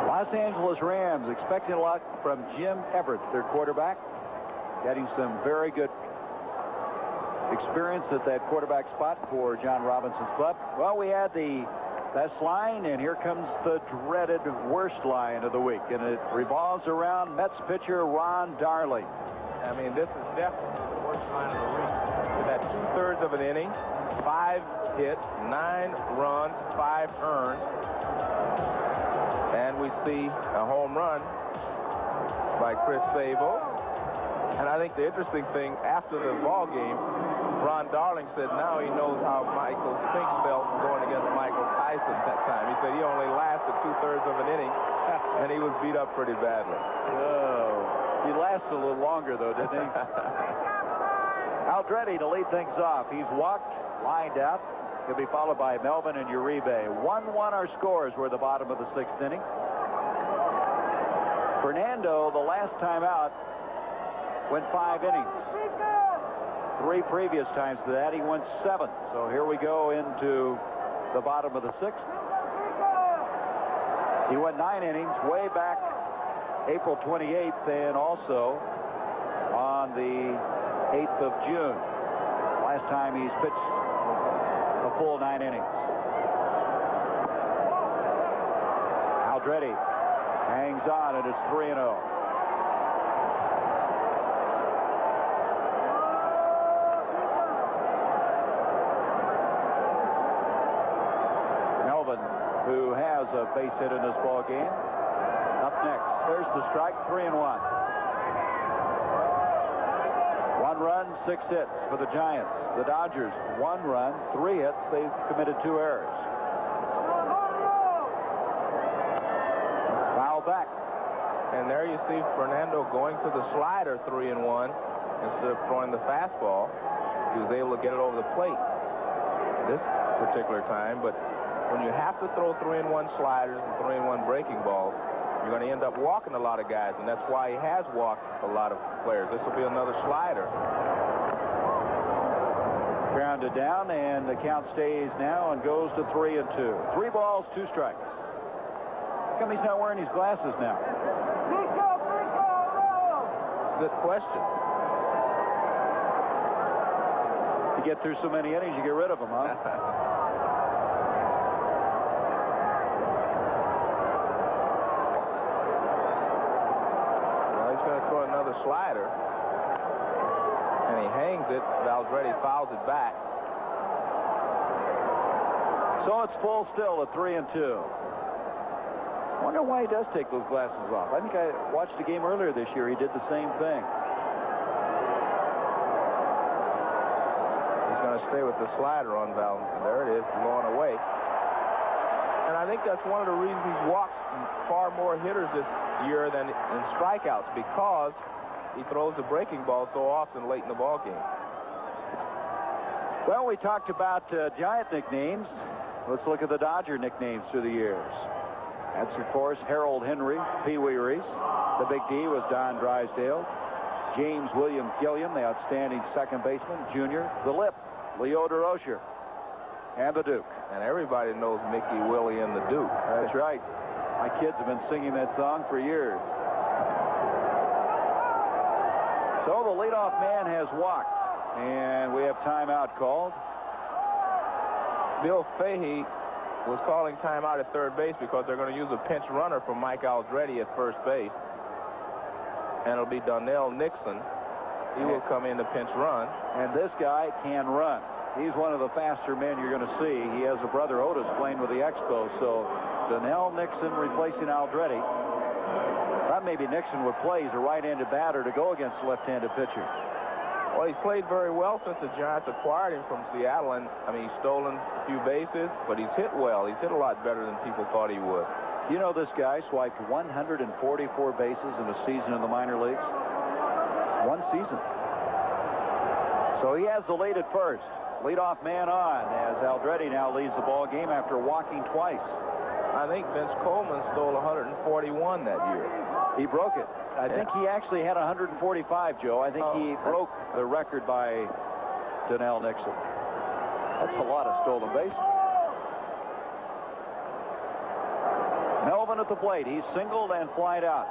Los Angeles Rams expecting a lot from Jim Everett, their quarterback. Getting some very good experience at that quarterback spot for John Robinson's club. Well, we had the best line, and here comes the dreaded worst line of the week, and it revolves around Mets pitcher Ron Darling. I mean, this is definitely the worst line of the week. With that 2/3 of an inning, 5 hits, 9 runs, 5 earned, and we see a home run by Chris Sabo. And I think the interesting thing, after the ball game, Ron Darling said now he knows how Michael Spink felt going against Michael Tyson that time. He said he only lasted 2/3 of an inning, and he was beat up pretty badly. Oh, he lasted a little longer, though, didn't he? Aldretti to lead things off. He's walked, lined out. He'll be followed by Melvin and Uribe. 1-1 our scores were the bottom of the 6th inning. Fernando, the last time out, went 5 innings. 3 previous times to that, he went 7. So here we go into the bottom of the 6th. He went 9 innings way back April 28th, and also on the 8th of June. Last time he's pitched a full 9 innings. Aldretti hangs on, and it's 3-0. Melvin, who has a base hit in this ball game, up next. There's the strike, 3-1. 1 run, 6 hits for the Giants. The Dodgers, 1 run, 3 hits. They've committed 2 errors. Foul back. And there you see Fernando going to the slider 3-1 instead of throwing the fastball. He was able to get it over the plate this particular time. But when you have to throw 3-1 sliders and 3-1 breaking balls, you're going to end up walking a lot of guys, and that's why he has walked a lot of players. This will be another slider. Grounded down, and the count stays now and goes to 3-2. 3 balls, 2 strikes. How come he's not wearing his glasses now? Good question. You get through so many innings, you get rid of them, huh? Another slider, and he hangs it. Aldretti fouls it back. So it's full still at 3-2. I wonder why he does take those glasses off. I think I watched a game earlier this year. He did the same thing. He's going to stay with the slider on Val. There it is, blowing away. And I think that's one of the reasons he's walked far more hitters this year than in strikeouts, because he throws the breaking ball so often late in the ball game. Well, we talked about Giant nicknames. Let's look at the Dodger nicknames through the years. That's, of course, Harold Henry, Pee Wee Reese. The Big D was Don Drysdale. James William Gilliam, the outstanding second baseman, junior. The Lip, Leo DeRocher. And the Duke. And everybody knows Mickey, Willie, and the Duke. That's right. My kids have been singing that song for years. So the leadoff man has walked, and we have timeout called. Bill Fahey was calling timeout at third base because they're going to use a pinch runner from Mike Aldretti at first base. And it'll be Donnell Nixon. He will come in to pinch run. And this guy can run. He's one of the faster men you're going to see. He has a brother, Otis, playing with the Expos. So Donnell Nixon replacing Aldretti. Thought maybe Nixon would play. He's a right-handed batter to go against a left-handed pitcher. Well, he's played very well since the Giants acquired him from Seattle. And, I mean, he's stolen a few bases, but he's hit well. He's hit a lot better than people thought he would. You know, this guy swiped 144 bases in a season in the minor leagues. One season. So he has the lead at first. Leadoff man on as Aldretti now leads the ball game after walking twice. I think Vince Coleman stole 141 that year. He broke it. I think he actually had 145, Joe. I think he broke the record by Donnell Nixon. That's a lot of stolen bases. Melvin at the plate. He's singled and flied out.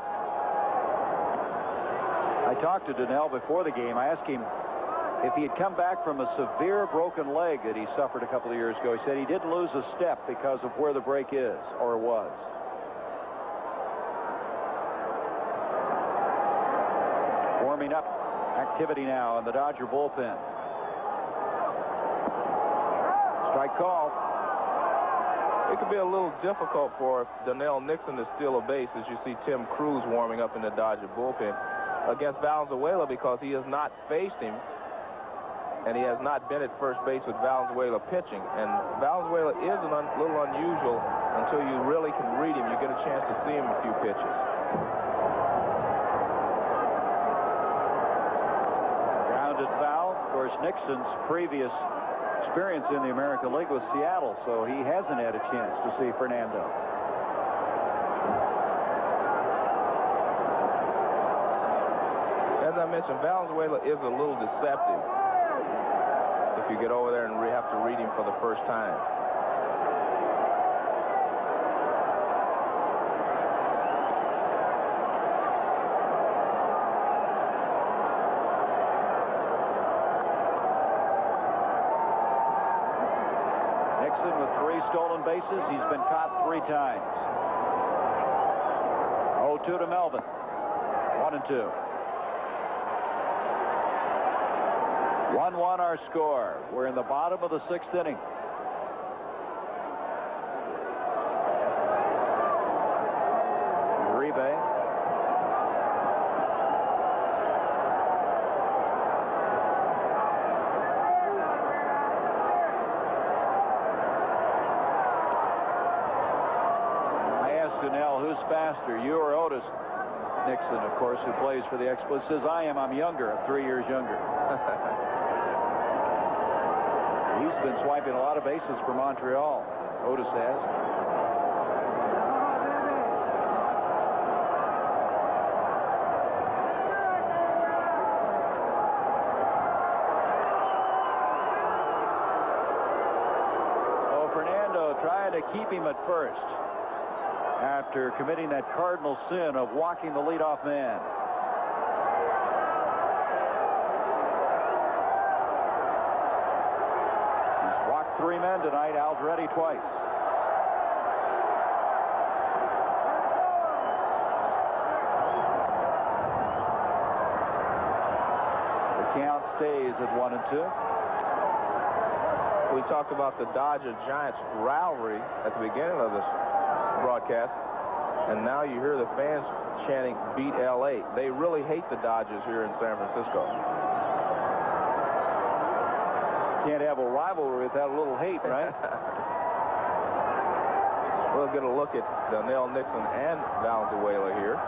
I talked to Donnell before the game. I asked him if he had come back from a severe broken leg that he suffered a couple of years ago. He said he didn't lose a step because of where the break is, or was. Warming up activity now in the Dodger bullpen. Strike call. It could be a little difficult for Donnell Nixon to steal a base as you see Tim Cruz warming up in the Dodger bullpen against Valenzuela, because he has not faced him. And he has not been at first base with Valenzuela pitching. And Valenzuela is a little unusual until you really can read him. You get a chance to see him a few pitches. Grounded foul. Of course, Nixon's previous experience in the American League was Seattle, so he hasn't had a chance to see Fernando. As I mentioned, Valenzuela is a little deceptive if you get over there and have to read him for the first time. Nixon with 3 stolen bases. He's been caught 3 times. 0-2 to Melvin. 1-2. 1-1 our score. We're in the bottom of the 6th inning. Uribe. Who's faster, you or Otis? Nixon, of course, who plays for the Expos, says, I'm younger. I'm 3 years younger. He's been swiping a lot of bases for Montreal. Otis has. Oh, Fernando trying to keep him at first, after committing that cardinal sin of walking the leadoff man. He's walked 3 men tonight, Aldretti twice. The count stays at 1-2. We talked about the Dodger-Giants rivalry at the beginning of this broadcast, and now you hear the fans chanting "Beat LA." They really hate the Dodgers here in San Francisco. Can't have a rivalry without a little hate, right? We'll get a look at Donnell Nixon and Valenzuela here.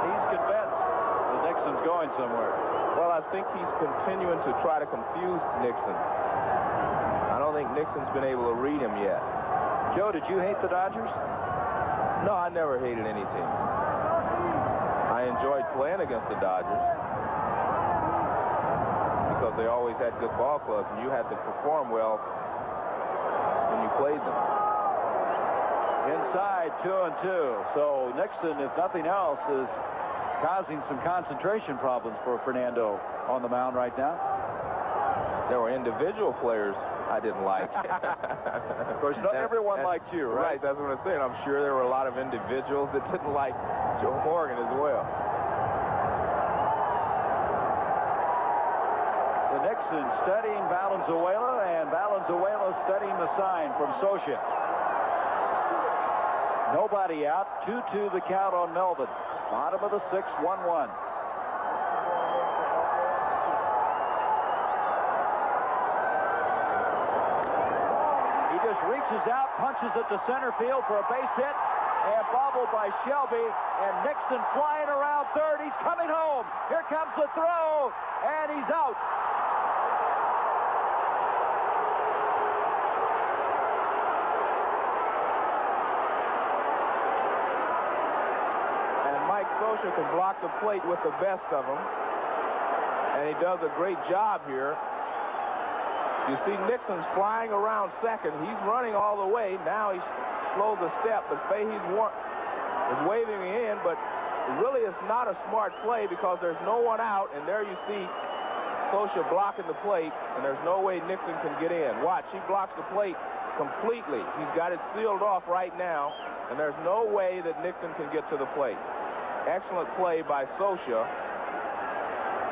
He's convinced that Nixon's going somewhere. Well, I think he's continuing to try to confuse Nixon. I don't think Nixon's been able to read him yet. Joe, did you hate the Dodgers? No, I never hated any team. I enjoyed playing against the Dodgers because they always had good ball clubs, and you had to perform well when you played them. Inside, 2-2. So Nixon, if nothing else, is causing some concentration problems for Fernando on the mound right now. There were individual players I didn't like. Of course, not everyone liked you, right? Right, that's what I'm saying. I'm sure there were a lot of individuals that didn't like Joe Morgan as well. So Nixon studying Valenzuela, and Valenzuela studying the sign from Socia. Nobody out. 2-2 the count on Melvin. Bottom of the 6th, 1-1. Reaches out, punches it to center field for a base hit, and bobbled by Shelby, and Nixon flying around third. He's coming home. Here comes the throw, and he's out. And Mike Socia can block the plate with the best of them, and he does a great job here. You see Nixon's flying around second. He's running all the way. Now he slows a step, but Fahey's is waving me in, but really it's not a smart play because there's no one out, and there you see Socia blocking the plate, and there's no way Nixon can get in. Watch, he blocks the plate completely. He's got it sealed off right now, and there's no way that Nixon can get to the plate. Excellent play by Socia.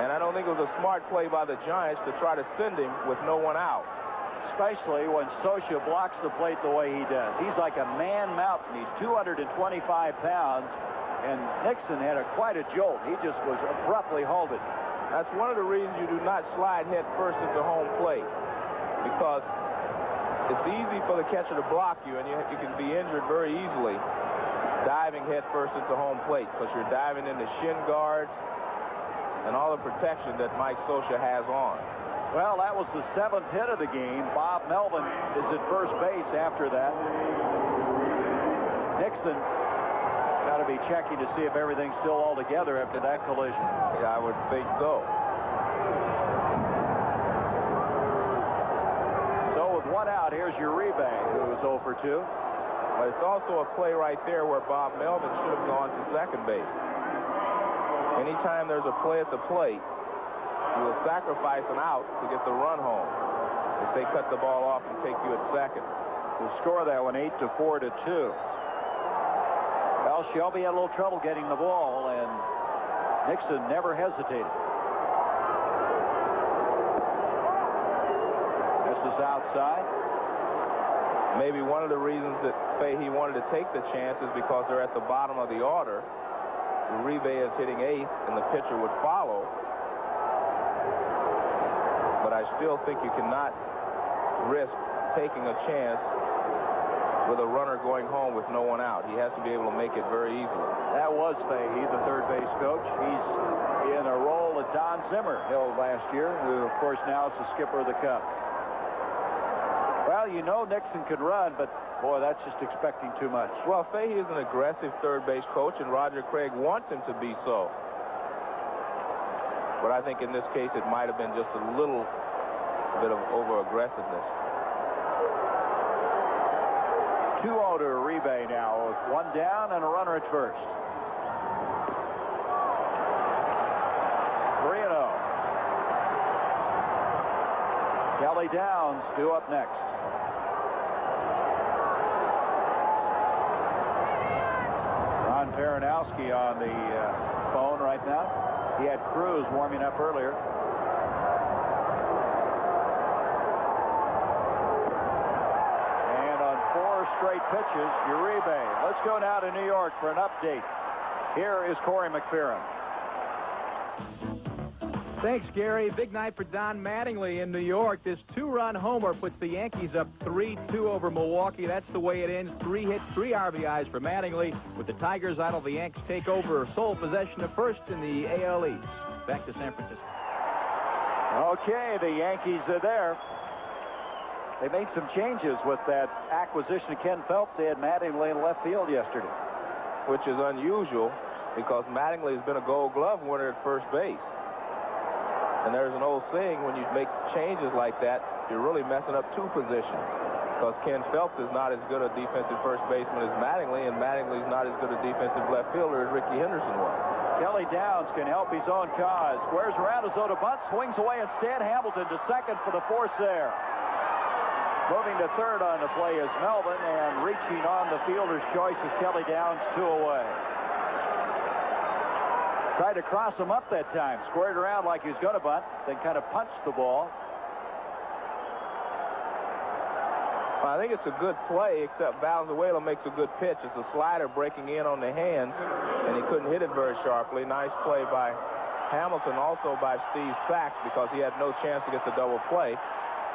And I don't think it was a smart play by the Giants to try to send him with no one out. Especially when Socia blocks the plate the way he does. He's like a man mountain. He's 225 pounds, and Nixon had quite a jolt. He just was abruptly halted. That's one of the reasons you do not slide head first into home plate, because it's easy for the catcher to block you, and you can be injured very easily diving head first into home plate, because you're diving into shin guards and all the protection that Mike Socia has on. Well, that was the 7th hit of the game. Bob Melvin is at first base after that. Nixon got to be checking to see if everything's still all together after that collision. Yeah, I would think so. So with one out, here's Uribe, who is 0 for 2. But it's also a play right there where Bob Melvin should have gone to second base. Anytime there's a play at the plate, you will sacrifice an out to get the run home. if they cut the ball off and take you at second. To score that one 8-4 to 2. Well, Shelby had a little trouble getting the ball, and Nixon never hesitated. This is outside. Maybe one of the reasons that Fahey wanted to take the chance is because they're at the bottom of the order. Uribe is hitting 8th, and the pitcher would follow. But I still think you cannot risk taking a chance with a runner going home with no one out. He has to be able to make it very easily. That was Fahey, the third base coach. He's in a role that Don Zimmer held last year, who, of course, now is the skipper of the Cubs. Well, you know Nixon could run, but, boy, that's just expecting too much. Well, Fahey is an aggressive third base coach, and Roger Craig wants him to be so. But I think in this case it might have been just a little bit of over-aggressiveness. 2-0 to Uribe now with one down and a runner at first. 3-0. Kelly Downs due up next. Ron Baranowski on the phone right now. He had Cruz warming up earlier. Straight pitches, Uribe. Let's go now to New York for an update. Here is Corey McPherrin. Thanks, Gary. Big night for Don Mattingly in New York. This 2-run homer puts the Yankees up 3-2 over Milwaukee. That's the way it ends. 3 hits, 3 RBIs for Mattingly. With the Tigers idle, the Yanks take over sole possession of first in the AL East. Back to San Francisco. Okay, the Yankees are there. They made some changes with that acquisition of Ken Phelps. They had Mattingly in left field yesterday. Which is unusual because Mattingly has been a Gold Glove winner at first base. And there's an old saying, when you make changes like that, you're really messing up 2 positions. Because Ken Phelps is not as good a defensive first baseman as Mattingly, and Mattingly's not as good a defensive left fielder as Ricky Henderson was. Kelly Downs can help his own cause. Squares around as though to bunt, swings away instead. Hamilton to second for the force there. Moving to third on the play is Melvin, and reaching on the fielder's choice is Kelly Downs, 2 away. Tried to cross him up that time. Squared around like he was going to bunt, then kind of punched the ball. Well, I think it's a good play, except Valenzuela makes a good pitch. It's a slider breaking in on the hands, and he couldn't hit it very sharply. Nice play by Hamilton, also by Steve Sachs, because he had no chance to get the double play.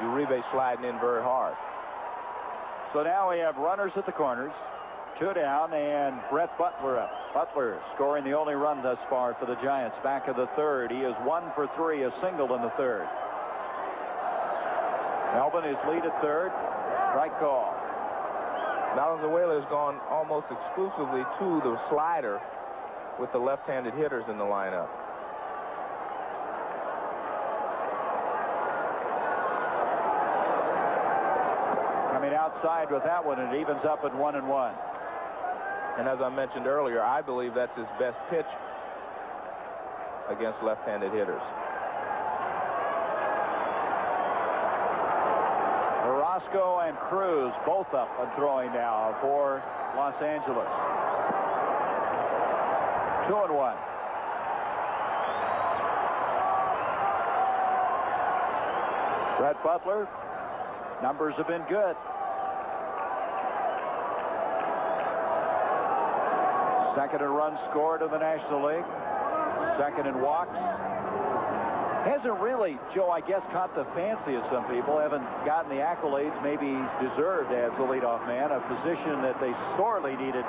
Uribe sliding in very hard. So now we have runners at the corners, 2 down, and Brett Butler up. Butler scoring the only run thus far for the Giants. Back of the third. He is 1 for 3, a single in the third. Melvin is lead at third. Strike call. Valenzuela has gone almost exclusively to the slider with the left-handed hitters in the lineup. Outside with that one, it evens up at 1-1. And as I mentioned earlier, I believe that's his best pitch against left-handed hitters. Orozco and Cruz both up and throwing now for Los Angeles. 2-1. Brett Butler, numbers have been good. Second in runs scored in the National League. Second in walks. Hasn't really, Joe, I guess, caught the fancy of some people. Haven't gotten the accolades maybe he's deserved as the leadoff man, a position that they sorely needed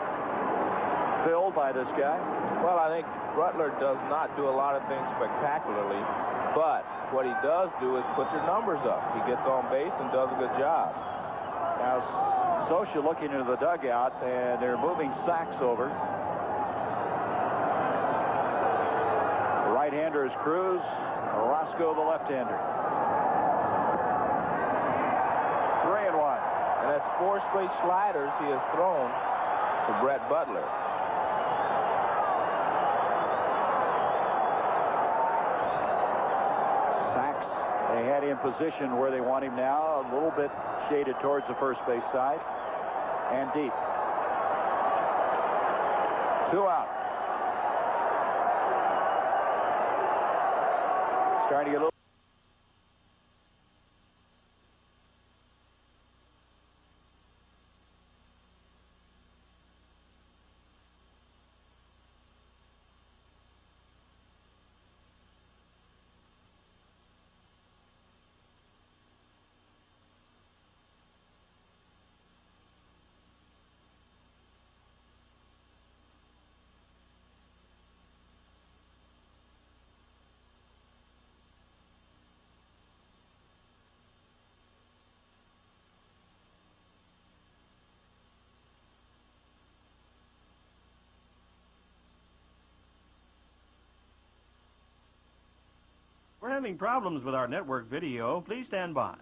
filled by this guy. Well, I think Butler does not do a lot of things spectacularly, but what he does do is put your numbers up. He gets on base and does a good job. Now, Scioscia looking into the dugout, and they're moving Sachs over. The right-hander is Cruz. Orozco, the left-hander. 3-1. And that's 4 straight sliders he has thrown to Brett Butler. Sachs, they caddy in position where they want him now, a little bit shaded towards the first base side. And deep. 2 out. Starting to get a little... We're having problems with our network video. Please stand by.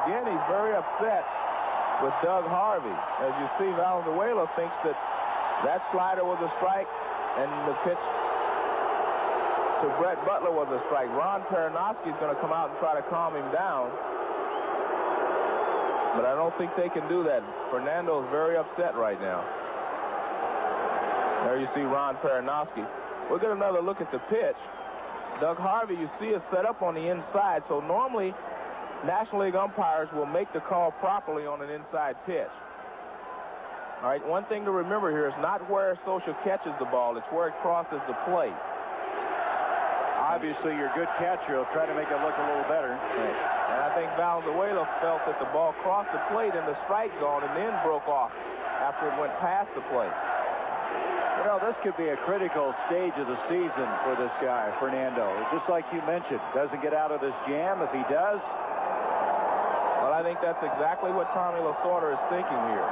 Again, he's very upset with Doug Harvey. As you see, Valenzuela thinks that that slider was a strike and the pitch to Brett Butler was a strike. Ron Peronowski is going to come out and try to calm him down. But I don't think they can do that. Fernando is very upset right now. There you see Ron Peronowski. We'll get another look at the pitch. Doug Harvey, you see, is set up on the inside, so normally National League umpires will make the call properly on an inside pitch. All right, one thing to remember here is not where Social catches the ball, it's where it crosses the plate. Obviously, your good catcher will try to make it look a little better. Right. And I think Valenzuela felt that the ball crossed the plate in the strike zone and then broke off after it went past the plate. You know, this could be a critical stage of the season for this guy, Fernando. Just like you mentioned, doesn't get out of this jam. If he does, well, I think that's exactly what Tommy Lasorda is thinking here.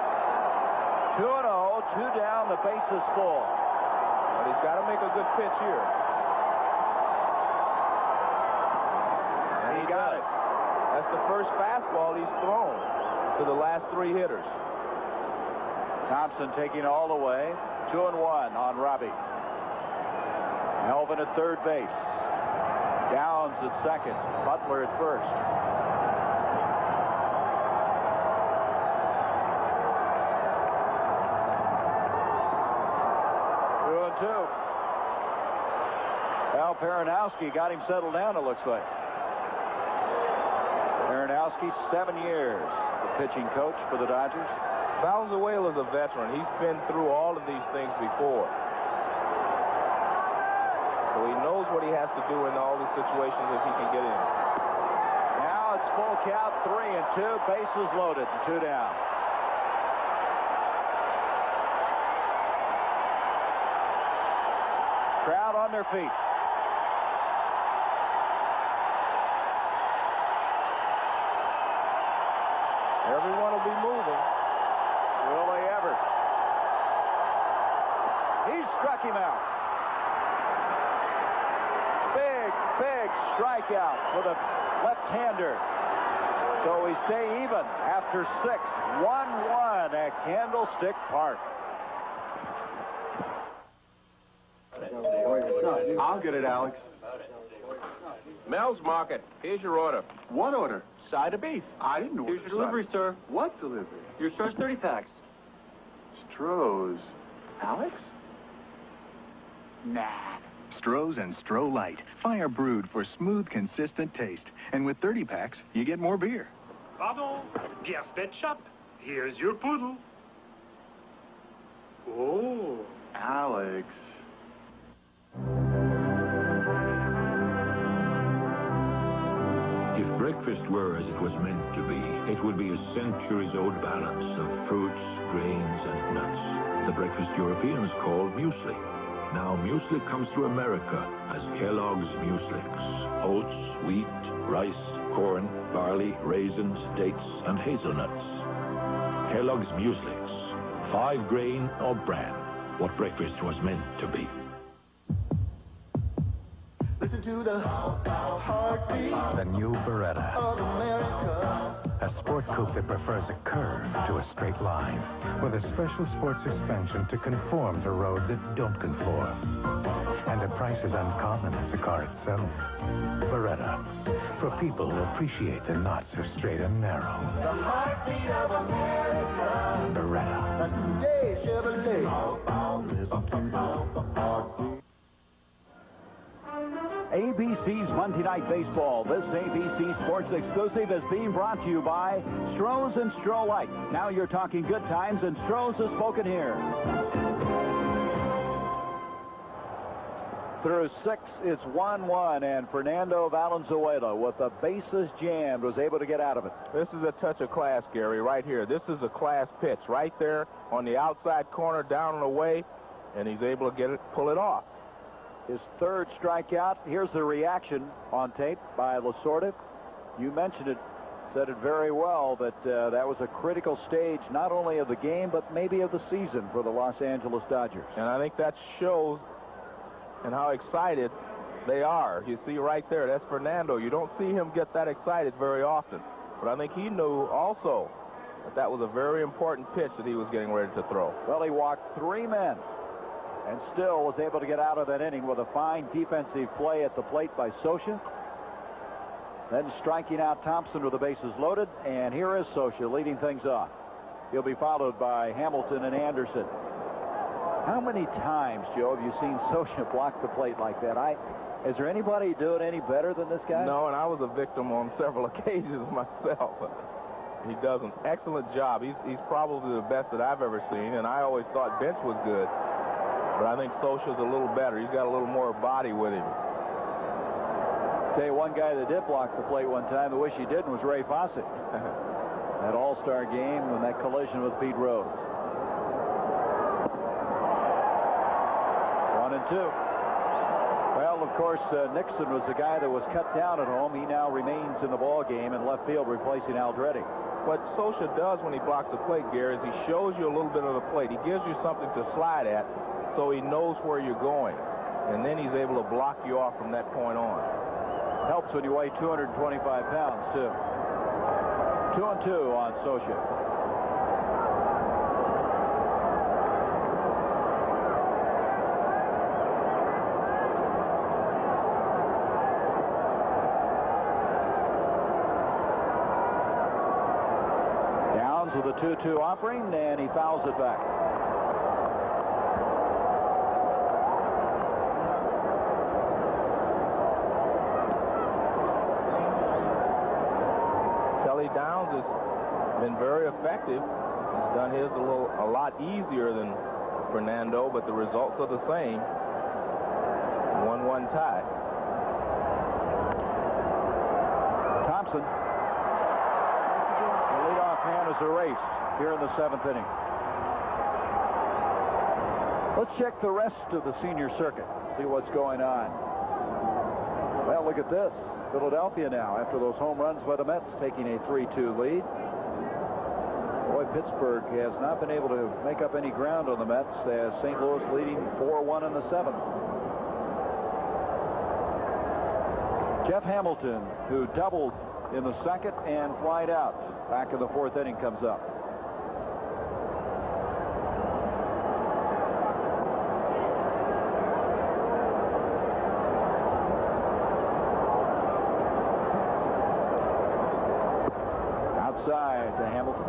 2-0, 2 down, the base is full. But he's got to make a good pitch here. And he got it. That's the first fastball he's thrown to the last 3 hitters. Thompson taking all the way. 2-1 on Robbie. Melvin at third base. Downs at second. Butler at first. Al Peronowski got him settled down, it looks like. Peronowski, 7 years, the pitching coach for the Dodgers. Valenzuela is a veteran. He's been through all of these things before. So he knows what he has to do in all these situations if he can get in. Now it's full count, 3-2, bases loaded, 2 down. out on their feet. Everyone will be moving. Will they ever? He struck him out. Big strikeout for the left-hander. So we stay even after 6. 1-1 at Candlestick Park. I'll get it, Alex. Mel's Market. Here's your order. What order? Side of beef. I didn't order. Here's your delivery, sir. What delivery? Your Stroh's 30 packs. Stroh's. Alex? Nah. Stroh's and Stroh Light. Fire brewed for smooth, consistent taste. And with 30 packs, you get more beer. Pardon? Pierre Pet Shop. Here's your poodle. Oh. Alex. If breakfast were as it was meant to be, it would be a centuries-old balance of fruits, grains, and nuts. The breakfast Europeans called muesli. Now muesli comes to America as Kellogg's Mueslix. Oats, wheat, rice, corn, barley, raisins, dates, and hazelnuts. Kellogg's Mueslix. 5 grain or bran. What breakfast was meant to be. Listen to the heartbeat The new Beretta. of America. A sport coupe that prefers a curve to a straight line, with a special sport suspension to conform to roads that don't conform. And a price as uncommon as the car itself. Beretta. For people who appreciate the not so straight and narrow. The heartbeat of America. Beretta. That's today, Chevrolet. Listen to the heartbeat. ABC's Monday Night Baseball. This ABC Sports exclusive is being brought to you by Stroh's and Stroh Light. Now you're talking good times, and Stroh's has spoken here. Through 6, it's 1-1, and Fernando Valenzuela, with the bases jammed, was able to get out of it. This is a touch of class, Gary, right here. This is a class pitch right there on the outside corner, down and away, and he's able to get it, pull it off. His 3rd strikeout. Here's the reaction on tape by Lasorda. You mentioned it, said it very well, that that was a critical stage, not only of the game, but maybe of the season for the Los Angeles Dodgers. And I think that shows and how excited they are. You see right there, that's Fernando. You don't see him get that excited very often. But I think he knew also that that was a very important pitch that he was getting ready to throw. Well, he walked 3 men and still was able to get out of that inning with a fine defensive play at the plate by Socha. Then striking out Thompson with the bases loaded, and here is Socha leading things off. He'll be followed by Hamilton and Anderson. How many times, Joe, have you seen Socha block the plate like that? Is there anybody doing any better than this guy? No, and I was a victim on several occasions myself. He does an excellent job. He's probably the best that I've ever seen, and I always thought Bench was good. But I think Socha's a little better. He's got a little more body with him. Tell you one guy that did block the plate one time, I wish he didn't, was Ray Fawcett. That all-star game and that collision with Pete Rose. 1-2. Well, of course, Nixon was the guy that was cut down at home. He now remains in the ball game in left field, replacing Aldretti. What Socha does when he blocks the plate, Gary, is he shows you a little bit of the plate. He gives you something to slide at, so he knows where you're going. And then he's able to block you off from that point on. Helps when you weigh 225 pounds, too. 2-2 on Socha. Downs with a 2-2 offering, and he fouls it back. Downs has been very effective. He's done his a lot easier than Fernando, but the results are the same. 1-1 tie. Thompson. The leadoff man is erased here in the 7th inning. Let's check the rest of the senior circuit. See what's going on. Well, look at this. Philadelphia now, after those home runs by the Mets, taking a 3-2 lead. Boy, Pittsburgh has not been able to make up any ground on the Mets, as St. Louis leading 4-1 in the 7th. Jeff Hamilton, who doubled in the 2nd and flied out, back in the 4th inning, comes up. Outside to Hamilton.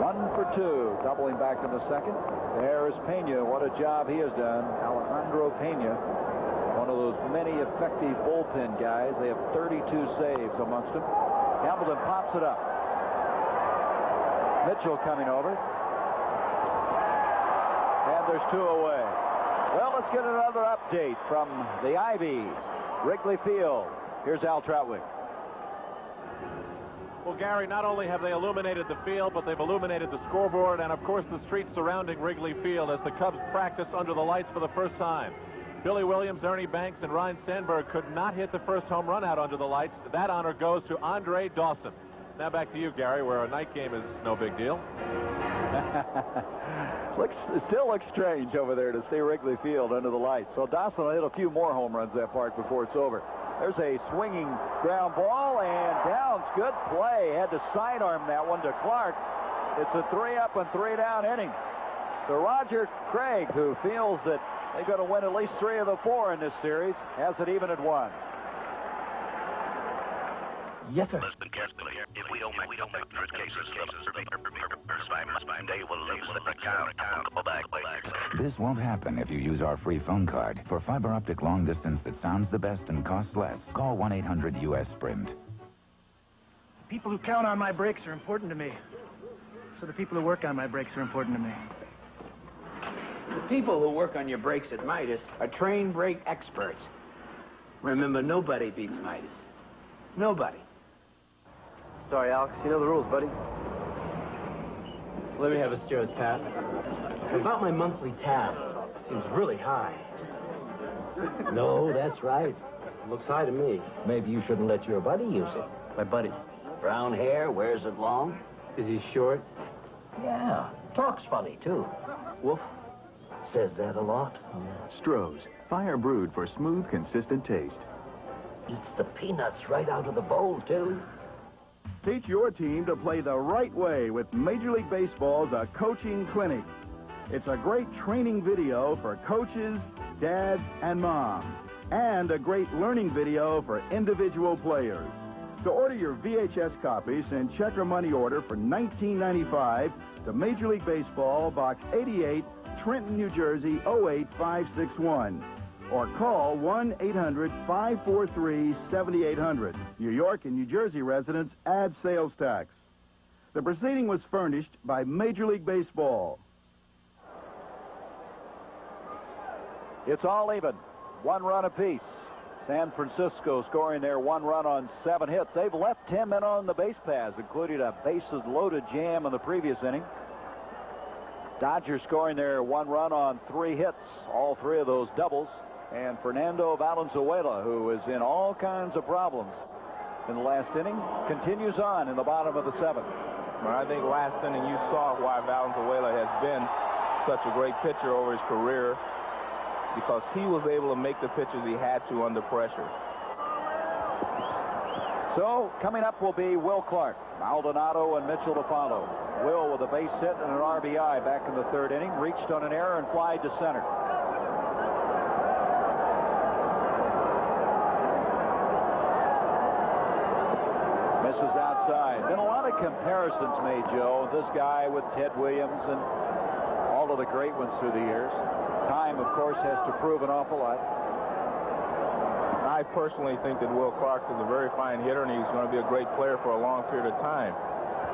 1 for 2, doubling back in the 2nd. There is Pena. What a job he has done. Alejandro Pena, one of those many effective bullpen guys. They have 32 saves amongst them. Hamilton pops it up. Mitchell coming over. And there's 2 away. Well, let's get another update from the Ivy, Wrigley Field. Here's Al Troutwig. Well, Gary, not only have they illuminated the field, but they've illuminated the scoreboard and, of course, the streets surrounding Wrigley Field as the Cubs practice under the lights for the first time. Billy Williams, Ernie Banks, and Ryan Sandberg could not hit the first home run out under the lights. That honor goes to Andre Dawson. Now back to you, Gary, where a night game is no big deal. It still looks strange over there to see Wrigley Field under the lights. So Dawson will hit a few more home runs that part before it's over. There's a swinging ground ball, and Downs, good play. Had to sidearm that one to Clark. It's a 3-up and 3-down inning. So Roger Craig, who feels that they're going to win at least 3 of the 4 in this series, has it even at 1. Yes, sir. Listen carefully. If we don't make cases, they will lose the account and go back. This won't happen if you use our free phone card. For fiber optic long distance that sounds the best and costs less, call 1-800-US-SPRINT. People who count on my brakes are important to me. So the people who work on my brakes are important to me. The people who work on your brakes at Midas are trained brake experts. Remember, nobody beats Midas. Nobody. Sorry, Alex. You know the rules, buddy. Let me have a steer, Pat. About my monthly tab. Seems really high. No, that's right. Looks high to me. Maybe you shouldn't let your buddy use it. My buddy. Brown hair, wears it long. Is he short? Yeah. Talks funny, too. Wolf? Says that a lot. Stroh's, fire brewed for smooth, consistent taste. Eats the peanuts right out of the bowl, too. Teach your team to play the right way with Major League Baseball's A Coaching Clinic. It's a great training video for coaches, dads, and moms, and a great learning video for individual players. To order your VHS copies and check or money order for $19.95 to Major League Baseball, Box 88, Trenton, New Jersey, 08561. Or call 1-800-543-7800. New York and New Jersey residents add sales tax. The proceeding was furnished by Major League Baseball. It's all even. 1 run apiece. San Francisco scoring their 1 run on 7 hits. They've left 10 men on the base paths, including a bases-loaded jam in the previous inning. Dodgers scoring their 1 run on 3 hits, all 3 of those doubles. And Fernando Valenzuela, who is in all kinds of problems in the last inning, continues on in the bottom of the 7th. Well, I think last inning you saw why Valenzuela has been such a great pitcher over his career, because he was able to make the pitches he had to under pressure. So coming up will be Will Clark, Maldonado, and Mitchell to follow. Will with a base hit and an RBI back in the 3rd inning, reached on an error and flied to center. Misses outside. Been a lot of comparisons made, Joe. This guy with Ted Williams and all of the great ones through the years. Time, of course, has to prove an awful lot. I personally think that Will Clark is a very fine hitter, and he's going to be a great player for a long period of time.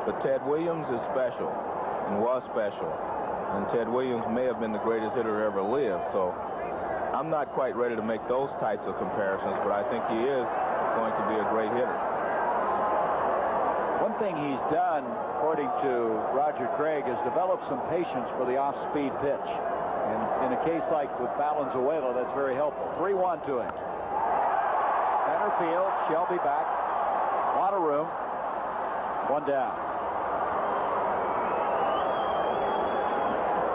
But Ted Williams is special and was special. And Ted Williams may have been the greatest hitter to ever live. So I'm not quite ready to make those types of comparisons, but I think he is going to be a great hitter. One thing he's done, according to Roger Craig, is develop some patience for the off-speed pitch. And in a case like with Valenzuela, that's very helpful. 3-1 to him. Center field, Shelby back. A lot of room. One down.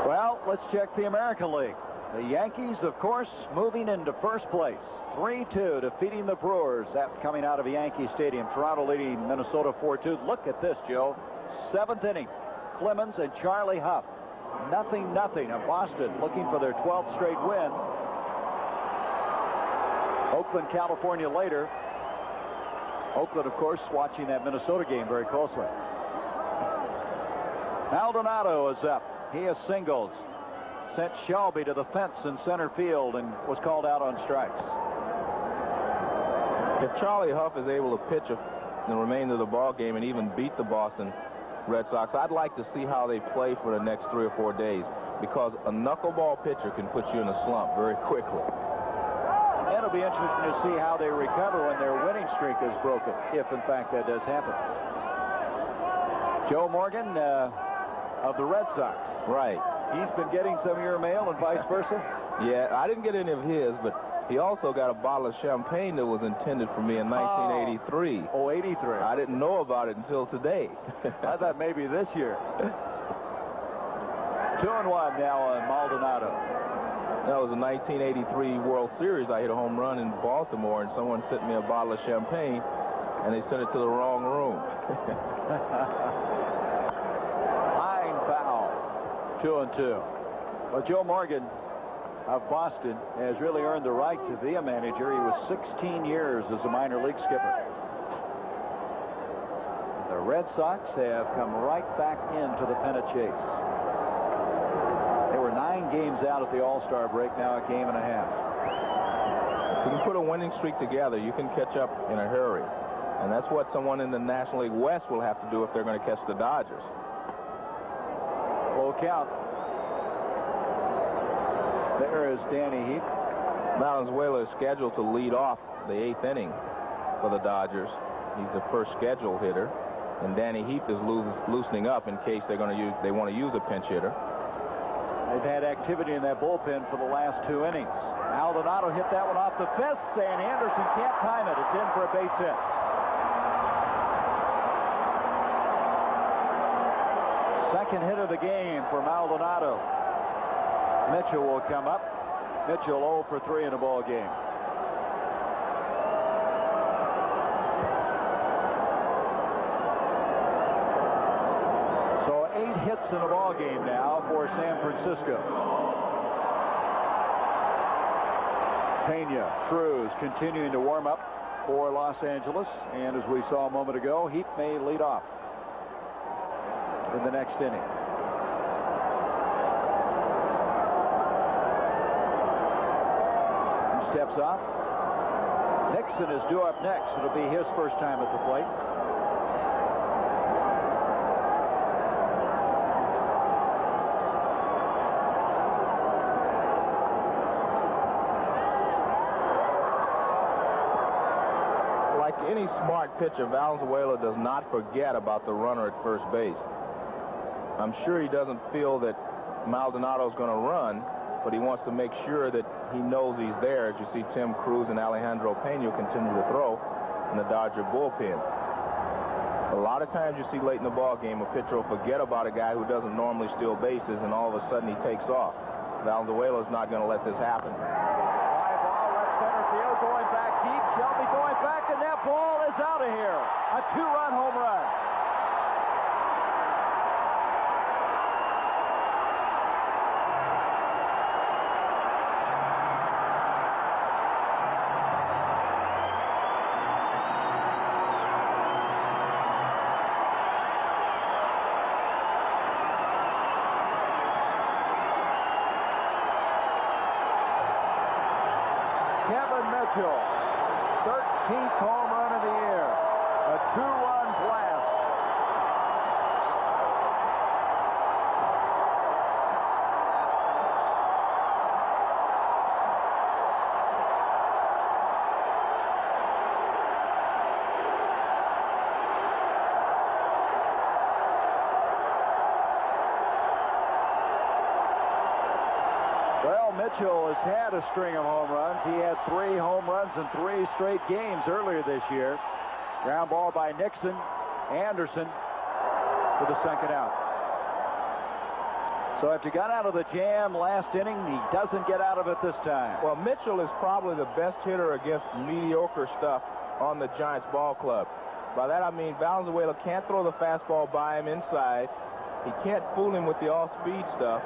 Well, let's check the American League. The Yankees, of course, moving into first place. 3-2, defeating the Brewers. That's coming out of Yankee Stadium. Toronto leading Minnesota 4-2. Look at this, Joe. 7th inning. Clemens and Charlie Huff. 0-0. And Boston looking for their 12th straight win. Oakland, California later. Oakland, of course, watching that Minnesota game very closely. Maldonado is up. He has singles. Sent Shelby to the fence in center field and was called out on strikes. If Charlie Huff is able to pitch the remainder of the ball game and even beat the Boston Red Sox, I'd like to see how they play for the next 3 or 4 days, because a knuckleball pitcher can put you in a slump very quickly. It'll be interesting to see how they recover when their winning streak is broken, if in fact that does happen. Joe Morgan of the Red Sox. Right. He's been getting some of your mail and vice versa? Yeah, I didn't get any of his, but he also got a bottle of champagne that was intended for me in 1983. Oh, 83. I didn't know about it until today. I thought maybe this year. 2-1 now on Maldonado. That was a 1983 World Series. I hit a home run in Baltimore, and someone sent me a bottle of champagne, and they sent it to the wrong room. Line foul. 2-2. Well, Joe Morgan of Boston has really earned the right to be a manager. He was 16 years as a minor league skipper. The Red Sox have come right back into the pennant chase. They were 9 games out at the All-Star break, now a game and a half. If you can put a winning streak together, you can catch up in a hurry. And that's what someone in the National League West will have to do if they're going to catch the Dodgers. Full count. There is Danny Heath. Valenzuela is scheduled to lead off the 8th inning for the Dodgers. He's the first scheduled hitter, and Danny Heath is loosening up in case they want to use a pinch hitter. They've had activity in that bullpen for the last 2 innings. Maldonado hit that one off the fifth, and Anderson can't time it. It's in for a base hit. Second hit of the game for Maldonado. Mitchell will come up. Mitchell 0 for 3 in a ball game. So 8 hits in a ball game now for San Francisco. Pena, Cruz continuing to warm up for Los Angeles, and as we saw a moment ago, Heath may lead off in the next inning. Steps off. Nixon is due up next. It'll be his first time at the plate. Like any smart pitcher, Valenzuela does not forget about the runner at first base. I'm sure he doesn't feel that Maldonado's going to run, but he wants to make sure that he knows he's there, as you see Tim Cruz and Alejandro Pena continue to throw in the Dodger bullpen. A lot of times you see late in the ball game a pitcher will forget about a guy who doesn't normally steal bases, and all of a sudden he takes off. Valenzuela's not going to let this happen. Fly ball, left center field, going back deep. Shelby going back, and that ball is out of here. A 2-run home run. Mitchell, 13th home run of the year. A 2-run blast. Mitchell has had a string of home runs. He had 3 home runs in 3 straight games earlier this year. Ground ball by Nixon. Anderson for the second out. So after he got out of the jam last inning, he doesn't get out of it this time. Well, Mitchell is probably the best hitter against mediocre stuff on the Giants ball club. By that I mean Valenzuela can't throw the fastball by him inside. He can't fool him with the off-speed stuff.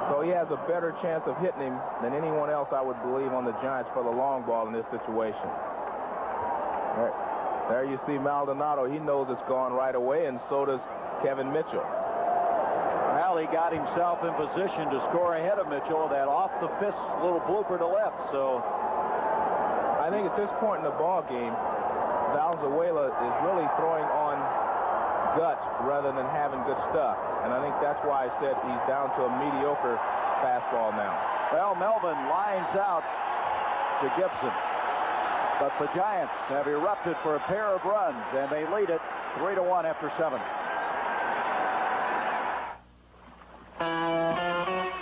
So he has a better chance of hitting him than anyone else, I would believe, on the Giants for the long ball in this situation. There you see Maldonado. He knows it's gone right away, and so does Kevin Mitchell. Well, he got himself in position to score ahead of Mitchell. That off-the-fist little blooper to left. So I think at this point in the ball game, Valenzuela is really throwing on guts rather than having good stuff. And I think that's why I said he's down to a mediocre fastball now. Well, Melvin lines out to Gibson. But the Giants have erupted for a pair of runs, and they lead it 3-1 after 7.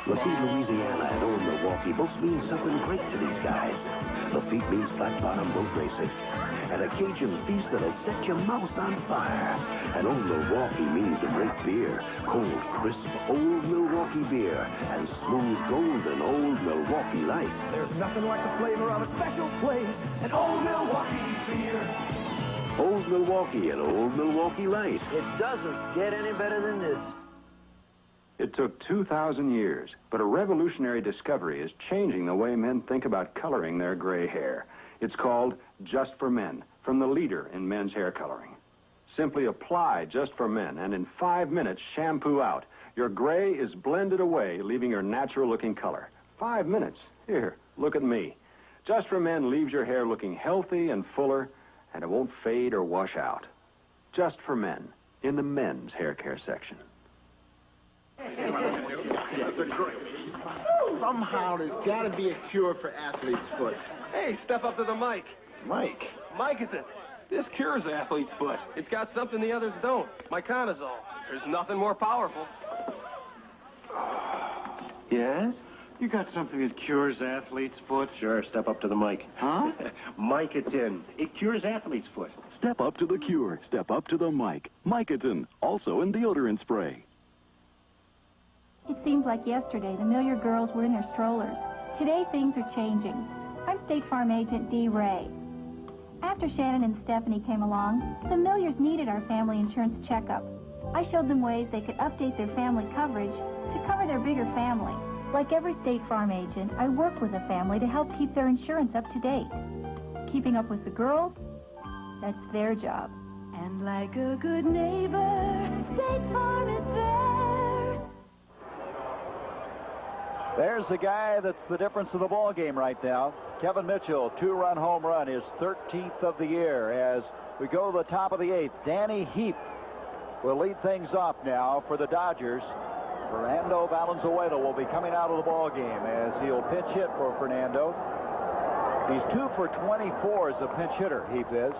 Lafitte, Louisiana and Old Milwaukee both mean something great to these guys. Lafitte means flat bottom boat races and a Cajun feast that'll set your mouth on fire. And Old Milwaukee means a great beer, cold, crisp Old Milwaukee beer and smooth, golden Old Milwaukee Light. There's nothing like the flavor of a special place, an Old Milwaukee beer. Old Milwaukee and Old Milwaukee Light. It doesn't get any better than this. It took 2,000 years, but a revolutionary discovery is changing the way men think about coloring their gray hair. It's called Just for Men, from the leader in men's hair coloring. Simply apply Just for Men, and in 5 minutes, shampoo out. Your gray is blended away, leaving your natural-looking color. 5 minutes. Here, look at me. Just for Men leaves your hair looking healthy and fuller, and it won't fade or wash out. Just for Men, in the men's hair care section. Somehow there's got to be a cure for athlete's foot. Hey, step up to the mic. Mike. Mike is it? This cures athlete's foot. It's got something the others don't. Myconazole. There's nothing more powerful. Yes? You got something that cures athlete's foot? Sure, step up to the mic. Huh? Micotin. It cures athlete's foot. Step up to the cure. Step up to the mic. Micotin, also in deodorant spray. It seems like yesterday the Miller girls were in their strollers. Today things are changing. I'm State Farm Agent Dee Ray. After Shannon and Stephanie came along, the Millers needed our family insurance checkup. I showed them ways they could update their family coverage to cover their bigger family. Like every State Farm agent, I work with a family to help keep their insurance up to date. Keeping up with the girls, that's their job. And like a good neighbor, State Farm is there. There's the guy that's the difference of the ball game right now. Kevin Mitchell, 2-run home run, his 13th of the year. As we go to the top of the 8th, Danny Heap will lead things off now for the Dodgers. Fernando Valenzuela will be coming out of the ball game as he'll pinch hit for Fernando. He's 2 for 24 as a pinch hitter, Heap is.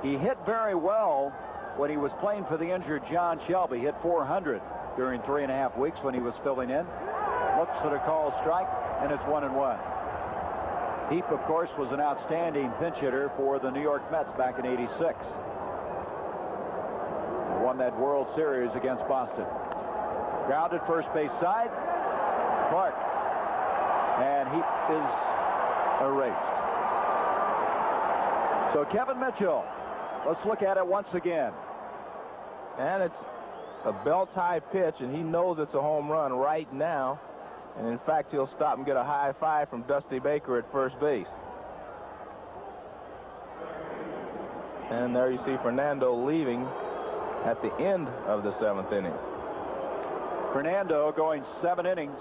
He hit very well when he was playing for the injured John Shelby. Hit 400 during 3.5 weeks when he was filling in. Looks at a call strike, and it's 1-1. Heap, of course, was an outstanding pinch hitter for the New York Mets back in '86. Won that World Series against Boston. Grounded first base side. Clark. And Heap is erased. So Kevin Mitchell, let's look at it once again. And it's a belt-high pitch, and he knows it's a home run right now. And in fact, he'll stop and get a high five from Dusty Baker at first base. And there you see Fernando leaving at the end of the 7th inning. Fernando going 7 innings,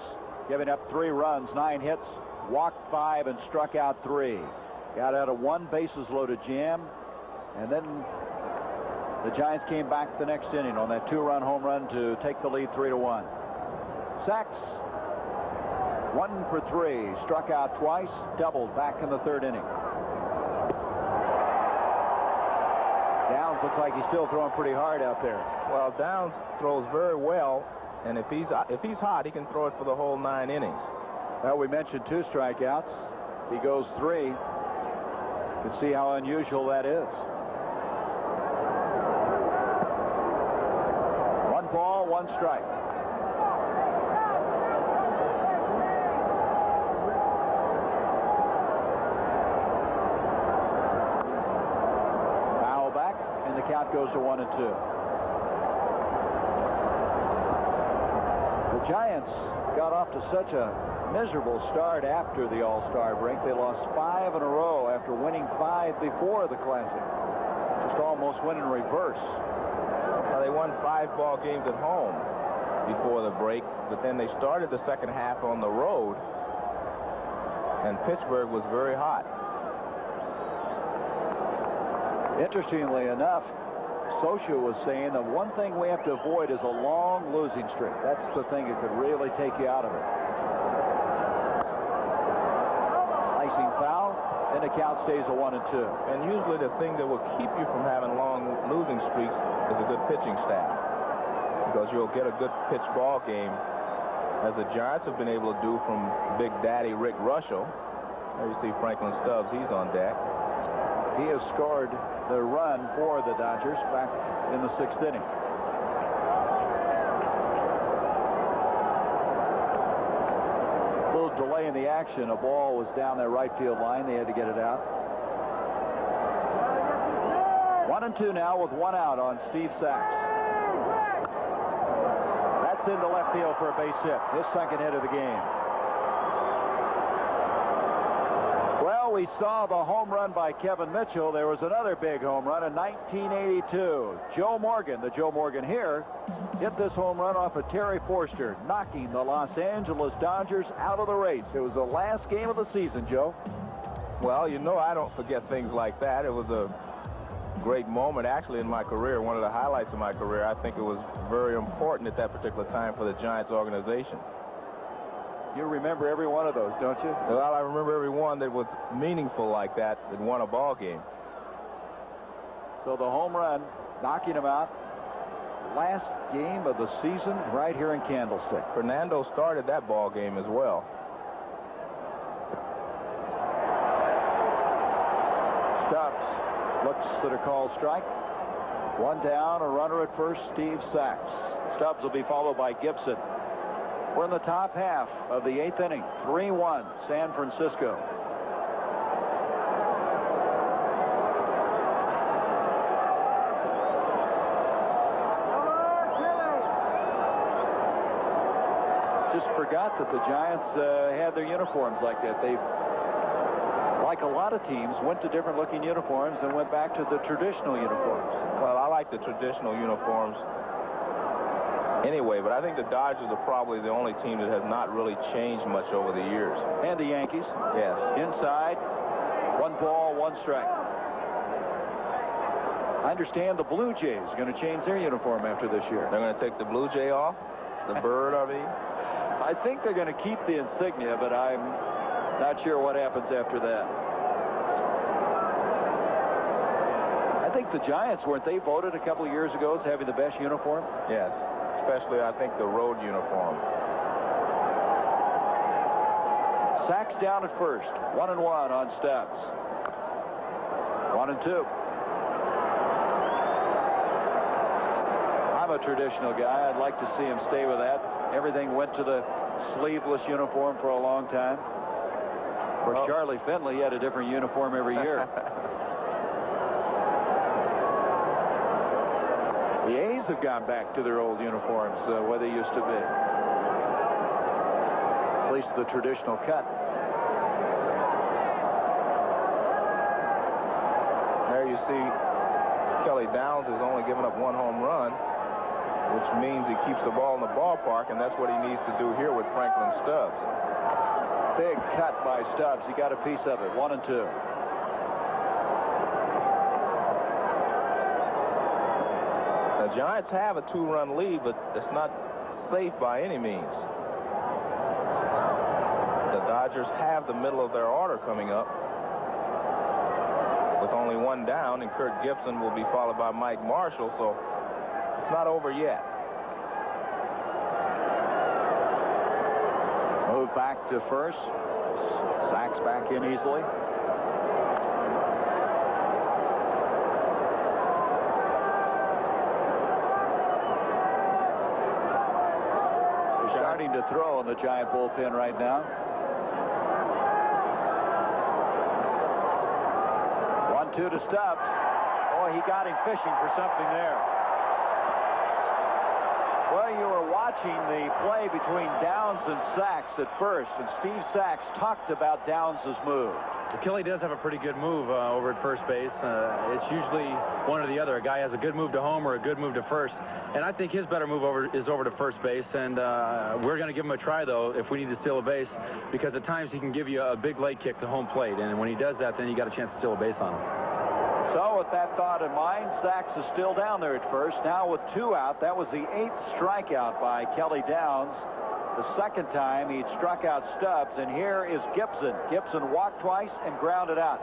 giving up 3 runs, 9 hits, walked 5, and struck out 3. Got out of 1 bases-loaded jam, and then the Giants came back the next inning on that 2-run home run to take the lead 3-1. Sacks, 1 for 3, struck out twice, doubled back in the 3rd inning. Downs looks like he's still throwing pretty hard out there. Well, Downs throws very well, And if he's hot, he can throw it for the whole 9 innings. Well, we mentioned 2 strikeouts. He goes 3. You can see how unusual that is. 1 ball, 1 strike. Foul back, and the count goes to 1-2. The Giants got off to such a miserable start after the All-Star break. They lost 5 in a row after winning 5 before the Classic. Just almost went in reverse. Well, they won 5 ball games at home before the break, but then they started the second half on the road, and Pittsburgh was very hot. Interestingly enough, Socia was saying that one thing we have to avoid is a long losing streak. That's the thing that could really take you out of it. Slicing foul, and the count stays at 1-2. And usually the thing that will keep you from having long losing streaks is a good pitching staff, because you'll get a good pitch ball game, as the Giants have been able to do from Big Daddy Rick Russell. There you see Franklin Stubbs, he's on deck. He has scored the run for the Dodgers back in the 6th inning. A little delay in the action. A ball was down their right field line. They had to get it out. 1-2 now with 1 out on Steve Sachs. That's into left field for a base hit. His 2nd hit of the game. Well, we saw the home run by Kevin Mitchell. There was another big home run in 1982. Joe Morgan, the Joe Morgan here, hit this home run off of Terry Forster, knocking the Los Angeles Dodgers out of the race. It was the last game of the season, Joe. Well, you know I don't forget things like that. It was a great moment, actually, in my career, one of the highlights of my career. I think it was very important at that particular time for the Giants organization. You remember every one of those, don't you? Well, I remember every one that was meaningful like that won a ball game. So the home run, knocking him out. Last game of the season right here in Candlestick. Fernando started that ball game as well. Stubbs looks at a called strike. 1 down, a runner at first, Steve Sachs. Stubbs will be followed by Gibson. We're in the top half of the 8th inning. 3-1, San Francisco. Just forgot that the Giants had their uniforms like that. They, like a lot of teams, went to different looking uniforms and went back to the traditional uniforms. Well, I like the traditional uniforms anyway, but I think the Dodgers are probably the only team that has not really changed much over the years. And the Yankees. Yes. Inside, 1 ball, 1 strike. I understand the Blue Jays are going to change their uniform after this year. They're going to take the Blue Jay off? The bird, I mean? I think they're going to keep the insignia, but I'm not sure what happens after that. I think the Giants, weren't they voted a couple of years ago as having the best uniform? Yes. Especially, I think, the road uniform. Sachs down at first. 1-1 on Stubbs. 1-2. I'm a traditional guy. I'd like to see him stay with that. Everything went to the sleeveless uniform for a long time. Of course, Charlie Finley had a different uniform every year. The A's have gone back to their old uniforms, where they used to be. At least the traditional cut. There you see Kelly Downs has only given up 1 home run, which means he keeps the ball in the ballpark, and that's what he needs to do here with Franklin Stubbs. Big cut by Stubbs. He got a piece of it. 1-2. The Giants have a 2-run lead, but it's not safe by any means. The Dodgers have the middle of their order coming up with only 1 down, and Kurt Gibson will be followed by Mike Marshall, so it's not over yet. move back to first. Sachs back in easily. They're starting to throw in the Giant bullpen right now. 1-2 to Stubbs. Boy, he got him fishing for something there. Well, you were watching the play between Downs and Sachs at first, and Steve Sachs talked about Downs' move. Kelly does have a pretty good move over at first base. It's usually one or the other. A guy has a good move to home or a good move to first. And I think his better move is over to first base. And we're going to give him a try, though, if we need to steal a base, because at times he can give you a big leg kick to home plate. And when he does that, then you got a chance to steal a base on him. So with that thought in mind, Sachs is still down there at first. Now with 2 out, that was the 8th strikeout by Kelly Downs. The second time he struck out Stubbs, and here is Gibson. Gibson walked twice and grounded out.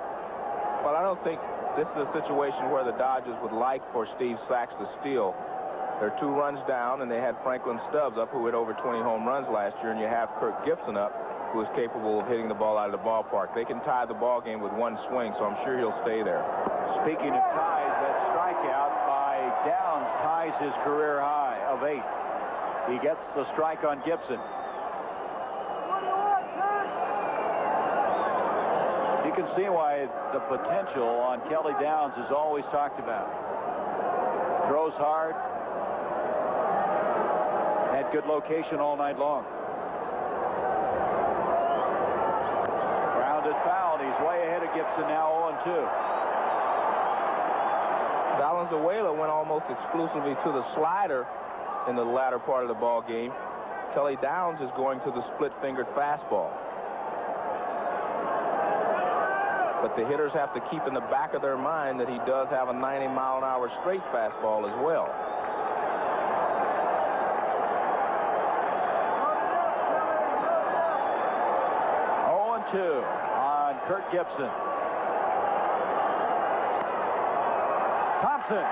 Well, I don't think this is a situation where the Dodgers would like for Steve Sachs to steal. They're 2 runs down, and they had Franklin Stubbs up, who hit over 20 home runs last year, and you have Kirk Gibson up, who is capable of hitting the ball out of the ballpark. They can tie the ball game with 1 swing, so I'm sure he'll stay there. Speaking of ties, that strikeout by Downs ties his career high of 8. He gets the strike on Gibson. You can see why the potential on Kelly Downs is always talked about. Throws hard. Had good location all night long. Grounded foul. He's way ahead of Gibson now, 0-2. Valenzuela went almost exclusively to the slider in the latter part of the ball game. Kelly Downs is going to the split-fingered fastball. But the hitters have to keep in the back of their mind that he does have a 90-mile-an-hour straight fastball as well. On Kirk Gibson. Thompson.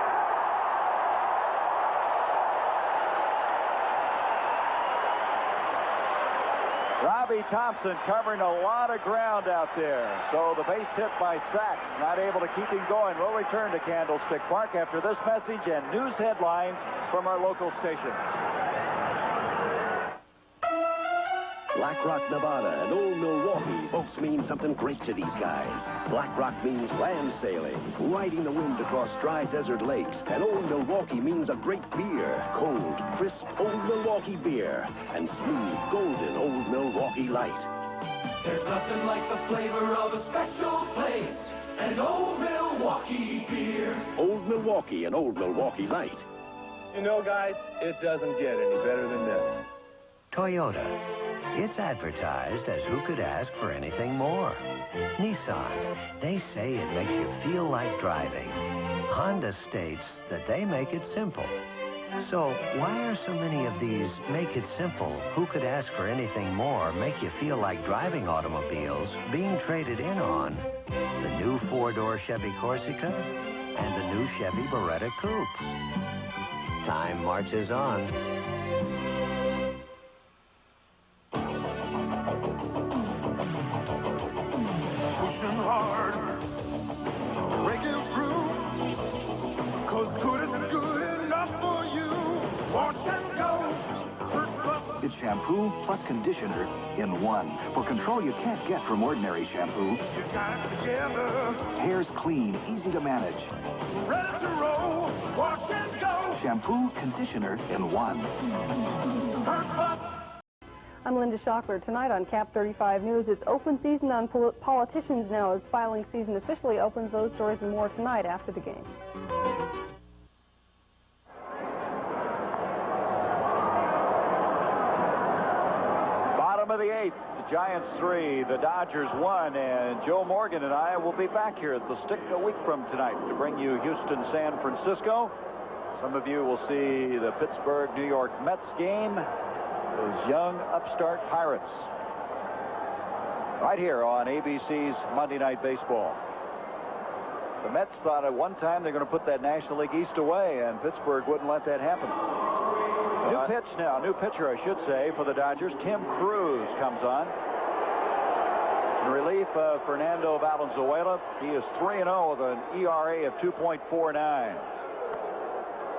Robbie Thompson covering a lot of ground out there. So the base hit by Sachs, not able to keep him going. We'll return to Candlestick Park after this message and news headlines from our local stations. Black Rock, Nevada and Old Milwaukee both mean something great to these guys. Black Rock means land sailing, riding the wind across dry desert lakes. And Old Milwaukee means a great beer. Cold, crisp Old Milwaukee beer. And smooth, golden Old Milwaukee Light. There's nothing like the flavor of a special place. And Old Milwaukee beer. Old Milwaukee and Old Milwaukee Light. You know, guys, it doesn't get any better than this. Toyota. It's advertised as who could ask for anything more. Nissan. They say it makes you feel like driving. Honda states that they make it simple. So why are so many of these make it simple, who could ask for anything more, make you feel like driving automobiles being traded in on the new 4-door Chevy Corsica and the new Chevy Beretta Coupe? Time marches on. It's shampoo plus conditioner in one. For control you can't get from ordinary shampoo. Hair's clean, easy to manage. Ready to roll, wash and go. Shampoo, conditioner in one. I'm Linda Shockler. Tonight on Cap 35 News, it's open season on politicians now as filing season officially opens. Those stories and more tonight after the game. Bottom of the 8th, the Giants 3, the Dodgers 1, and Joe Morgan and I will be back here at the Stick a week from tonight to bring you Houston, San Francisco. Some of you will see the Pittsburgh, New York Mets game. Those young upstart Pirates. Right here on ABC's Monday Night Baseball. The Mets thought at one time they're going to put that National League East away, and Pittsburgh wouldn't let that happen. New pitch now, new pitcher, I should say, for the Dodgers. Tim Cruz comes on. In relief of Fernando Valenzuela, he is 3-0 with an ERA of 2.49.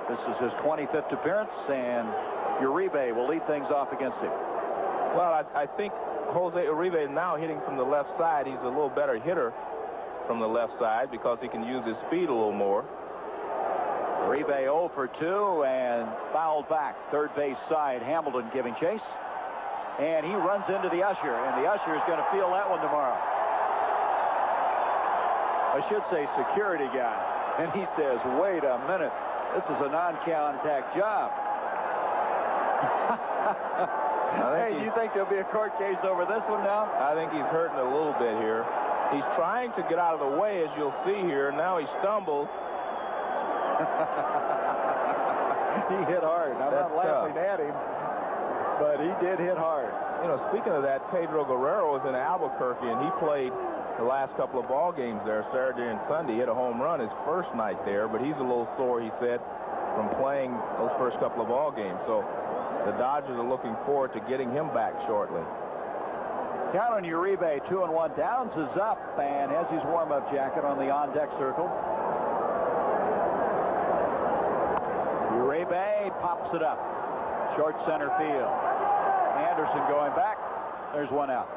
This is his 25th appearance, and Uribe will lead things off against him. Well, I think Jose Uribe is now hitting from the left side. He's a little better hitter from the left side because he can use his speed a little more. Uribe 0 for 2 and fouled back. Third base side, Hamilton giving chase. And he runs into the usher, and the usher is going to feel that one tomorrow. I should say security guy. And he says, wait a minute, this is a non-contact job. Hey, do you think there'll be a court case over this one now? I think he's hurting a little bit here. He's trying to get out of the way, as you'll see here. Now he stumbles. He hit hard. I'm not laughing at him, but he did hit hard. You know, speaking of that, Pedro Guerrero was in Albuquerque, and he played the last couple of ball games there, Saturday and Sunday. He hit a home run his first night there, but he's a little sore, he said, from playing those first couple of ball games. So the Dodgers are looking forward to getting him back shortly. Count on Uribe, 2-1. Downs is up and has his warm-up jacket on the on-deck circle. Uribe pops it up. Short center field. Anderson going back. There's one out.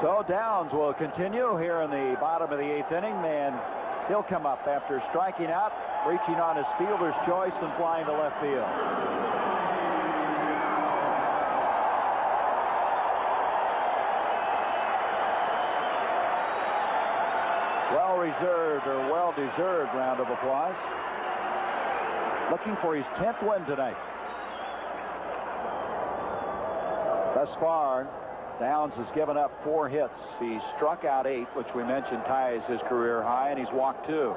So Downs will continue here in the bottom of the 8th inning, and he'll come up after striking out, reaching on his fielder's choice and flying to left field. Well-reserved or well-deserved round of applause. Looking for his 10th win tonight. Thus far, Downs has given up 4 hits. He struck out 8, which we mentioned ties his career high, and he's walked 2.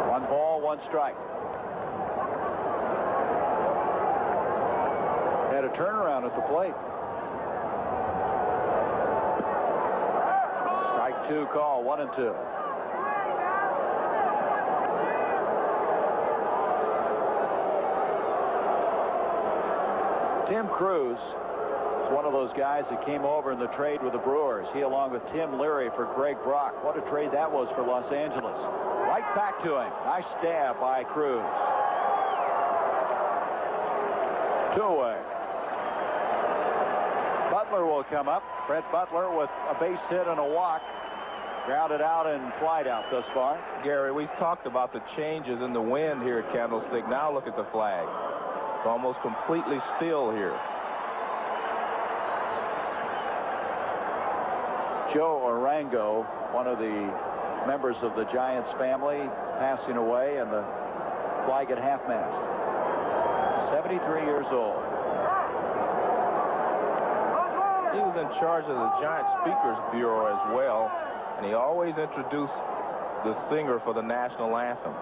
1 ball, 1 strike. Had a turnaround at the plate. Strike 2 call, 1-2. Tim Cruz is one of those guys that came over in the trade with the Brewers. He, along with Tim Leary, for Greg Brock. What a trade that was for Los Angeles. Right back to him. Nice stab by Cruz. 2 away. Butler will come up. Brett Butler with a base hit and a walk. Grounded out and flied out thus far. Gary, we've talked about the changes in the wind here at Candlestick. Now look at the flag. It's almost completely still here. Joe Arango, one of the members of the Giants family, passing away, and the flag at half-mast. 73 years old. He was in charge of the Giant Speakers Bureau as well, and he always introduced the singer for the national anthem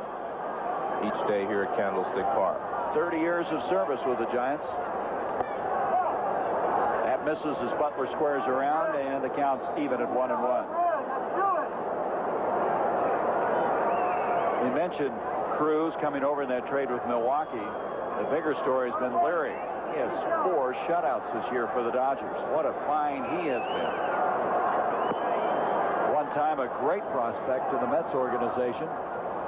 each day here at Candlestick Park. 30 years of service with the Giants. That misses as Butler squares around, and the count's even at 1-1. We mentioned Cruz coming over in that trade with Milwaukee. The bigger story has been Leary. He has 4 shutouts this year for the Dodgers. What a find he has been. One time a great prospect to the Mets organization,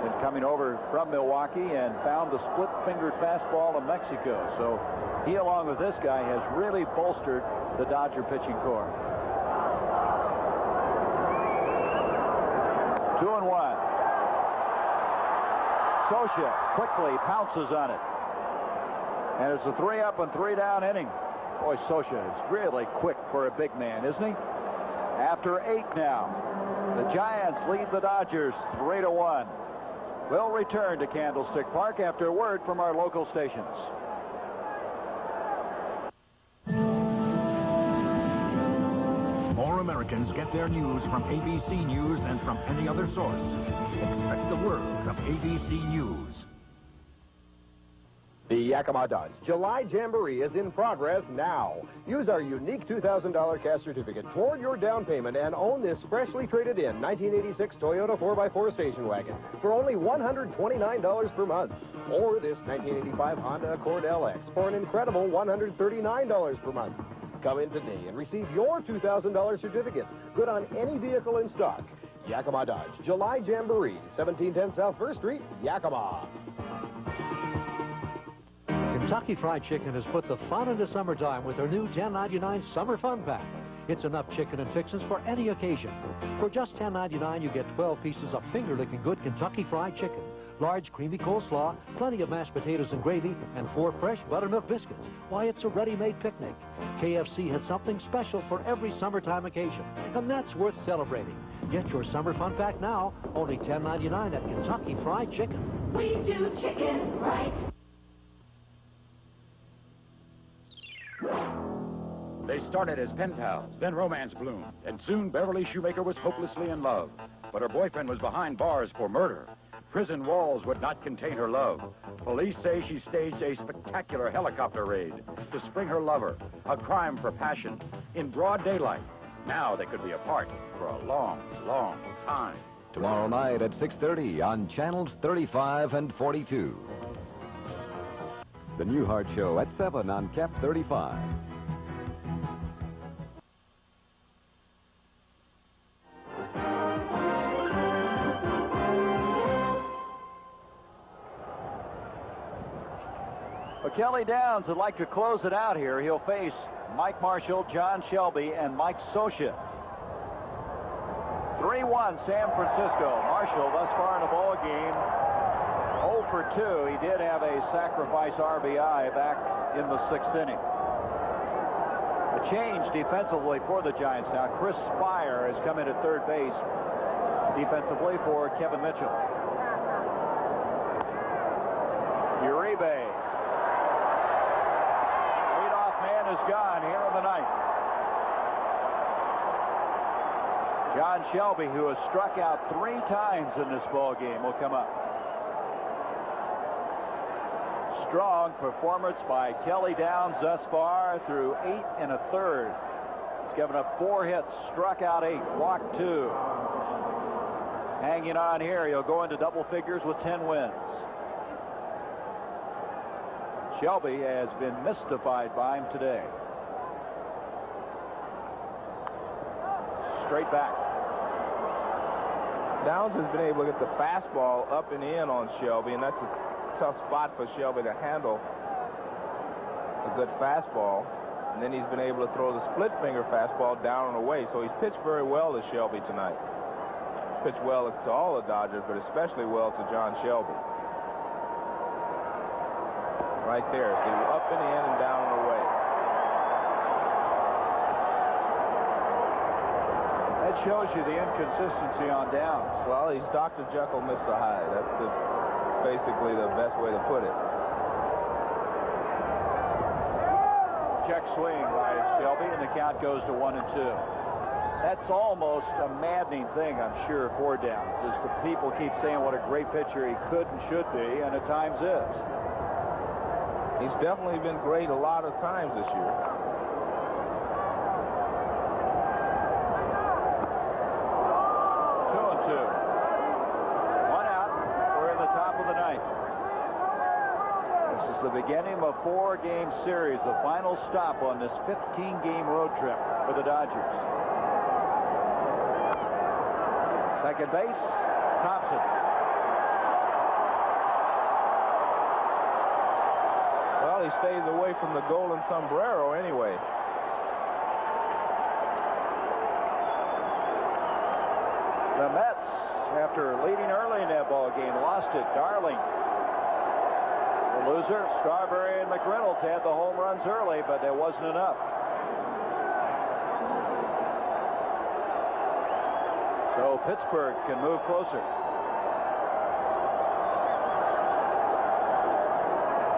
and coming over from Milwaukee and found the split-fingered fastball in Mexico. So he, along with this guy, has really bolstered the Dodger pitching corps. 2-1. Scioscia quickly pounces on it. And it's a 3-up and 3-down inning. Boy, Scioscia is really quick for a big man, isn't he? After 8 now, the Giants lead the Dodgers 3-1. We'll return to Candlestick Park after a word from our local stations. More Americans get their news from ABC News than from any other source. Expect the world of ABC News. The The Yakima Dodge July Jamboree is in progress now. Use our unique $2,000 cash certificate toward your down payment and own this freshly traded in 1986 Toyota 4x4 station wagon for only $129 per month. Or this 1985 Honda Accord LX for an incredible $139 per month. Come in today and receive your $2,000 certificate. Good on any vehicle in stock. Yakima Dodge July Jamboree, 1710 South 1st Street, Yakima. Kentucky Fried Chicken has put the fun into summertime with their new $10.99 Summer Fun Pack. It's enough chicken and fixins for any occasion. For just $10.99, you get 12 pieces of finger-licking good Kentucky Fried Chicken, large creamy coleslaw, plenty of mashed potatoes and gravy, and 4 fresh buttermilk biscuits. Why, it's a ready-made picnic. KFC has something special for every summertime occasion, and that's worth celebrating. Get your Summer Fun Pack now, only $10.99 at Kentucky Fried Chicken. We do chicken right. They started as pen pals, then romance bloomed, and soon Beverly Shoemaker was hopelessly in love. But her boyfriend was behind bars for murder. Prison walls would not contain her love. Police say she staged a spectacular helicopter raid to spring her lover, a crime for passion, in broad daylight. Now they could be apart for a long, long time. Tomorrow night at 6:30 on channels 35 and 42. The Newhart Show at 7 on Cap 35. Well, Kelly Downs would like to close it out here. He'll face Mike Marshall, John Shelby, and Mike Socha. 3-1 San Francisco. Marshall thus far in the ball game 0 for 2. He did have a sacrifice RBI back in the 6th inning. A change defensively for the Giants now. Chris Spire has come in at third base defensively for Kevin Mitchell. Uribe. Leadoff man is gone here in the ninth. John Shelby, who has struck out 3 times in this ball game, will come up. Strong performance by Kelly Downs thus far through 8 1/3. He's given up 4 hits, struck out 8, walked 2. Hanging on here, he'll go into double figures with 10 wins. Shelby has been mystified by him today. Straight back. Downs has been able to get the fastball up and in on Shelby, and that's a tough spot for Shelby to handle a good fastball. And then he's been able to throw the split finger fastball down and away. So he's pitched very well to Shelby tonight. He's pitched well to all the Dodgers, but especially well to John Shelby. Right there. So up and in and down and away. That shows you the inconsistency on Downs. Well, he's Dr. Jekyll, Mr. Hyde. That's basically the best way to put it. Check swing by Shelby, and the count goes to 1-2. That's almost a maddening thing, I'm sure, for Downs, as the people keep saying what a great pitcher he could and should be, and at times is. He's definitely been great a lot of times this year. The beginning of a 4-game series, the final stop on this 15-game road trip for the Dodgers. Second base, Thompson. Well, he stays away from the golden sombrero anyway. The Mets, after leading early in that ball game, lost it. Darling. The loser, Strawberry and McReynolds had the home runs early, but there wasn't enough. So Pittsburgh can move closer.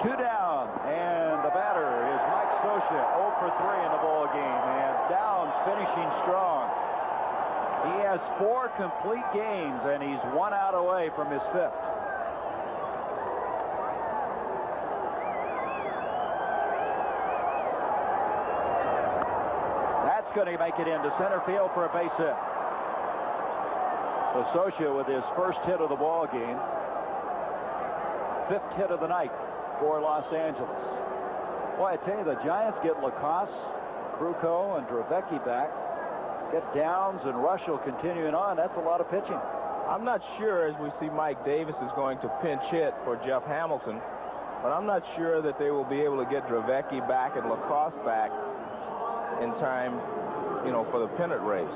2 down, and the batter is Mike Socha, 0 for 3 in the ball game, and Downs finishing strong. He has 4 complete games, and he's 1 out away from his 5th. That's going to make it into center field for a base hit. So Socia with his first hit of the ball game. 5th hit of the night for Los Angeles. Boy, I tell you, the Giants get Lacoste, Kruko, and Dravecki back. Get Downs and Russell continuing on. That's a lot of pitching. I'm not sure, as we see Mike Davis is going to pinch hit for Jeff Hamilton, but I'm not sure that they will be able to get Dravecki back and Lacoste back in time, you know, for the pennant race.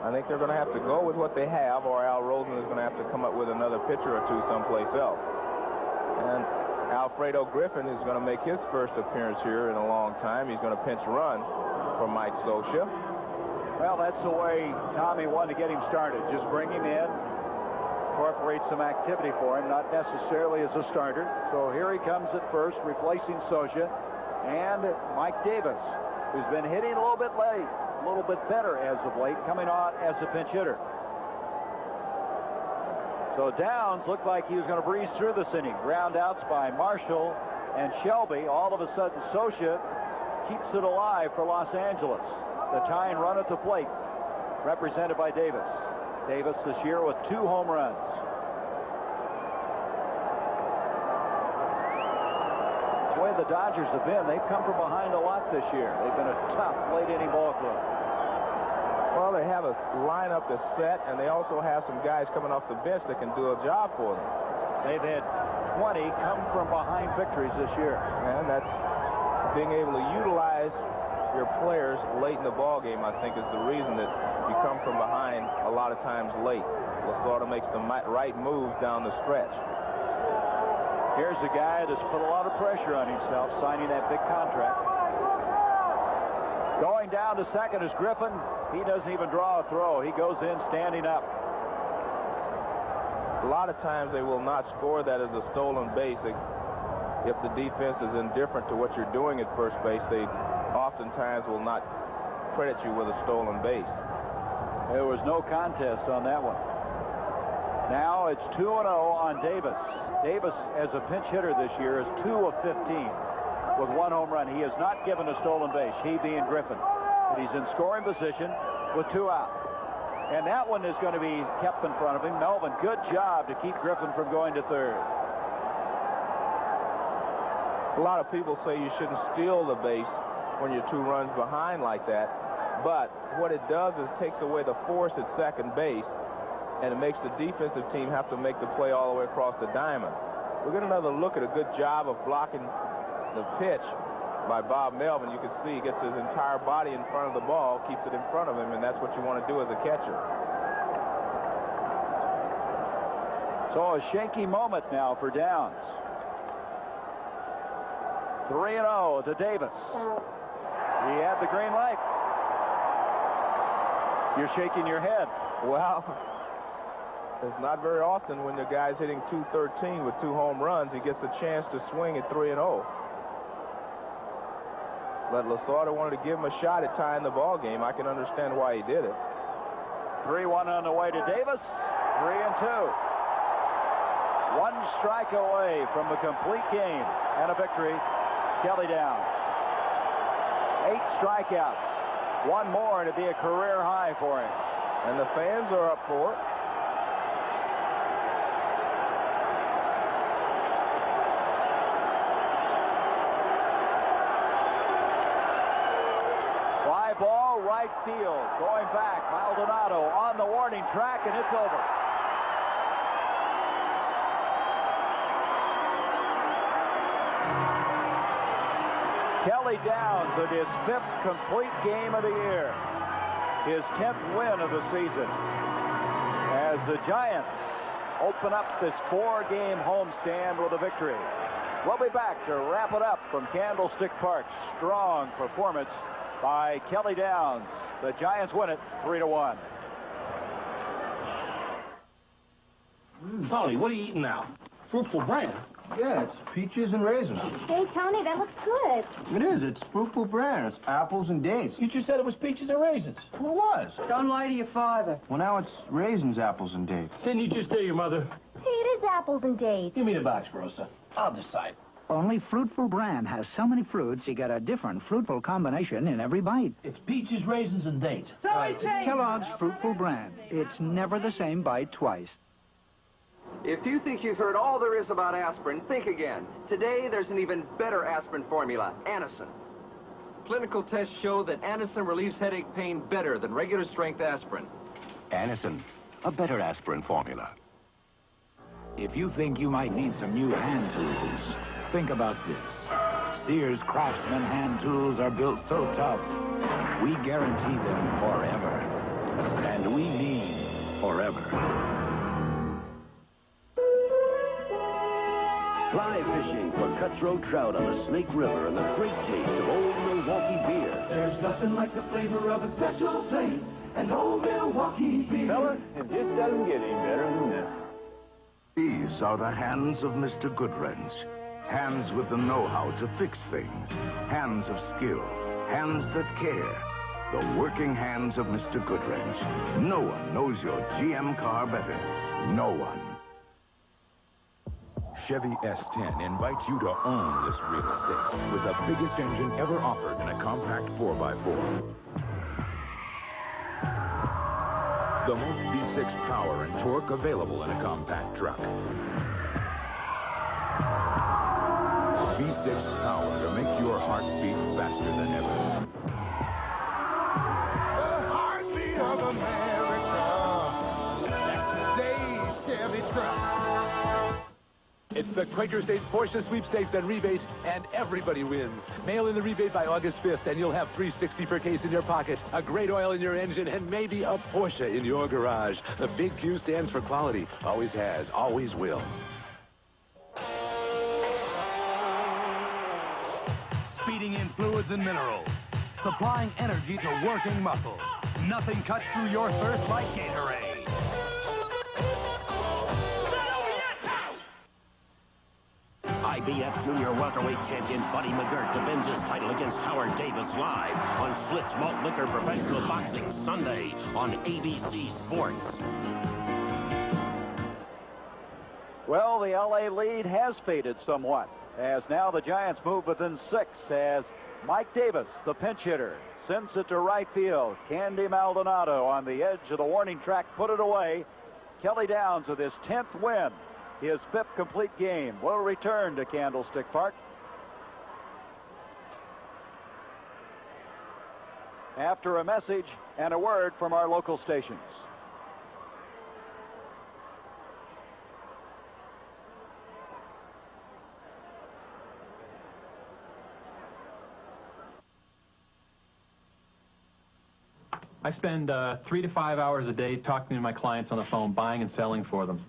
I think they're going to have to go with what they have, or Al Rosen is going to have to come up with another pitcher or two someplace else. And Alfredo Griffin is going to make his first appearance here in a long time. He's going to pinch run for Mike Socia. Well, that's the way Tommy wanted to get him started. Just bring him in, incorporate some activity for him, not necessarily as a starter. So here he comes at first, replacing Socia, and Mike Davis, who's been hitting a little bit late, a little bit better as of late, coming on as a pinch hitter. So Downs looked like he was going to breeze through this inning. Ground outs by Marshall and Shelby. All of a sudden, Socia keeps it alive for Los Angeles. The tying run at the plate, represented by Davis. Davis this year with 2 home runs. That's the way the Dodgers have been. They've come from behind a lot this year. They've been a tough late-inning ball club. Well, they have a lineup that's set, and they also have some guys coming off the bench that can do a job for them. They've had 20 come from behind victories this year. And that's being able to utilize your players late in the ball game, I think, is the reason that you come from behind a lot of times late. Lasorda makes the right moves down the stretch. Here's a guy that's put a lot of pressure on himself, signing that big contract. Going down to second is Griffin. He doesn't even draw a throw. He goes in standing up. A lot of times they will not score that as a stolen base. If the defense is indifferent to what you're doing at first base, they oftentimes will not credit you with a stolen base. There was no contest on that one. Now it's 2-0 on Davis. Davis, as a pinch hitter this year, is 2 of 15 with 1 home run. He has not given a stolen base, he being Griffin. But he's in scoring position with 2 out. And that one is going to be kept in front of him. Melvin, good job to keep Griffin from going to third. A lot of people say you shouldn't steal the base when you're 2 runs behind like that. But what it does is takes away the force at second base, and it makes the defensive team have to make the play all the way across the diamond. We'll get another look at a good job of blocking the pitch by Bob Melvin. You can see he gets his entire body in front of the ball, keeps it in front of him, and that's what you want to do as a catcher. So a shaky moment now for Downs. 3-0 to Davis. He had the green light. You're shaking your head. Well, it's not very often when the guy's hitting .213 with 2 home runs, he gets a chance to swing at 3-0. But Lasorda wanted to give him a shot at tying the ball game. I can understand why he did it. 3-1 on the way to Davis. 3-2. 1 strike away from a complete game and a victory. Kelly Downs. 8 strikeouts. 1 more to be a career high for him. And the fans are up for it. Fly ball, right field. Going back, Maldonado on the warning track, and it's over. Kelly Downs with his 5th complete game of the year. His 10th win of the season. As the Giants open up this 4-game homestand with a victory. We'll be back to wrap it up from Candlestick Park. Strong performance by Kelly Downs. The Giants win it 3-1. Tony, what are you eating now? Fruitful Brand. Yeah, it's peaches and raisins. Hey, Tony, that looks good. It is. It's Fruitful Brand. It's apples and dates. You just said it was peaches and raisins. Well, it was. Don't lie to your father. Well, now it's raisins, apples, and dates. Didn't you just tell your mother? Hey, it is apples and dates. Give me the box, Rosa. I'll decide. Only Fruitful brand has so many fruits, you get a different fruitful combination in every bite. It's peaches, raisins, and dates. Kellogg's Fruitful brand. It's never the same bite twice. If you think you've heard all there is about aspirin, think again. Today, there's an even better aspirin formula, Anacin. Clinical tests show that Anacin relieves headache pain better than regular strength aspirin. Anacin, a better aspirin formula. If you think you might need some new hand tools, think about this. Sears Craftsman hand tools are built so tough, we guarantee them forever. And we mean forever. Fly fishing for cutthroat trout on the Snake River and the great taste of Old Milwaukee beer. There's nothing like the flavor of a special place and Old Milwaukee beer. Fella, it just doesn't get any better than this. These are the hands of Mr. Goodwrench. Hands with the know-how to fix things. Hands of skill. Hands that care. The working hands of Mr. Goodwrench. No one knows your GM car better. No one. Chevy S10 invites you to own this real estate with the biggest engine ever offered in a compact 4x4. The most V6 power and torque available in a compact truck. V6 power to make your heart beat faster than ever. The heartbeat of America. That's today's Chevy truck. It's the Quaker State Porsche Sweepstakes and Rebate, and everybody wins. Mail in the rebate by August 5th, and you'll have $360 per case in your pocket, a great oil in your engine, and maybe a Porsche in your garage. The big Q stands for quality. Always has, always will. Speeding in fluids and minerals, supplying energy to working muscles. Nothing cuts through your thirst like Gatorade. IBF Junior Welterweight Champion Buddy McGirt defends his title against Howard Davis live on Schlitz Malt Liquor Professional Boxing Sunday on ABC Sports. Well, the L.A. lead has faded somewhat, as now the Giants move within 6 as Mike Davis, the pinch hitter, sends it to right field. Candy Maldonado on the edge of the warning track put it away. Kelly Downs with his 10th win. His 5th complete game will return to Candlestick Park. After a message and a word from our local stations. I spend 3 to 5 hours a day talking to my clients on the phone, buying and selling for them.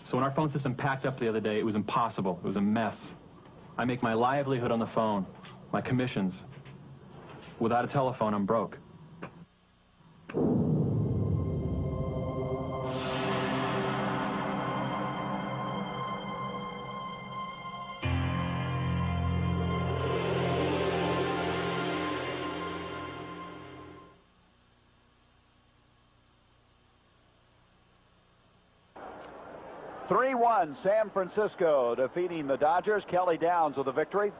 So when our phone system packed up the other day, it was impossible. It was a mess. I make my livelihood on the phone, my commissions. Without a telephone, I'm broke. San Francisco defeating the Dodgers. Kelly Downs with a victory.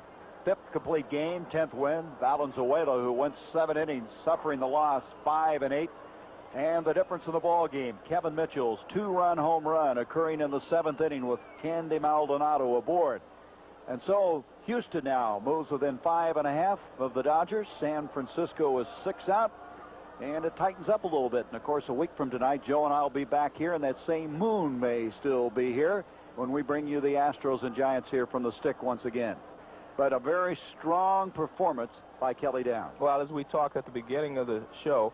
5th complete game, 10th win. Valenzuela, who went 7 innings, suffering the loss, 5 and 8. And the difference in the ball game, Kevin Mitchell's 2-run home run occurring in the 7th inning with Candy Maldonado aboard. And so Houston now moves within 5.5 of the Dodgers. San Francisco is 6 out. And it tightens up a little bit. And, of course, a week from tonight, Joe and I will be back here, and that same moon may still be here when we bring you the Astros and Giants here from the stick once again. But a very strong performance by Kelly Downs. Well, as we talked at the beginning of the show,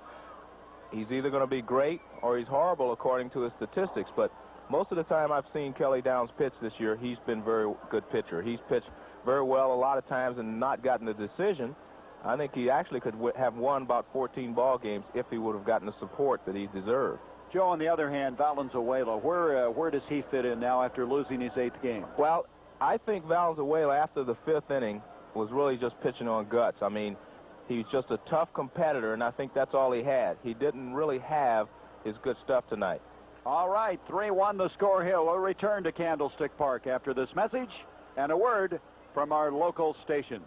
he's either going to be great or he's horrible according to his statistics. But most of the time I've seen Kelly Downs pitch this year, he's been a very good pitcher. He's pitched very well a lot of times and not gotten a decision. I think he actually could have won about 14 ball games if he would have gotten the support that he deserved. Joe, on the other hand, Valenzuela, where does he fit in now after losing his 8th game? Well, I think Valenzuela, after the 5th inning, was really just pitching on guts. I mean, he's just a tough competitor, and I think that's all he had. He didn't really have his good stuff tonight. All right, 3-1 the score here. We'll return to Candlestick Park after this message And a word from our local stations.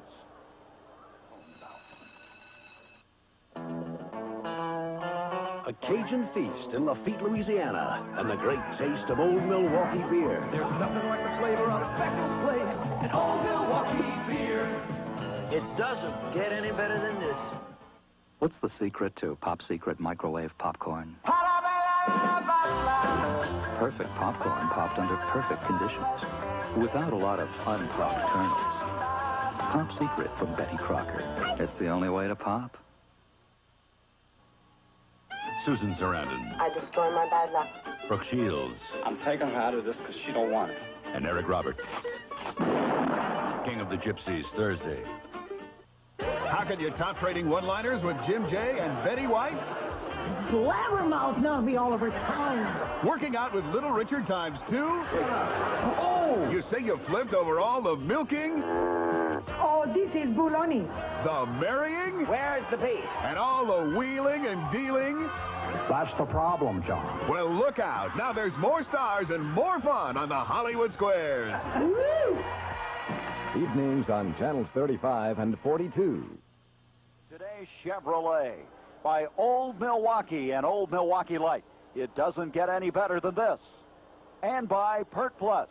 A Cajun feast in Lafitte, Louisiana, and the great taste of Old Milwaukee beer. There's nothing like the flavor of a special place, an Old Milwaukee beer. It doesn't get any better than this. What's the secret to Pop Secret microwave popcorn? Perfect popcorn popped under perfect conditions, without a lot of unpopped kernels. Pop Secret from Betty Crocker. It's the only way to pop. Susan Sarandon. I destroy my bad luck. Brooke Shields. I'm taking her out of this because she don't want it. And Eric Roberts. King of the Gypsies, Thursday. How can you top trading one-liners with Jim J and Betty White? Blabbermouth, now be all over town. Working out with Little Richard times 2? Oh! You say you flipped over all the milking? Oh, this is Bouloni. The marrying? Where's the beef? And all the wheeling and dealing? That's the problem, John. Well, look out. Now there's more stars and more fun on the Hollywood Squares. Woo! Evenings on Channels 35 and 42. Today, Chevrolet. By Old Milwaukee and Old Milwaukee Light. It doesn't get any better than this. And by Pert Plus.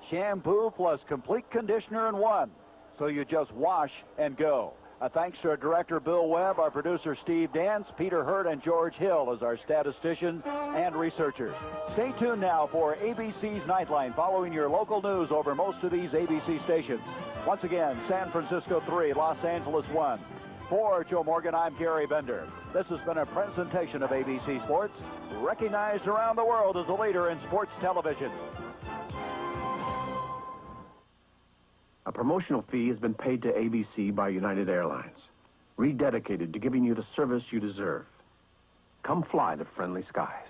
Shampoo plus complete conditioner in one. So you just wash and go. Thanks to our director, Bill Webb, our producer, Steve Dance, Peter Hurt, and George Hill as our statisticians and researchers. Stay tuned now for ABC's Nightline, following your local news over most of these ABC stations. Once again, San Francisco 3, Los Angeles 1. For Joe Morgan, I'm Gary Bender. This has been a presentation of ABC Sports, recognized around the world as a leader in sports television. A promotional fee has been paid to ABC by United Airlines, rededicated to giving you the service you deserve. Come fly the friendly skies.